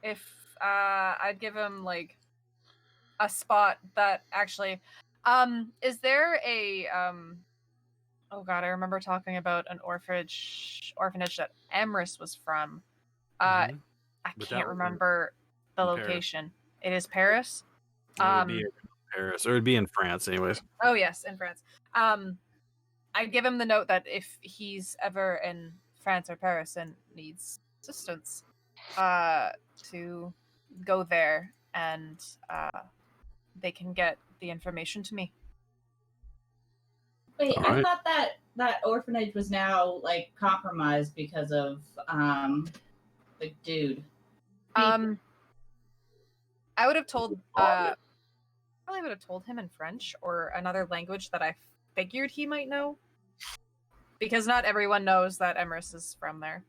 if I'd give him like a spot that actually is there a Oh god, I remember talking about an orphanage that Emrys was from. I But that can't was remember the in Paris. location. It is Paris. It would be in Paris, or it'd be in France, anyways. Oh yes, in France. I'd give him the note that if he's ever in France or Paris and needs assistance, to go there and they can get the information to me. Wait, All I right. thought that orphanage was now like compromised because of the dude. I would have told Probably. probably would have told him in French or another language that I figured he might know. Because not everyone knows that Emrys is from there.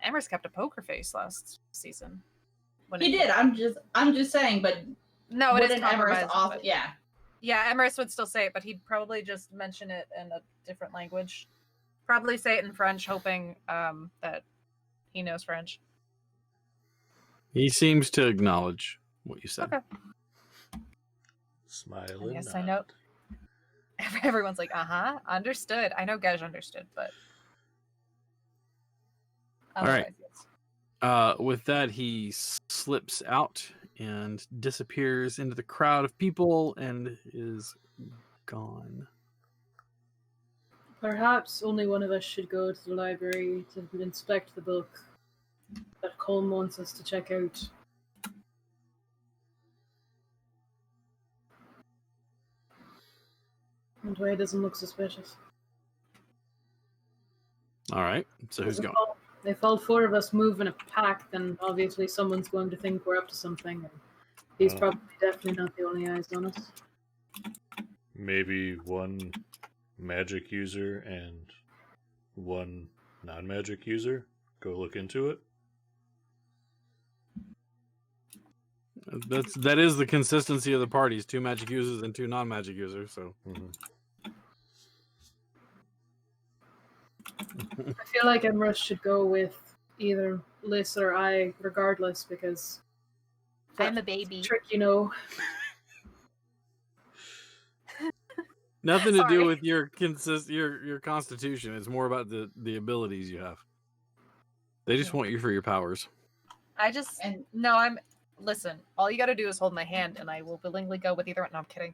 Emrys kept a poker face last season. He did. I'm just saying, but No, it is wouldn't Emrys compromised. off? but- Yeah. Yeah, Emrys would still say it, but he'd probably just mention it in a different language. Probably say it in French, hoping that he knows French. He seems to acknowledge what you said. Okay. Smiling. Yes, I know. Everyone's like, understood. I know Gej understood, but All right. otherwise, yes. With that, he slips out and disappears into the crowd of people and is gone. Perhaps only one of us should go to the library to inspect the book that Colm wants us to check out. And why it doesn't look suspicious. All right. So who's going? If all four of us move in a pack, then obviously someone's going to think we're up to something. And he's probably definitely not the only eyes on us. Maybe one magic user and one non-magic user. Go look into it. That is the consistency of the parties: 2 magic users and 2 non-magic users. So I feel like Emrys should go with either Liz or I, regardless, because I'm a baby. trick, you know. nothing to do Sorry. with your constitution. It's more about the abilities you have. They just want you for your powers. Listen, all you gotta do is hold my hand and I will willingly go with either one. No, I'm kidding.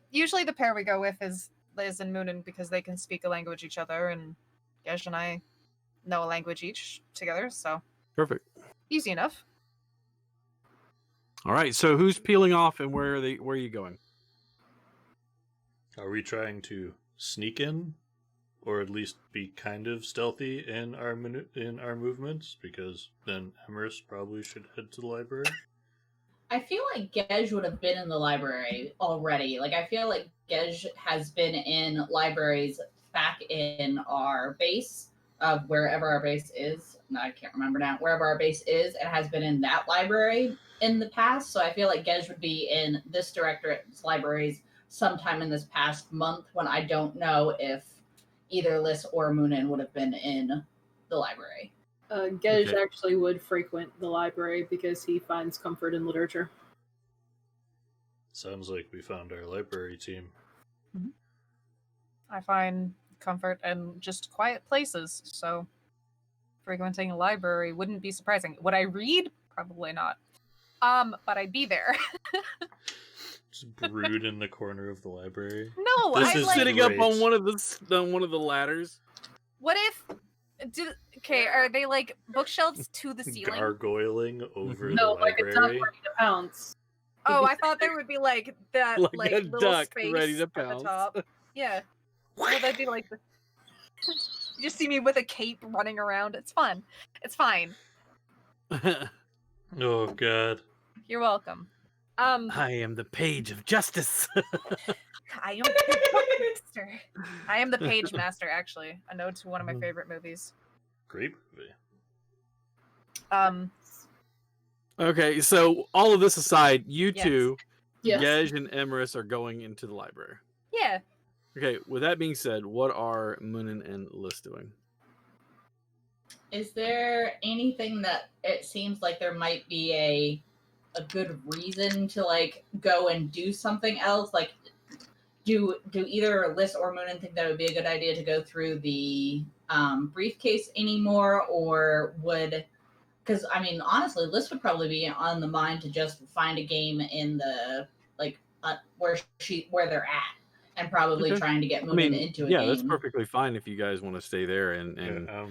Usually the pair we go with is Liz and Moonin because they can speak a language each other, and Gej and I know a language each together, so Perfect. easy enough. All right. So who's peeling off, and where are you going? Are we trying to sneak in, or at least be kind of stealthy in our movements? Because then Emrys probably should head to the library. I feel like Gej would have been in the library already. Like, I feel like Gej has been in libraries back in our base, of wherever our base is. No, I can't remember now. Wherever our base is, and has been in that library in the past. So I feel like Gej would be in this directorate's libraries sometime in this past month, when I don't know if either Liz or Moonin would have been in the library. Gej Okay. actually would frequent the library because he finds comfort in literature. Sounds like we found our library team. I find comfort in just quiet places, so frequenting a library wouldn't be surprising. Would I read? Probably not. But I'd be there. Just brood in the corner of the library. No, This I is like. Sitting up Great. on one of the ladders. What if? Okay, are they like bookshelves to the ceiling? Gargoyling over No, the like a duck library. ready to pounce. Oh, I thought there would be like that, Like like a little duck space ready to at the pounce. top. Yeah, well, that'd be like. You just see me with a cape running around. It's fun. It's fine. Oh God. You're welcome. I am the page of justice. I am the master. I am the page master. Actually, a note to one of my favorite movies. Great movie. Okay, so all of this aside, you Yes. two, Yes. Gej and Emrys, are going into the library. Yeah. Okay, with that being said, what are Moonin and Liz doing? Is there anything that it seems like there might be a good reason to like go and do something else? Like, do either Liz or Moonin think that would be a good idea to go through the briefcase anymore, or would? Because I mean, honestly, Liz would probably be on the mind to just find a game in the where they're at, and probably Okay. trying to get I Moonin mean, into a yeah, game. that's perfectly fine if you guys want to stay there and Yeah,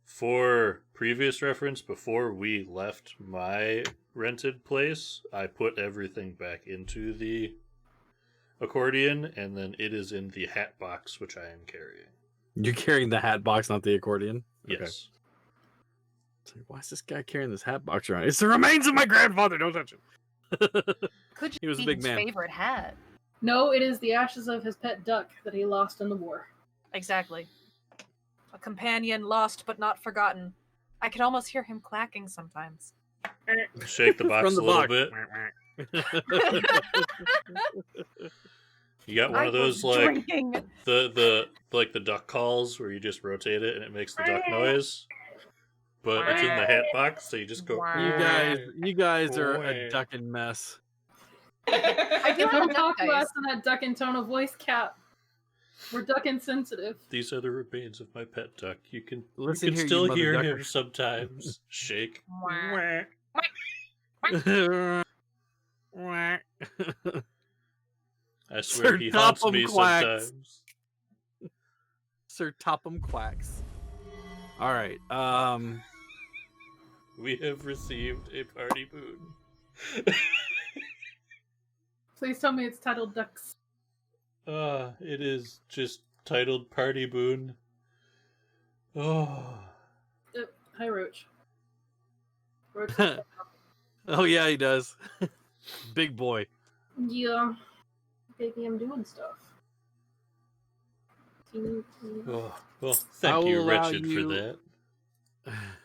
for previous reference, before we left my rented place, I put everything back into the accordion, and then it is in the hat box, which I am carrying. you're carrying the hat box, not the accordion. Yes. Okay. It's like, why is this guy carrying this hat box around? It's the remains of my grandfather. Don't touch it. Could He was be a big his man. favorite hat? No, it is the ashes of his pet duck that he lost in the war. Exactly. A companion lost but not forgotten. I can almost hear him clacking sometimes. Shake the box From the a little box. bit. You got one I of those was like drinking. the duck calls where you just rotate it and it makes the duck noise. But it's in the hat box, so you just go. You guys are a ducking mess. I do have Don't a talk duck to dice. us in that duck and tone of voice, Cap. We're duck insensitive. These are the remains of my pet duck. You can Listen here, you still mother hear him duckers. sometimes. Shake. I swear Sir he haunts Topham me quacks. sometimes. Sir Topham quacks. All right. We have received a party boon. Please tell me it's titled Ducks. It is just titled Party Boon. Oh. Hi, Roach. Roach. Oh yeah, he does. Big boy. Yeah. Baby, I'm doing stuff. Oh. Well, I thank you, will allow Richard, you- for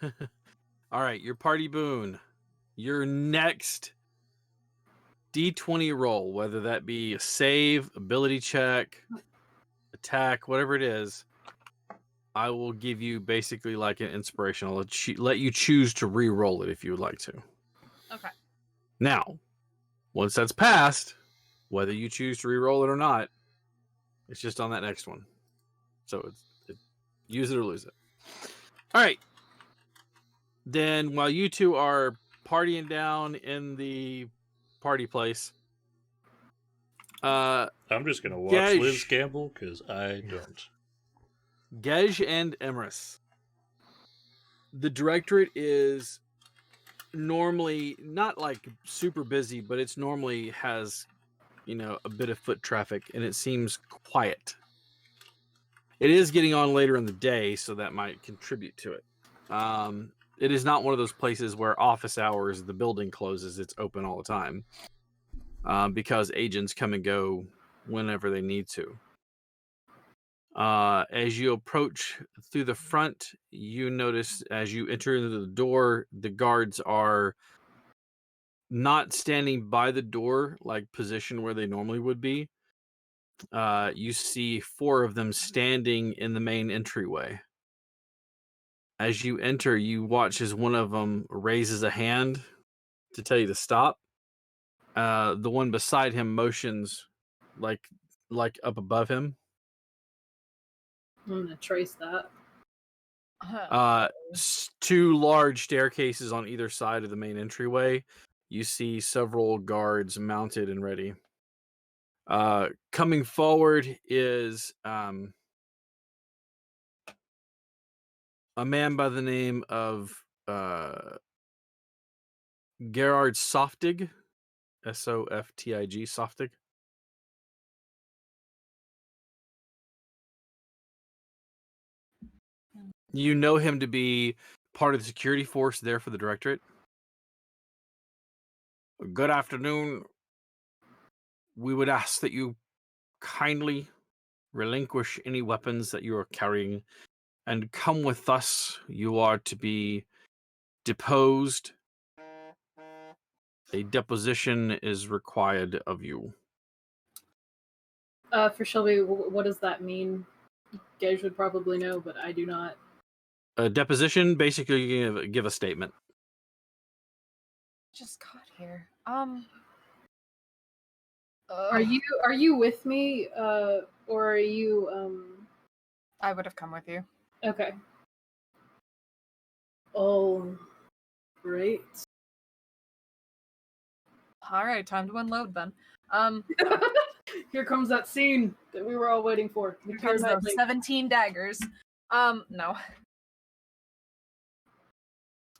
that. All right, your party boon. Your next D20 roll, whether that be a save, ability check, attack, whatever it is, I will give you basically like an inspiration. I'll let you choose to re-roll it if you would like to. Okay. Now, once that's passed, whether you choose to re-roll it or not, it's just on that next one. So use it or lose it. All right. Then while you two are partying down in the party place, I'm just gonna watch Gage. Liz gamble because I don't. Gej and Emrys. The directorate is normally not like super busy, but it's normally has, a bit of foot traffic, and it seems quiet. It is getting on later in the day, so that might contribute to it. It is not one of those places where office hours, the building closes, it's open all the time. Because agents come and go whenever they need to. As you approach through the front, you notice as you enter into the door, the guards are not standing by the door, like position where they normally would be. You see 4 of them standing in the main entryway. As you enter, you watch as one of them raises a hand to tell you to stop. The one beside him motions like up above him. I'm gonna trace that. 2 large staircases on either side of the main entryway. You see several guards mounted and ready. Coming forward is a man by the name of Gerard Softig, Softig, Softig. You know him to be part of the security force there for the directorate. Good afternoon. We would ask that you kindly relinquish any weapons that you are carrying and come with us. You are to be deposed. A deposition is required of you. For Shelby, what does that mean? Gage would probably know, but I do not. A deposition, basically, you give a statement. Just got here. Are you with me, or are you I would have come with you. Okay. Oh, great. All right, time to unload then. Here comes that scene that we were all waiting for. Here comes those 17 daggers. No. No.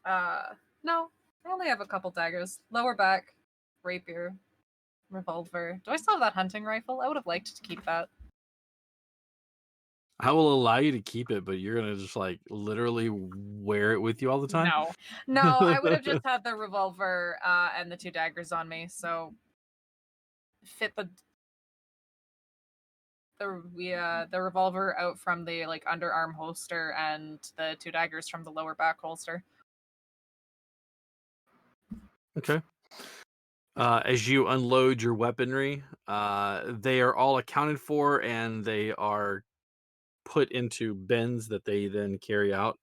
I only have a couple daggers. Lower back, rapier, revolver. Do I still have that hunting rifle? I would have liked to keep that. I will allow you to keep it, but you're gonna just like literally wear it with you all the time. No, I would have just had the revolver and the 2 daggers on me. So fit the revolver out from the like underarm holster and the 2 daggers from the lower back holster. Okay. As you unload your weaponry, they are all accounted for and they are put into bins that they then carry out.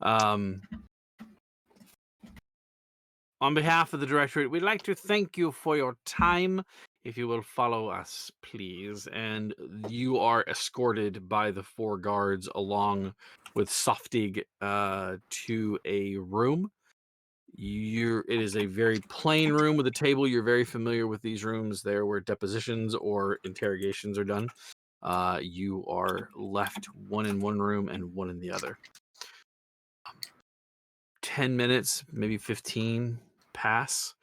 On behalf of the Directorate, we'd like to thank you for your time. If you will follow us, please. And you are escorted by the 4 guards along with Softig to a room. It is a very plain room with a table. You're very familiar with these rooms. There where depositions or interrogations are done. You are left one in one room and one in the other. 10 minutes, maybe 15 pass,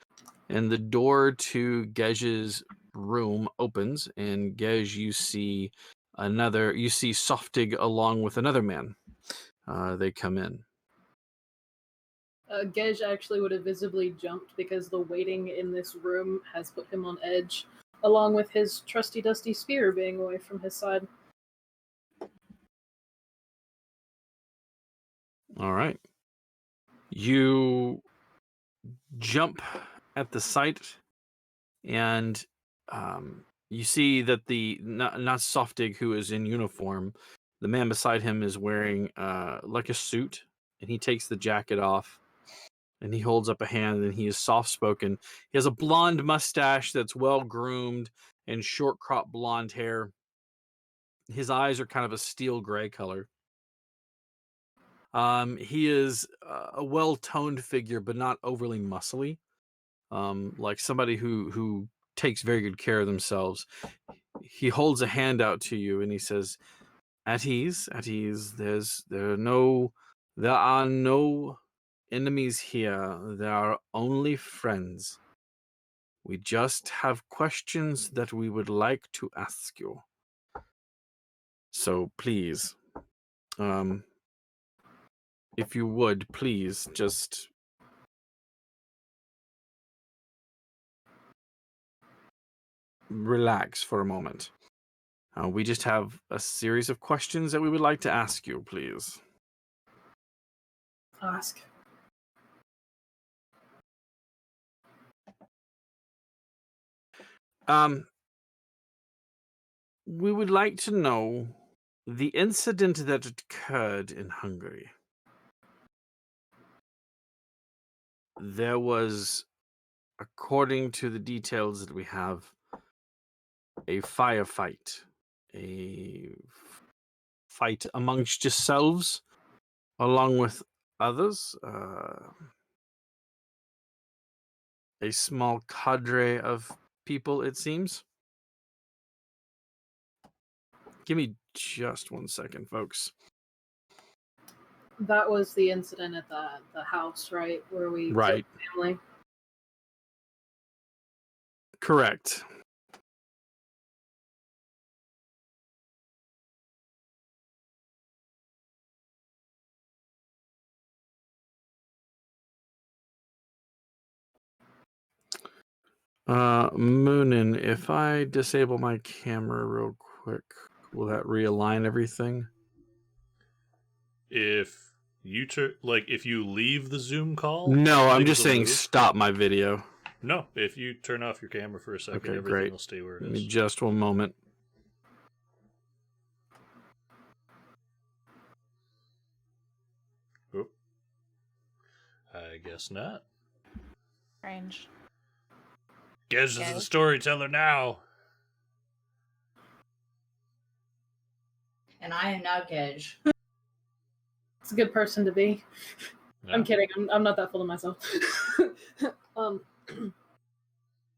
and the door to Gej's room opens, and Gej, you see Softig along with another man. They come in. Gej actually would have visibly jumped because the waiting in this room has put him on edge, along with his trusty dusty spear being away from his side. All right. You jump at the sight, and you see that not Softig, who is in uniform, the man beside him is wearing like a suit, and he takes the jacket off, and he holds up a hand, and he is soft-spoken. He has a blonde mustache that's well-groomed and short cropped blonde hair. His eyes are kind of a steel gray color. He is a well-toned figure, but not overly muscly. Like somebody who takes very good care of themselves. He holds a hand out to you and he says, at ease. There are no enemies here. There are only friends. We just have questions that we would like to ask you. So please, if you would, please just relax for a moment. We just have a series of questions that we would like to ask you, please. Ask. We would like to know the incident that occurred in Hungary. There was, according to the details that we have, a firefight, fight amongst yourselves, along with others, a small cadre of people, it seems. Give me just 1 second, folks. That was the incident at the house, right? Where we killed Right. the family. Correct. Moonin, if I disable my camera real quick, will that realign everything? If you if you leave the Zoom call, No, I'm things just will saying move. stop my video. No, if you turn off your camera for a second, Okay, everything great. will stay where it Give me is. just 1 moment. Oop. I guess not. Strange. Gez is the Okay. storyteller now. And I am now Gage. It's a good person to be. Yeah. I'm kidding. I'm not that full of myself. um,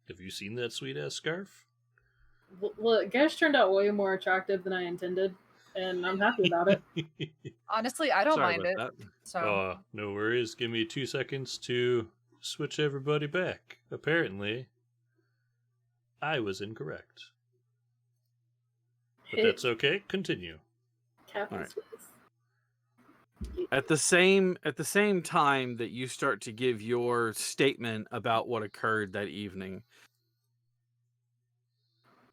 Have you seen that sweet ass scarf? well, Gesh turned out way more attractive than I intended, and I'm happy about it. Honestly, I don't Sorry mind about it. that. So Oh, no worries. Give me 2 seconds to switch everybody back. Apparently, I was incorrect. But that's okay. Continue. Cap All and Swiss. At the same time that you start to give your statement about what occurred that evening,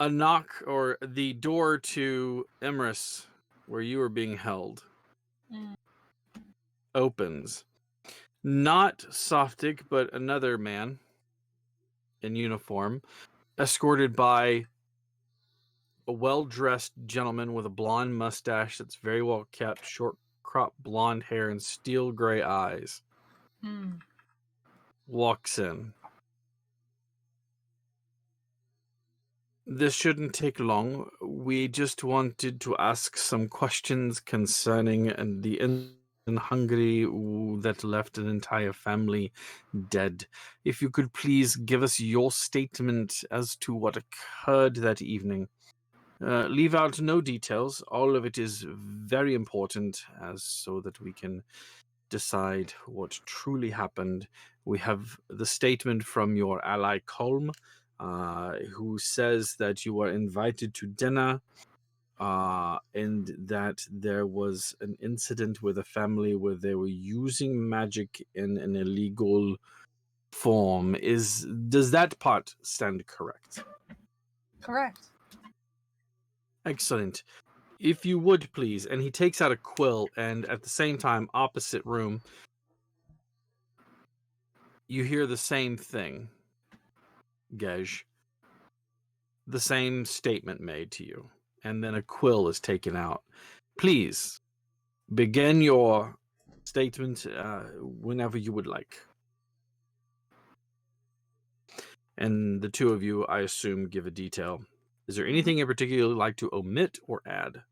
a knock or the door to Emrys, where you were being held, Mm. opens. Not Softic, but another man in uniform, escorted by a well-dressed gentleman with a blonde mustache that's very well kept, short cropped blonde hair and steel gray eyes, Mm. walks in. This shouldn't take long. We just wanted to ask some questions concerning the incident in Hungary that left an entire family dead. If you could please give us your statement as to what occurred that evening. Leave out no details. All of it is very important, as so that we can decide what truly happened. We have the statement from your ally Colm, who says that you were invited to dinner, and that there was an incident with a family where they were using magic in an illegal form. Does that part stand correct? Correct. Excellent. If you would please, and he takes out a quill, and at the same time, opposite room, you hear the same thing, Gej. The same statement made to you, and then a quill is taken out. Please begin your statement whenever you would like. And the two of you, I assume, give a detail. Is there anything in particular you'd like to omit or add?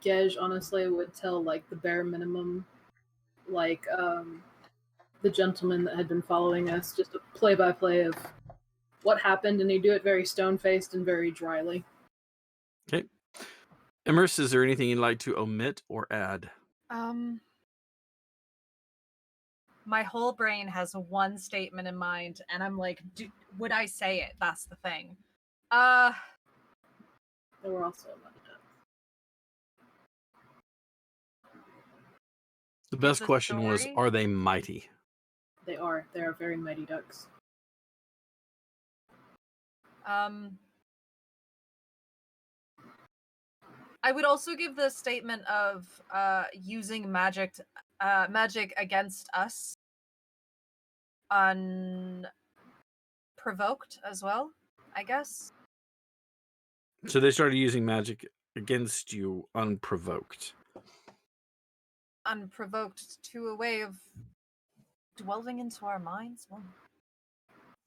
Gej honestly would tell like the bare minimum, like the gentleman that had been following us, just a play-by-play of what happened, and he'd do it very stone-faced and very dryly. Okay. Emrys, is there anything you'd like to omit or add? My whole brain has one statement in mind, and I'm like, would I say it? That's the thing. There were also a lot of deaths. The best The question was, story? are they mighty? They are very mighty ducks. I would also give the statement of using magic against us unprovoked as well, I guess. So they started using magic against you unprovoked. Unprovoked to a way of delving into our minds. Well,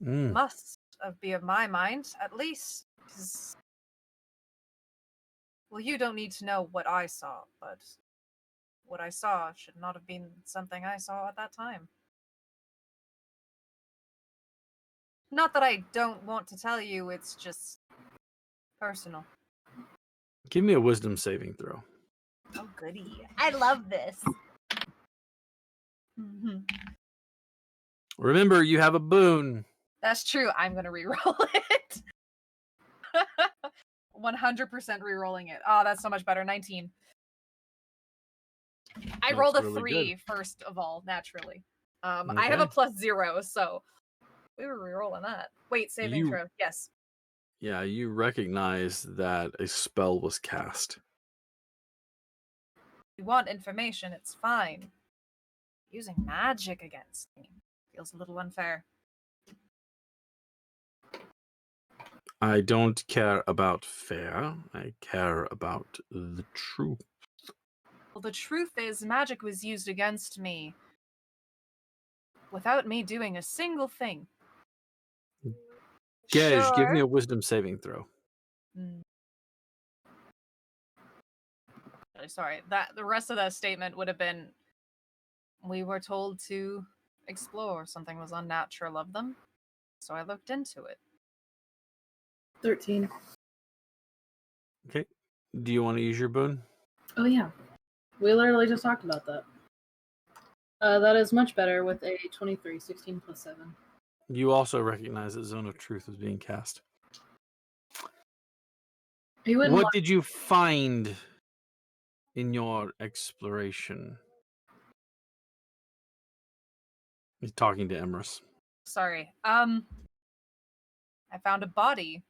Mm. must be of my mind, at least. 'Cause, well, you don't need to know what I saw, but what I saw should not have been something I saw at that time. Not that I don't want to tell you, it's just personal. Give me a wisdom saving throw. Oh, goody. I love this. Remember, you have a boon. That's true. I'm going to reroll it. 100% rerolling it. Oh, that's so much better. 19. I That's rolled a really 3 good. first of all, naturally. I have a +0, so we were rerolling that. Wait, saving throw. Yes. Yeah, you recognize that a spell was cast. If you want information, it's fine. Using magic against me feels a little unfair. I don't care about fair. I care about the truth. Well, the truth is, magic was used against me without me doing a single thing. Gage, give me Sure. a wisdom saving throw. Sorry, that the rest of that statement would have been, we were told to explore. Something was unnatural of them, so I looked into it. 13. Okay. Do you want to use your boon? Oh yeah, we literally just talked about that. That is much better with a 23, 16 plus 7. You also recognize that Zone of Truth is being cast. He wouldn't What want- did you find in your exploration? He's talking to Emrys. Sorry. I found a body.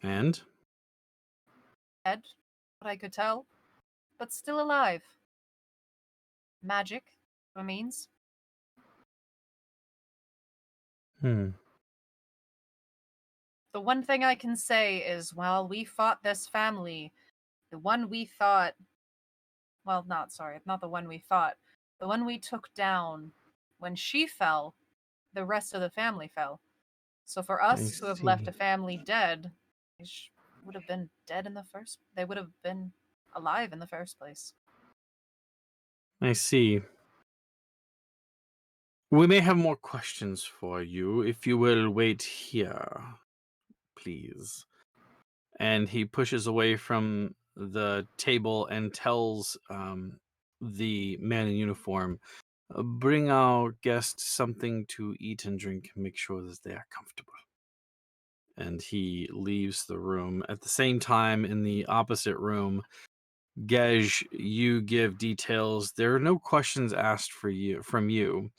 And? Dead, what I could tell, but still alive. Magic, by means. Hmm. The one thing I can say is, while we fought this family, the one we thought, well, not the one we thought, the one we took down, when she fell, the rest of the family fell. So for us to have left see. a family dead, they would have been dead in the first. They would have been alive in the first place. I see. We may have more questions for you if you will wait here, please. And he pushes away from the table and tells the man in uniform, bring our guests something to eat and drink. Make sure that they are comfortable. And he leaves the room. At the same time, in the opposite room, Gej, you give details. There are no questions asked from you.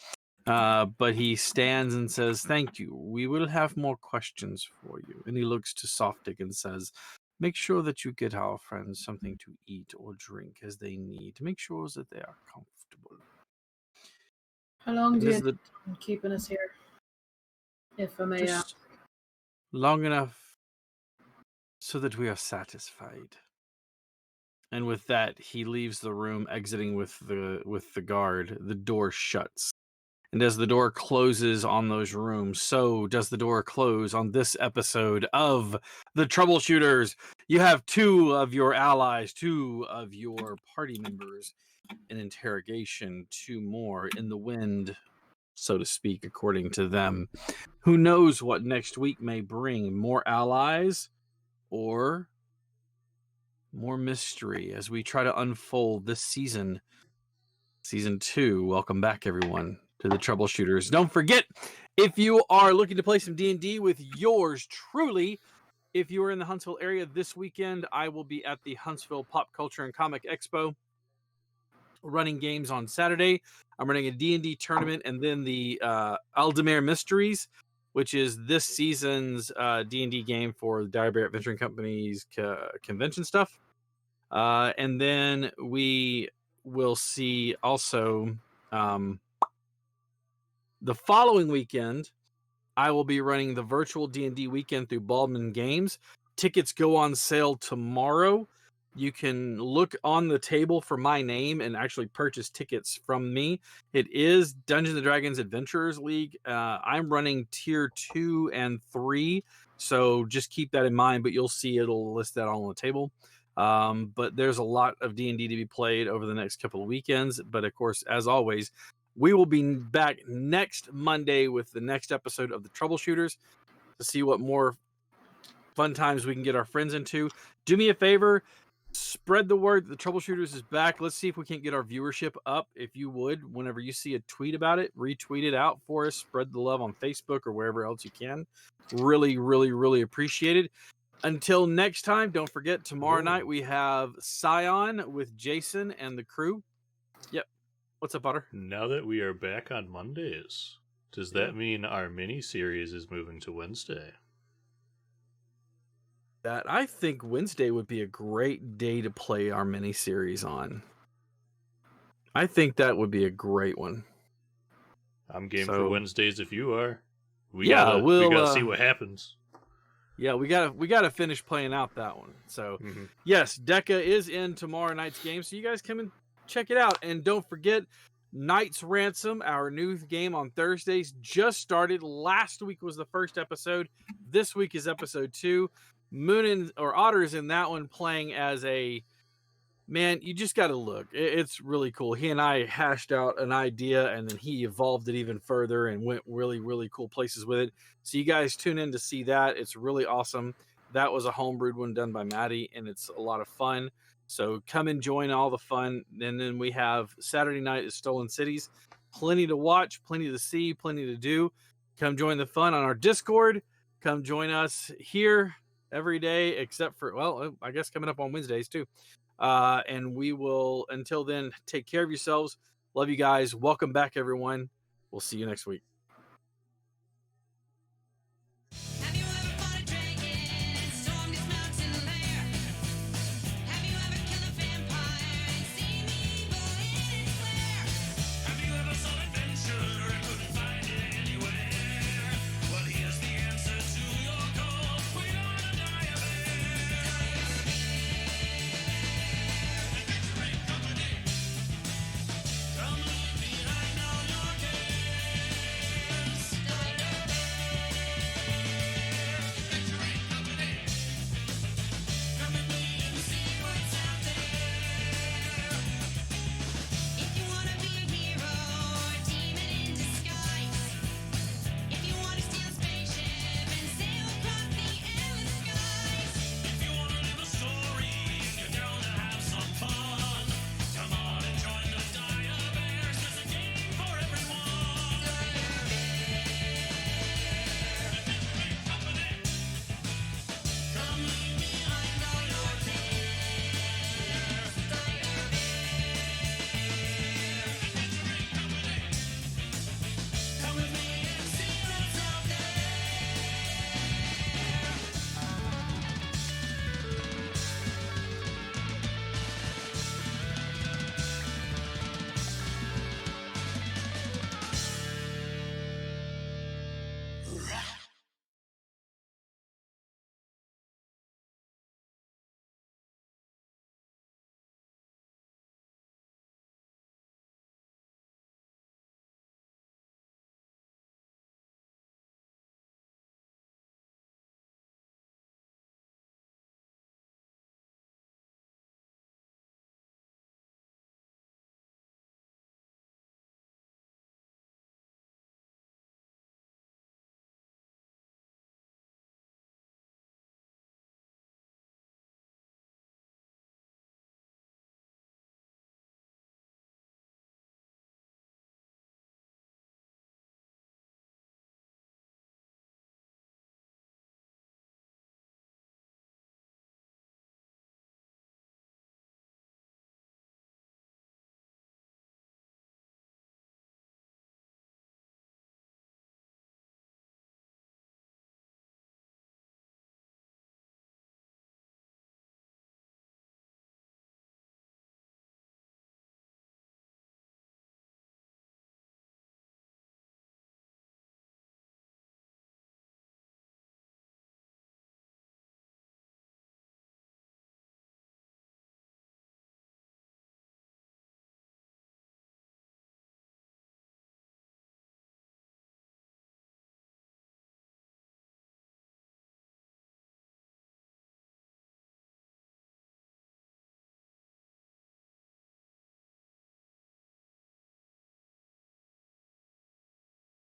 But he stands and says, thank you. We will have more questions for you. And he looks to Softic and says, make sure that you get our friends something to eat or drink as they need. Make sure that they are comfortable. How long do you This is intend on keeping us here? If I may just long enough so that we are satisfied. And with that, he leaves the room, exiting with the guard. The door shuts. And as the door closes on those rooms, so does the door close on this episode of The Troubleshooters. You have 2 of your allies, 2 of your party members in interrogation, 2 more in the wind, so to speak, according to them. Who knows what next week may bring? More allies or more mystery as we try to unfold this season. Season 2. Welcome back, everyone, to the Troubleshooters. Don't forget, if you are looking to play some D&D with yours truly, if you are in the Huntsville area this weekend, I will be at the Huntsville Pop Culture and Comic Expo running games on Saturday. I'm running a D&D tournament and then the Aldemir Mysteries, which is this season's D&D game for the Diabear Adventuring Company's convention stuff. And then we will see also the following weekend, I will be running the virtual D&D weekend through Baldwin Games. Tickets go on sale tomorrow. You can look on the table for my name and actually purchase tickets from me. It is Dungeons & Dragons Adventurers League. I'm running tier 2 and 3, so just keep that in mind, but you'll see it'll list that all on the table. But there's a lot of D&D to be played over the next couple of weekends. But of course, as always, we will be back next Monday with the next episode of the Troubleshooters to see what more fun times we can get our friends into. Do me a favor, spread the word that the Troubleshooters is back. Let's see if we can't get our viewership up. If you would, whenever you see a tweet about it, retweet it out for us. Spread the love on Facebook or wherever else you can. Really, really, really appreciate it. Until next time, don't forget, tomorrow night we have Scion with Jason and the crew. Yep. What's up, Butter? Now that we are back on Mondays, does that mean our mini-series is moving to Wednesday? That I think Wednesday would be a great day to play our mini-series on. I think that would be a great one. I'm game for Wednesdays if you are. We Yeah, gotta see what happens. Yeah, we gotta finish playing out that one. So yes, Deca is in tomorrow night's game, so you guys come and check it out. And don't forget, Knight's Ransom, our new game on Thursdays, just started. Last week was the first episode. This week is episode 2. Otter's in that one playing as a man. You just got to look. It's really cool. He and I hashed out an idea, and then he evolved it even further and went really, really cool places with it. So you guys tune in to see that. It's really awesome. That was a homebrewed one done by Maddie, and it's a lot of fun. So come and join all the fun. And then we have Saturday night is Stolen Cities. Plenty to watch, plenty to see, plenty to do. Come join the fun on our Discord. Come join us here every day, except for, well, I guess coming up on Wednesdays too. And we will, until then, take care of yourselves. Love you guys. Welcome back, everyone. We'll see you next week.